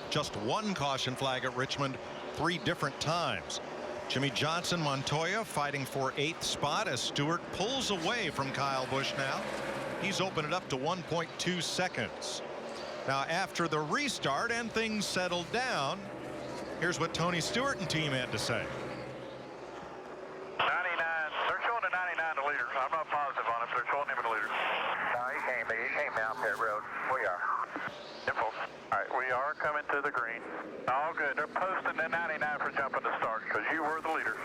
just 1 caution flag at Richmond 3 different times. Jimmy Johnson, Montoya fighting for 8th spot as Stewart pulls away from Kyle Busch now. He's opened it up to 1.2 seconds. Now after the restart and things settled down, here's what Tony Stewart and team had to say. 99, they're showing the 99 the leader. I'm not positive on it, but they're showing him the leader. No, he can't be. He can't be out pit road. We are. Info. All right, we are coming to the green. All good. They're posting the 99 for jumping the start because you were the leader.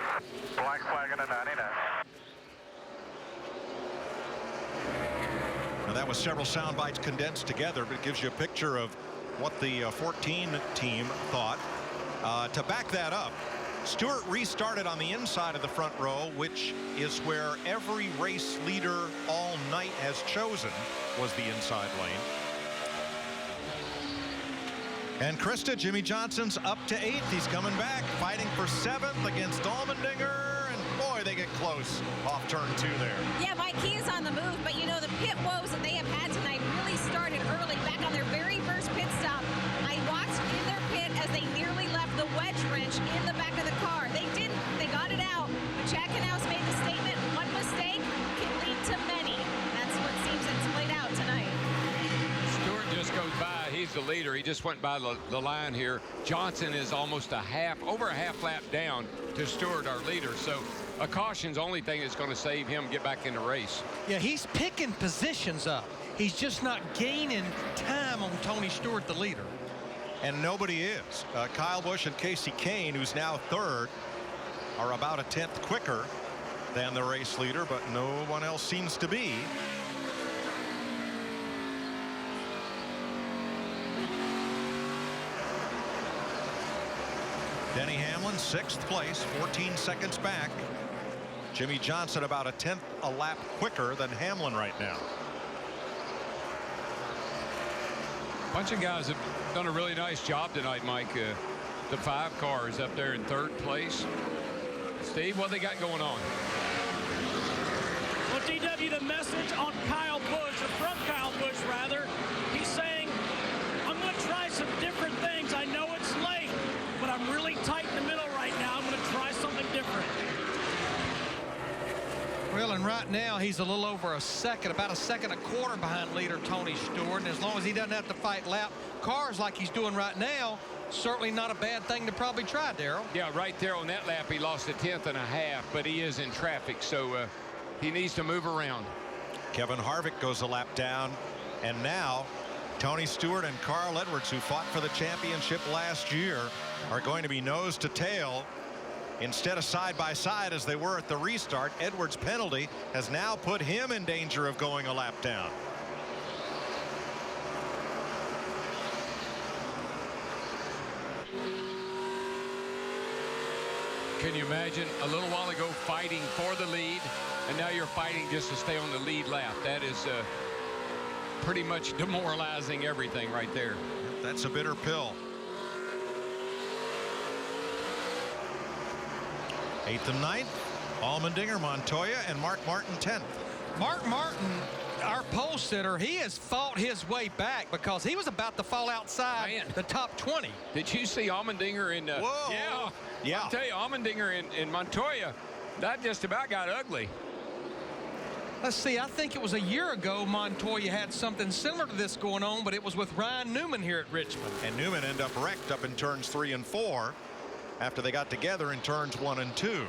Black flagging the 99. Now that was several sound bites condensed together, but it gives you a picture of what the 14 team thought. To back that up, Stewart restarted on the inside of the front row, which is where every race leader all night has chosen, was the inside lane. And Krista, Jimmy Johnson's up to 8th. He's coming back, fighting for 7th against Allmendinger. And boy, they get close off turn 2 there. Yeah, Mike, he is on the move, but you know, the pit woes that they have had tonight really started early, back on their very first pit stop. I watched in their pit as they nearly left the wedge wrench in the back of the car. They didn't. They got it out. But Chad Knaus made the statement, one mistake can lead to many. That's what seems it's played out tonight. Stewart just goes by. He's the leader. He just went by the line here. Johnson is almost over a half lap down to Stewart, our leader. So a caution's the only thing that's going to save him get back in the race. Yeah, he's picking positions up. He's just not gaining time on Tony Stewart, the leader. And nobody is. Kyle Busch and Casey Kane, who's now 3rd, are about a 10th quicker than the race leader, but no one else seems to be. Denny Hamlin, 6th place, 14 seconds back. Jimmy Johnson about a 10th a lap quicker than Hamlin right now. A bunch of guys have done a really nice job tonight, Mike. The 5 cars up there in 3rd place. Steve, what they got going on? Well, DW, the message on Kyle Busch, or from Kyle Busch rather, he's saying, I'm going to try some different things. I know it's late, but I'm really tight in the middle right now. I'm going to try something different. Well, and right now he's a little over a second, about a second a quarter behind leader Tony Stewart. And as long as he doesn't have to fight lap cars like he's doing right now, certainly not a bad thing to probably try, Darrell. Yeah, right there on that lap, he lost a 10th and a half, but he is in traffic, so he needs to move around. Kevin Harvick goes a lap down, and now Tony Stewart and Carl Edwards, who fought for the championship last year, are going to be nose to tail instead of side by side as they were at the restart. Edwards' penalty has now put him in danger of going a lap down. Can you imagine a little while ago fighting for the lead, and now you're fighting just to stay on the lead lap? That is pretty much demoralizing everything right there. That's a bitter pill. 8th and 9th, Allmendinger, Montoya, and Mark Martin 10th. Mark Martin, our pole sitter, he has fought his way back because he was about to fall outside the top 20. Did you see Allmendinger in Whoa. Yeah. I'll tell you, Allmendinger in Montoya, that just about got ugly. Let's see, I think it was a year ago Montoya had something similar to this going on, but it was with Ryan Newman here at Richmond. And Newman ended up wrecked up in turns 3 and 4 after they got together in turns 1 and 2.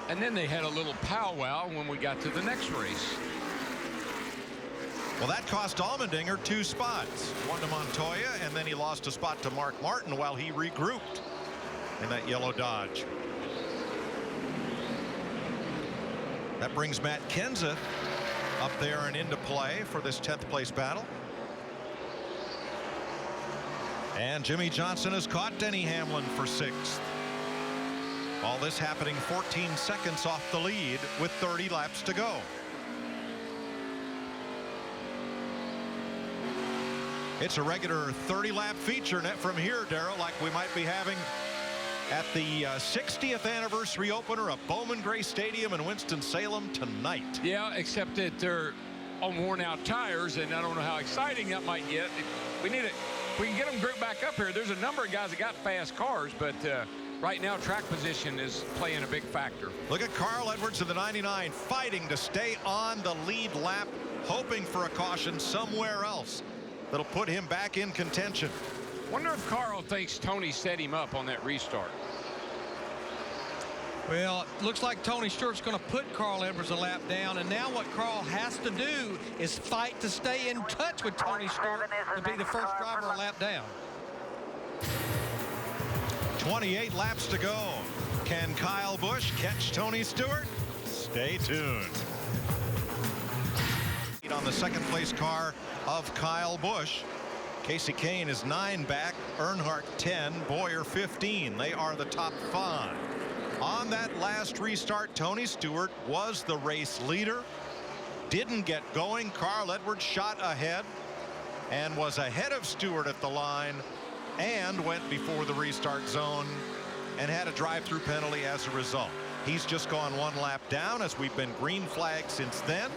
And then they had a little powwow when we got to the next race. Well, that cost Allmendinger 2 spots. One to Montoya, and then he lost a spot to Mark Martin while he regrouped in that yellow Dodge. That brings Matt Kenseth up there and into play for this 10th place battle. And Jimmy Johnson has caught Denny Hamlin for 6th. All this happening 14 seconds off the lead with 30 laps to go. It's a regular 30-lap feature net from here, Darrell, like we might be having at the 60th anniversary opener of Bowman Gray Stadium in Winston-Salem tonight. Yeah, except that they're on worn-out tires, and I don't know how exciting that might get. We need it. We can get them grouped back up here. There's a number of guys that got fast cars, but right now track position is playing a big factor. Look at Carl Edwards of the 99 fighting to stay on the lead lap, hoping for a caution somewhere else that'll put him back in contention. Wonder if Carl thinks Tony set him up on that restart. Well, it looks like Tony Stewart's going to put Carl Edwards a lap down, and now what Carl has to do is fight to stay in touch with Tony Stewart to be the first driver a lap down. 28 laps to go. Can Kyle Busch catch Tony Stewart? Stay tuned. On the second place car of Kyle Busch. Casey Kane is 9 back, Earnhardt 10, Boyer 15. They are the top 5. On that last restart, Tony Stewart was the race leader. Didn't get going. Carl Edwards shot ahead and was ahead of Stewart at the line and went before the restart zone and had a drive-through penalty as a result. He's just gone 1 lap down as we've been green flagged since then.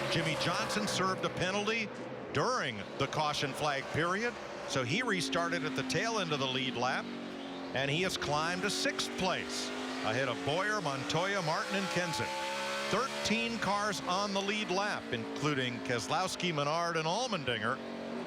Jimmy Johnson served a penalty during the caution flag period, so he restarted at the tail end of the lead lap, and he has climbed to 6th place ahead of Boyer, Montoya, Martin, and Kenseth. 13 cars on the lead lap, including Keselowski, Menard, and Allmendinger,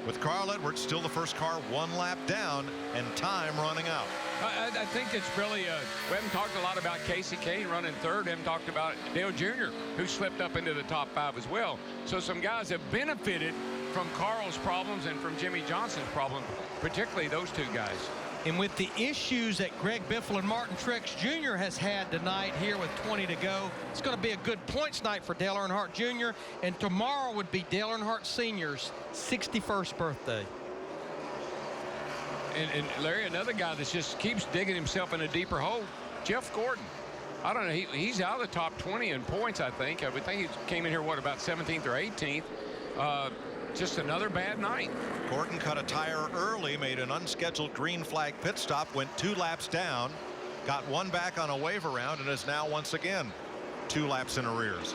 with Carl Edwards still the first car 1 lap down and time running out. I think it's really we haven't talked a lot about Casey Kane running 3rd. We haven't talked about Dale Jr., who slipped up into the top 5 as well. So some guys have benefited from Carl's problems and from Jimmy Johnson's problem, particularly those 2 guys. And with the issues that Greg Biffle and Martin Truex Jr. has had tonight here with 20 to go, it's going to be a good points night for Dale Earnhardt Jr. And tomorrow would be Dale Earnhardt Sr.'s 61st birthday. And Larry, another guy that just keeps digging himself in a deeper hole, Jeff Gordon. I don't know. He's out of the top 20 in points, I think. I would think he came in here, what, about 17th or 18th. Just another bad night. Gordon cut a tire early, made an unscheduled green flag pit stop, went 2 laps down, got 1 back on a wave around, and is now once again 2 laps in arrears.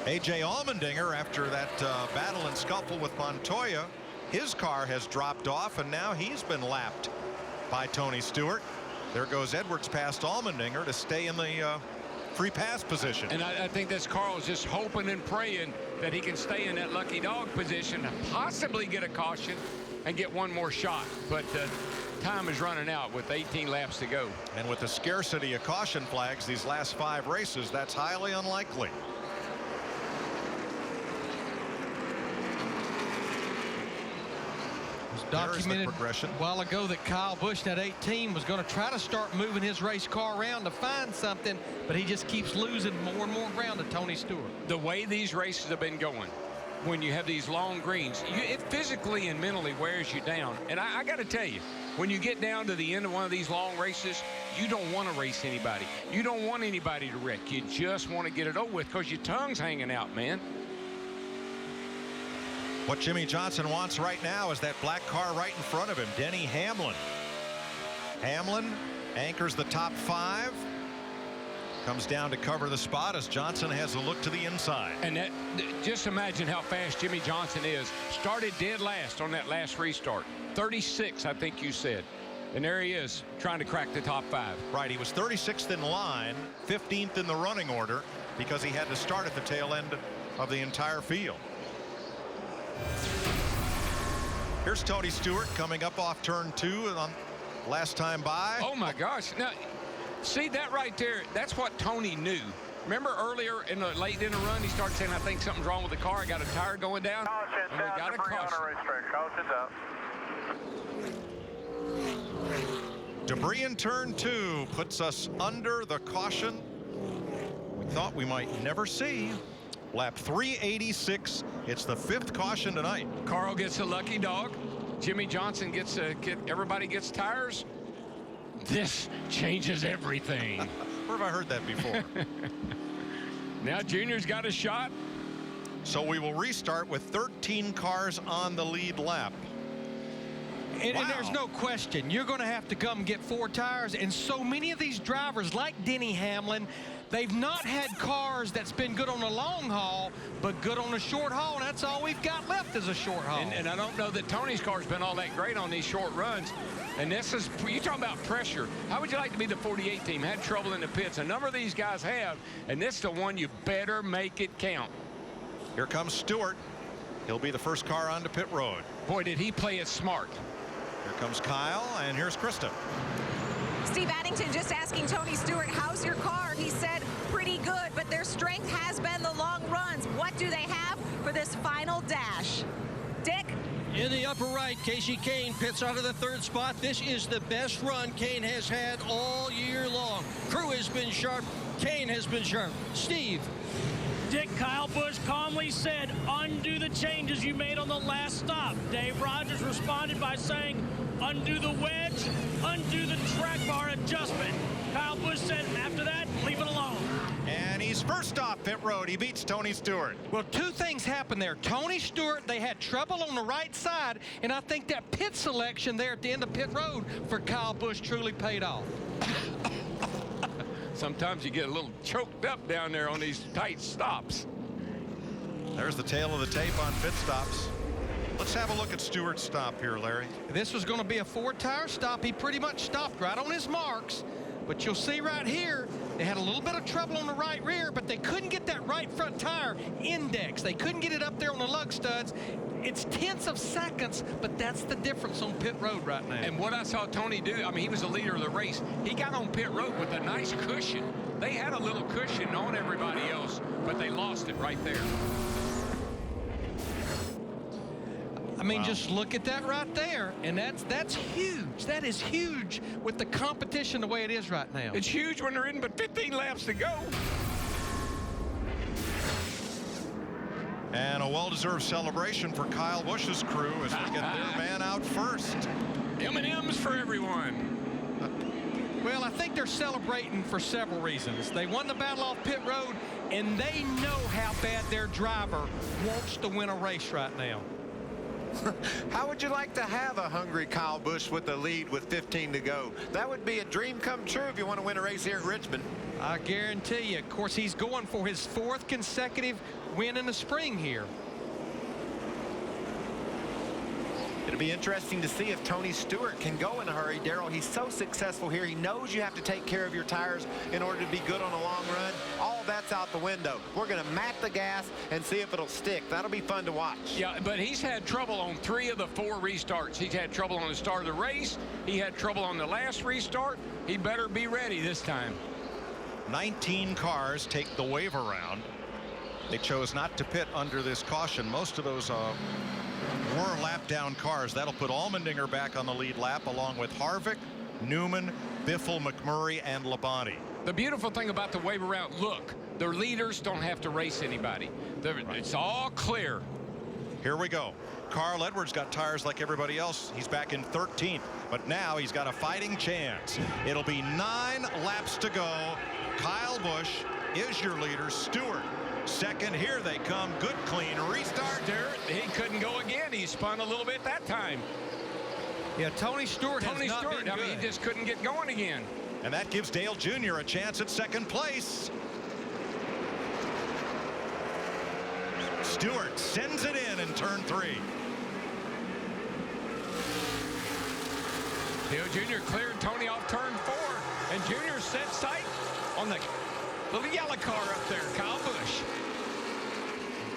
A.J. Allmendinger, after that battle and scuffle with Montoya, his car has dropped off, and now he's been lapped by Tony Stewart. There goes Edwards past Allmendinger to stay in the free pass position. And I think that's Carl's just hoping and praying that he can stay in that lucky dog position, possibly get a caution and get 1 more shot. But time is running out with 18 laps to go. And with the scarcity of caution flags these last 5 races, that's highly unlikely. Documented a while ago that Kyle Busch at 18 was going to try to start moving his race car around to find something, but he just keeps losing more and more ground to Tony Stewart. The way these races have been going, when you have these long greens, it physically and mentally wears you down. And I got to tell you, when you get down to the end of one of these long races, you don't want to race anybody. You don't want anybody to wreck. You just want to get it over with because your tongue's hanging out, man. What Jimmy Johnson wants right now is that black car right in front of him, Denny Hamlin. Hamlin anchors the top 5. Comes down to cover the spot as Johnson has a look to the inside. And that, just imagine how fast Jimmy Johnson is. Started dead last on that last restart. 36, I think you said. And there he is, trying to crack the top 5. Right, he was 36th in line, 15th in the running order, because he had to start at the tail end of the entire field. Here's Tony Stewart coming up off turn 2 on last time by. Oh my gosh. Now, see that right there? That's what Tony knew. Remember earlier in the late in the run, he started saying, I think something's wrong with the car. I got a tire going down. Caution And we down, got a debris on caution. the racetrack. Caution's up. Debris in turn 2 puts us under the caution we thought we might never see. Lap 386. It's the 5th caution tonight. Carl gets a lucky dog. Jimmy Johnson gets everybody gets tires. This changes everything. Where have I heard that before? Now Junior's got a shot. So we will restart with 13 cars on the lead lap. And there's no question, you're going to have to come get 4 tires. And so many of these drivers, like Denny Hamlin, they've not had cars that's been good on the long haul, but good on the short haul. And that's all we've got left is a short haul. And I don't know that Tony's car's been all that great on these short runs. And this is, you talking about pressure. How would you like to be the 48 team? Had trouble in the pits. A number of these guys have, and this is the one you better make it count. Here comes Stewart. He'll be the first car onto pit road. Boy, did he play it smart. Here comes Kyle, and here's Krista. Steve Addington just asking Tony Stewart, how's your car? He said, pretty good, but their strength has been the long runs. What do they have for this final dash? Dick? In the upper right, Casey Kane pits out of the 3rd spot. This is the best run Kane has had all year long. Crew has been sharp. Kane has been sharp. Steve. Dick, Kyle Busch calmly said, undo the changes you made on the last stop. Dave Rogers responded by saying, undo the wedge, undo the track bar adjustment. Kyle Busch said, after that, leave it alone. And he's first off pit road. He beats Tony Stewart. Well, 2 things happened there. Tony Stewart, they had trouble on the right side, and I think that pit selection there at the end of pit road for Kyle Busch truly paid off. Sometimes you get a little choked up down there on these tight stops. There's the tail of the tape on pit stops. Let's have a look at Stewart's stop here, Larry. This was going to be a 4-tire stop. He pretty much stopped right on his marks. But you'll see right here, they had a little bit of trouble on the right rear, but they couldn't get that right front tire indexed. They couldn't get it up there on the lug studs. It's tenths of seconds, but that's the difference on pit road right now. And what I saw Tony do, I mean, he was the leader of the race. He got on pit road with a nice cushion. They had a little cushion on everybody else, but they lost it right there. I mean, just look at that right there, and that's huge. That is huge with the competition the way it is right now. It's huge when they're in but 15 laps to go. And a well-deserved celebration for Kyle Busch's crew as they get their man out first. M&M's for everyone. Well, I think they're celebrating for several reasons. They won the battle off pit road, and they know how bad their driver wants to win a race right now. How would you like to have a hungry Kyle Busch with the lead with 15 to go? That would be a dream come true if you want to win a race here at Richmond. I guarantee you. Of course, he's going for his 4th consecutive win in the spring here. It'll be interesting to see if Tony Stewart can go in a hurry. Darrell, he's so successful here. He knows you have to take care of your tires in order to be good on a long run. All that's out the window. We're going to mat the gas and see if it'll stick. That'll be fun to watch. Yeah, but he's had trouble on 3 of the 4 restarts. He's had trouble on the start of the race. He had trouble on the last restart. He better be ready this time. 19 cars take the wave around. They chose not to pit under this caution. Most of those were lap down cars. That'll put Allmendinger back on the lead lap along with Harvick, Newman, Biffle, McMurray, and Labonte. The beautiful thing about the wave around, look, their leaders don't have to race anybody. It's all clear. Here we go. Carl Edwards got tires like everybody else. He's back in 13th, but now he's got a fighting chance. It'll be 9 laps to go. Kyle Busch is your leader. Stewart second. Here they come. Good clean restart. He couldn't go again. He spun a little bit that time. Yeah, Tony Stewart has not been good. I mean, he just couldn't get going again. And that gives Dale Jr. a chance at 2nd place. Stewart sends it in turn 3. Dale Jr. cleared Tony off turn 4, and Jr. set sight on the little yellow car up there, Kyle Busch.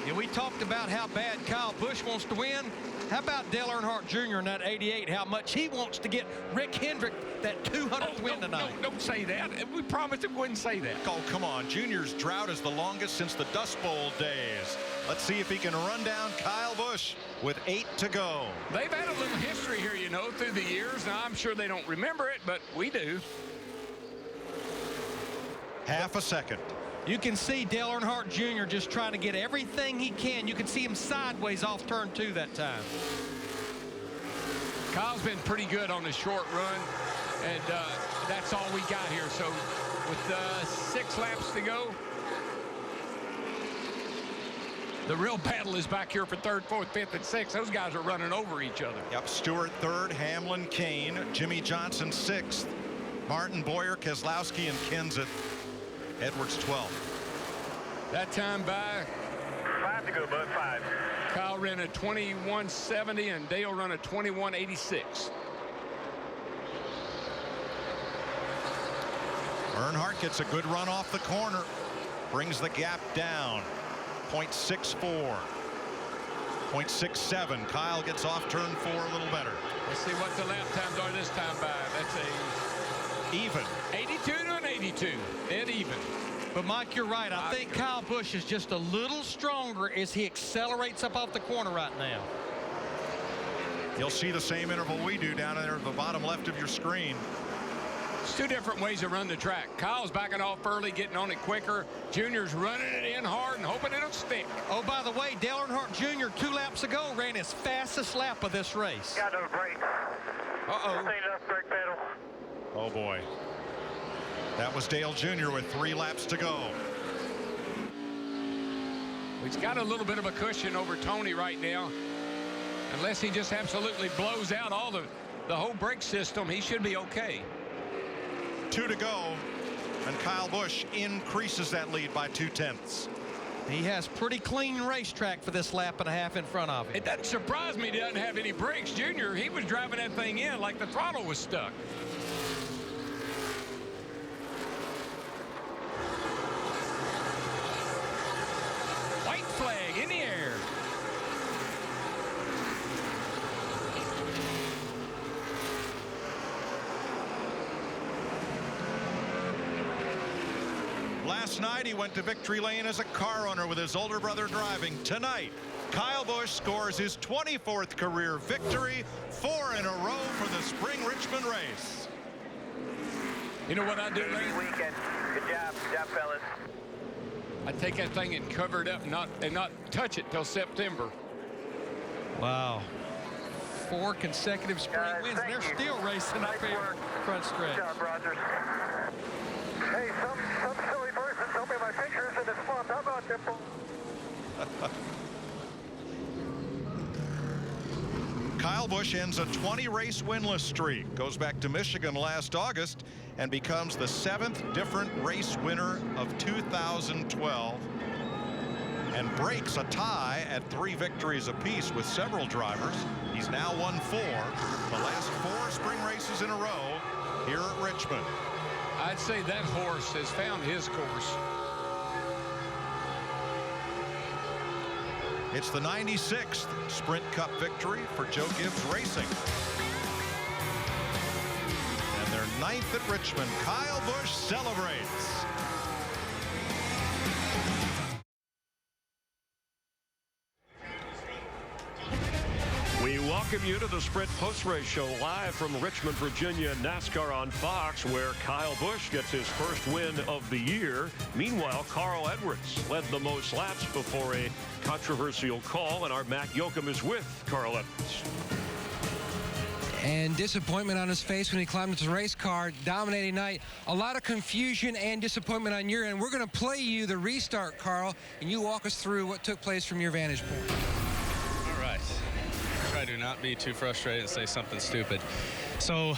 Yeah, we talked about how bad Kyle Busch wants to win. How about Dale Earnhardt Jr. in that 88, how much he wants to get Rick Hendrick that 200th win tonight? No, don't say that. We promised we wouldn't say that. Oh, come on. Junior's drought is the longest since the Dust Bowl days. Let's see if he can run down Kyle Busch with 8 to go. They've had a little history here, you know, through the years. Now, I'm sure they don't remember it, but we do. Half a second. You can see Dale Earnhardt Jr. just trying to get everything he can. You can see him sideways off turn 2 that time. Kyle's been pretty good on the short run, and that's all we got here. So with 6 laps to go, the real battle is back here for 3rd, 4th, 5th, and 6th. Those guys are running over each other. Yep, Stewart 3rd, Hamlin, Kane, Jimmy Johnson 6th, Martin, Boyer, Keselowski, and Kenseth. Edwards 12th. That time by 5 to go, bud. 5. Kyle ran a 21.70 and Dale run a 21.86. Earnhardt gets a good run off the corner, brings the gap down. 0.64, 0.67. Kyle gets off turn 4 a little better. Let's see what the lap times are this time by. That's a even. 82 to an 82. Dead even. But Mike, you're right. I think Kyle Busch is just a little stronger as he accelerates up off the corner right now. You'll see the same interval we do down there at the bottom left of your screen. It's 2 different ways to run the track. Kyle's backing off early, getting on it quicker. Junior's running it in hard and hoping it'll stick. Oh, by the way, Dale Earnhardt Jr. 2 laps ago ran his fastest lap of this race. Got no brakes. Uh-oh. Clean it up, brake pedal. Oh, boy. That was Dale Jr. with 3 laps to go. He's got a little bit of a cushion over Tony right now. Unless he just absolutely blows out all the whole brake system, he should be okay. 2 to go, and Kyle Busch increases that lead by 0.2. He has pretty clean racetrack for this lap and a half in front of him. It doesn't surprise me he doesn't have any brakes. Junior, he was driving that thing in like the throttle was stuck. White flag in the air. Last night, he went to victory lane as a car owner with his older brother driving. Tonight, Kyle Busch scores his 24th career victory, 4 in a row for the Spring Richmond race. You know what I do, Lane? Weekend. Good job, fellas. I take that thing and cover it up and not touch it till September. Wow. 4 consecutive spring wins, and they're still racing up here front stretch. Good job, Rogers. Hey, some silly person told me my picture's in this font. How about Dimple? Kyle Busch ends a 20-race winless streak, goes back to Michigan last August, and becomes the 7th different race winner of 2012, and breaks a tie at 3 victories apiece with several drivers. He's now won 4, the last 4 spring races in a row here at Richmond. I'd say that horse has found his course. It's the 96th Sprint Cup victory for Joe Gibbs Racing. And their 9th at Richmond. Kyle Busch celebrates. We welcome you to the Sprint Post-Race Show live from Richmond, Virginia, NASCAR on Fox, where Kyle Busch gets his first win of the year. Meanwhile, Carl Edwards led the most laps before a controversial call, and our Matt Yoakum is with Carl Edwards. And disappointment on his face when he climbed into the race car. Dominating night. A lot of confusion and disappointment on your end. We're going to play you the restart, Carl, and you walk us through what took place from your vantage point. All right. Try to not be too frustrated and say something stupid. So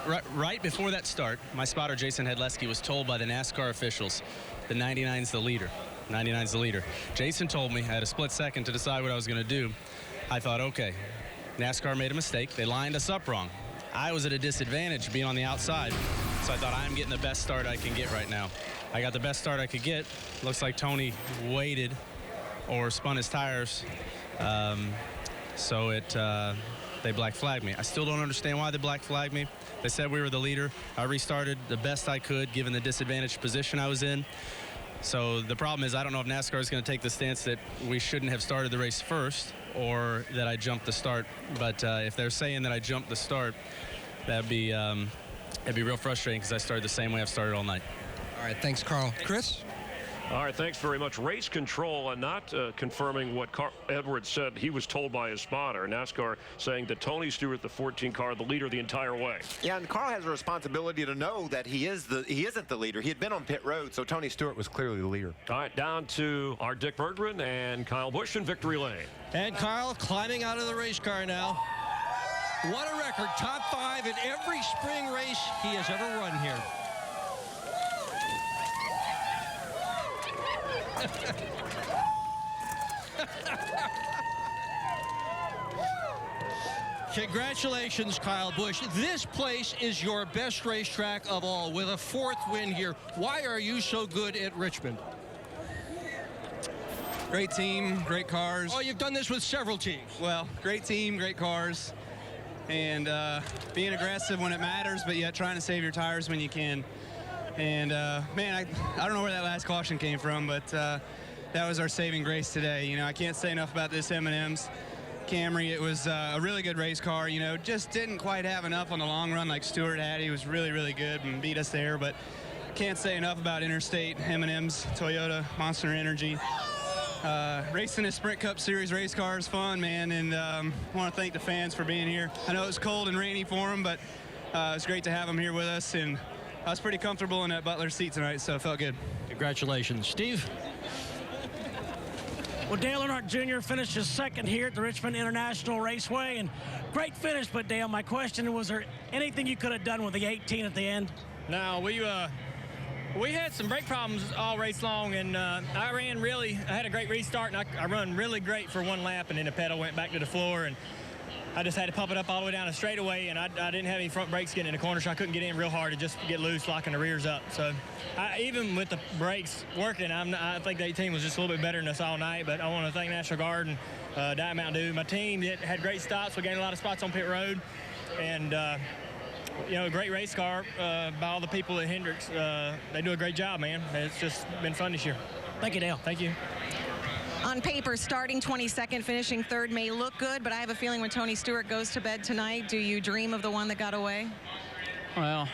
right before that start, my spotter Jason Hedleski was told by the NASCAR officials the 99's the leader. 99's the leader. Jason told me I had a split second to decide what I was going to do. I thought, okay, NASCAR made a mistake. They lined us up wrong. I was at a disadvantage being on the outside. So I thought, I'm getting the best start I can get right now. I got the best start I could get. Looks like Tony waited or spun his tires. So they black flagged me. I still don't understand why they black flagged me. They said we were the leader. I restarted the best I could given the disadvantaged position I was in. So the problem is I don't know if NASCAR is going to take the stance that we shouldn't have started the race first or that I jumped the start. But if they're saying that I jumped the start, that'd be real frustrating because I started the same way I've started all night. All right, thanks, Carl. Chris? All right, thanks very much. Race control and not confirming what Edwards said he was told by his spotter. NASCAR saying that Tony Stewart, the 14 car, the leader the entire way. Yeah, and Carl has a responsibility to know that he isn't the leader. He had been on pit road, so Tony Stewart was clearly the leader. All right, down to our Dick Berggren and Kyle Busch in victory lane. And Kyle climbing out of the race car now. What a record. Top 5 in every spring race he has ever run here. Congratulations, Kyle Busch. This place is your best racetrack of all with a 4th win here. Why are you so good at Richmond? Great team, great cars. Oh, you've done this with several teams. Well, great team, great cars, and being aggressive when it matters, but yet trying to save your tires when you can. And, man, I don't know where that last caution came from, but that was our saving grace today. You know, I can't say enough about this M&M's Camry. It was a really good race car, you know, just didn't quite have enough on the long run like Stewart had. He was really, really good and beat us there, but can't say enough about Interstate, M&M's, Toyota, Monster Energy. Racing a Sprint Cup Series race car is fun, man, and I want to thank the fans for being here. I know it was cold and rainy for them, but it's great to have them here with us, and I was pretty comfortable in that Butler seat tonight, so it felt good. Congratulations. Steve? Well, Dale Earnhardt Jr. finished his 2nd here at the Richmond International Raceway, and great finish. But, Dale, my question, was there anything you could have done with the 18 at the end? No, we had some brake problems all race long, and I had a great restart, and I run really great for 1 lap, and then the pedal went back to the floor, and I just had to pump it up all the way down the straightaway, and I didn't have any front brakes getting in the corner, so I couldn't get in real hard to just get loose, locking the rears up. So even with the brakes working, I think the 18 was just a little bit better than us all night, but I want to thank National Guard and Diet Mountain Dew. My team had great stops. We gained a lot of spots on pit road, and you know, a great race car by all the people at Hendricks. They do a great job, man. It's just been fun this year. Thank you, Dale. Thank you. On paper, starting 22nd, finishing 3rd may look good, but I have a feeling when Tony Stewart goes to bed tonight, do you dream of the one that got away? Well,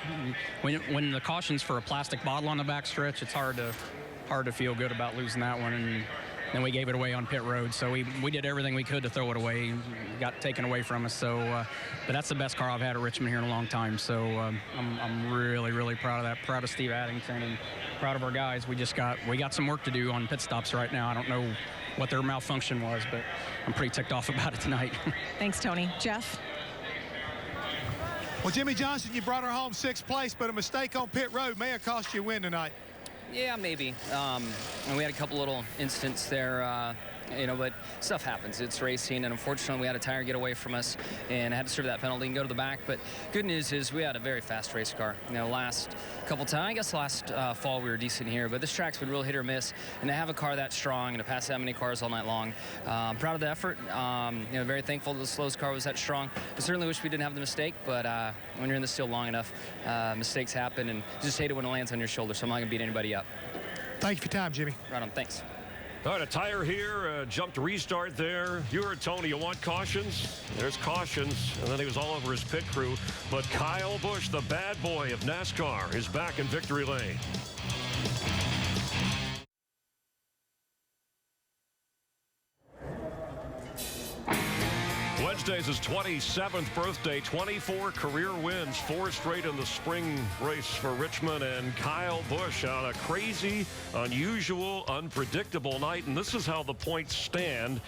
when the caution's for a plastic bottle on the backstretch, it's hard to feel good about losing that one. And then we gave it away on pit road, so we did everything we could to throw it away. It got taken away from us. So, but that's the best car I've had at Richmond here in a long time. So I'm really, really proud of that. Proud of Steve Addington and proud of our guys. We got some work to do on pit stops right now. I don't know what their malfunction was, but I'm pretty ticked off about it tonight. Thanks, Tony. Jeff? Well, Jimmy Johnson, you brought her home 6th place, but a mistake on pit road may have cost you a win tonight. Yeah, maybe. And we had a couple little incidents there, you know, but stuff happens. It's racing, and unfortunately we had a tire get away from us and I had to serve that penalty and go to the back. But good news is we had a very fast race car. You know, last couple times, I guess last fall we were decent here, but this track's been real hit or miss, and to have a car that strong and to pass that many cars all night long, I'm proud of the effort. You know, very thankful the slowest car was that strong. I certainly wish we didn't have the mistake, but when you're in the field long enough, mistakes happen, and you just hate it when it lands on your shoulder, so I'm not going to beat anybody up. Thank you for your time, Jimmy. Right on, thanks. All right, a tire here, jumped restart there. You heard Tony, you want cautions? There's cautions, and then he was all over his pit crew. But Kyle Busch, the bad boy of NASCAR, is back in victory lane. Wednesday's his 27th birthday, 24 career wins, 4 straight in the spring race for Richmond, and Kyle Busch on a crazy, unusual, unpredictable night. And this is how the points stand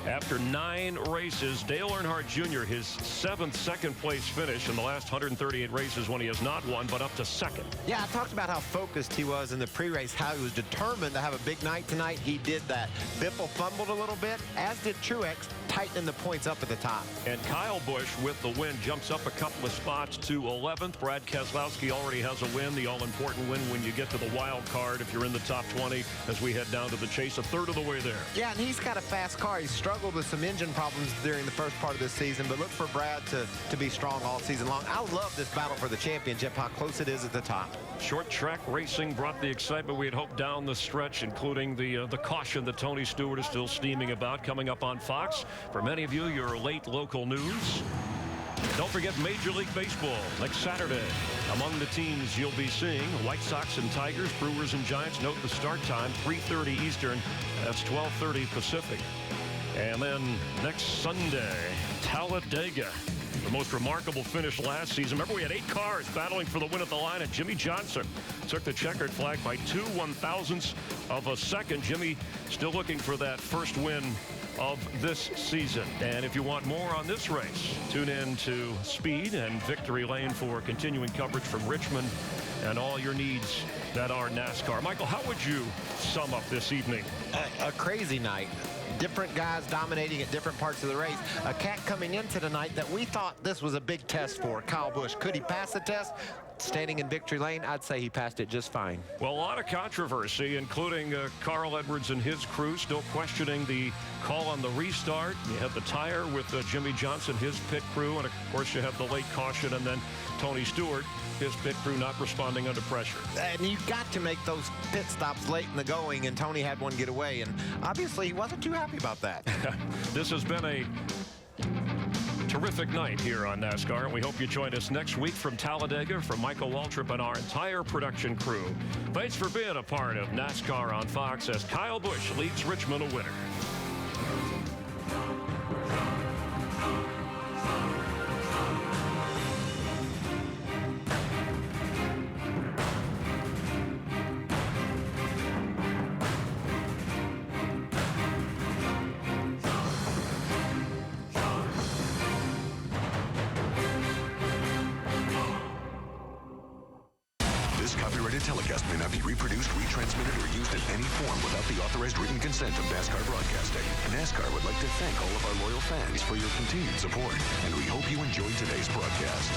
after 9 races. Dale Earnhardt Jr., his 7th second-place finish in the last 138 races when he has not won, but up to 2nd. Yeah, I talked about how focused he was in the pre-race, how he was determined to have a big night tonight. He did that. Biffle fumbled a little bit, as did Truex. tightening the points up at the top. And Kyle Busch with the win jumps up a couple of spots to 11th. Brad Keselowski already has a win, the all-important win when you get to the wild card if you're in the top 20 as we head down to the chase, a third of the way there. Yeah, and he's got a fast car. He's struggled with some engine problems during the first part of this season, but look for Brad to be strong all season long. I love this battle for the championship, how close it is at the top. Short track racing brought the excitement we had hoped down the stretch, including the caution that Tony Stewart is still steaming about coming up on Fox. For many of you, your late local news. Don't forget Major League Baseball next Saturday. Among the teams you'll be seeing, White Sox and Tigers, Brewers and Giants. Note the start time, 3:30 Eastern. That's 12:30 Pacific. And then next Sunday, Talladega. The most remarkable finish last season. Remember, we had 8 cars battling for the win at the line, and Jimmy Johnson took the checkered flag by 2 1/1000ths of a second. Jimmy still looking for that first win of this season. And if you want more on this race, tune in to Speed and Victory Lane for continuing coverage from Richmond and all your needs that are NASCAR. Michael, how would you sum up this evening? A crazy night. Different guys dominating at different parts of the race. A cat coming into the night that we thought this was a big test for, Kyle Busch. Could he pass the test? Standing in victory lane, I'd say he passed it just fine. Well, a lot of controversy, including Carl Edwards and his crew still questioning the call on the restart. You have the tire with Jimmy Johnson, his pit crew, and of course you have the late caution, and then Tony Stewart, his pit crew, not responding under pressure. And you got to make those pit stops late in the going, and Tony had one get away, and obviously he wasn't too happy about that. This has been a terrific night here on NASCAR, and we hope you join us next week from Talladega. From Michael Waltrip and our entire production crew, thanks for being a part of NASCAR on Fox as Kyle Busch leads Richmond a winner. Telecast may not be reproduced, retransmitted, or used in any form without the authorized written consent of NASCAR Broadcasting. NASCAR would like to thank all of our loyal fans for your continued support, and we hope you enjoyed today's broadcast.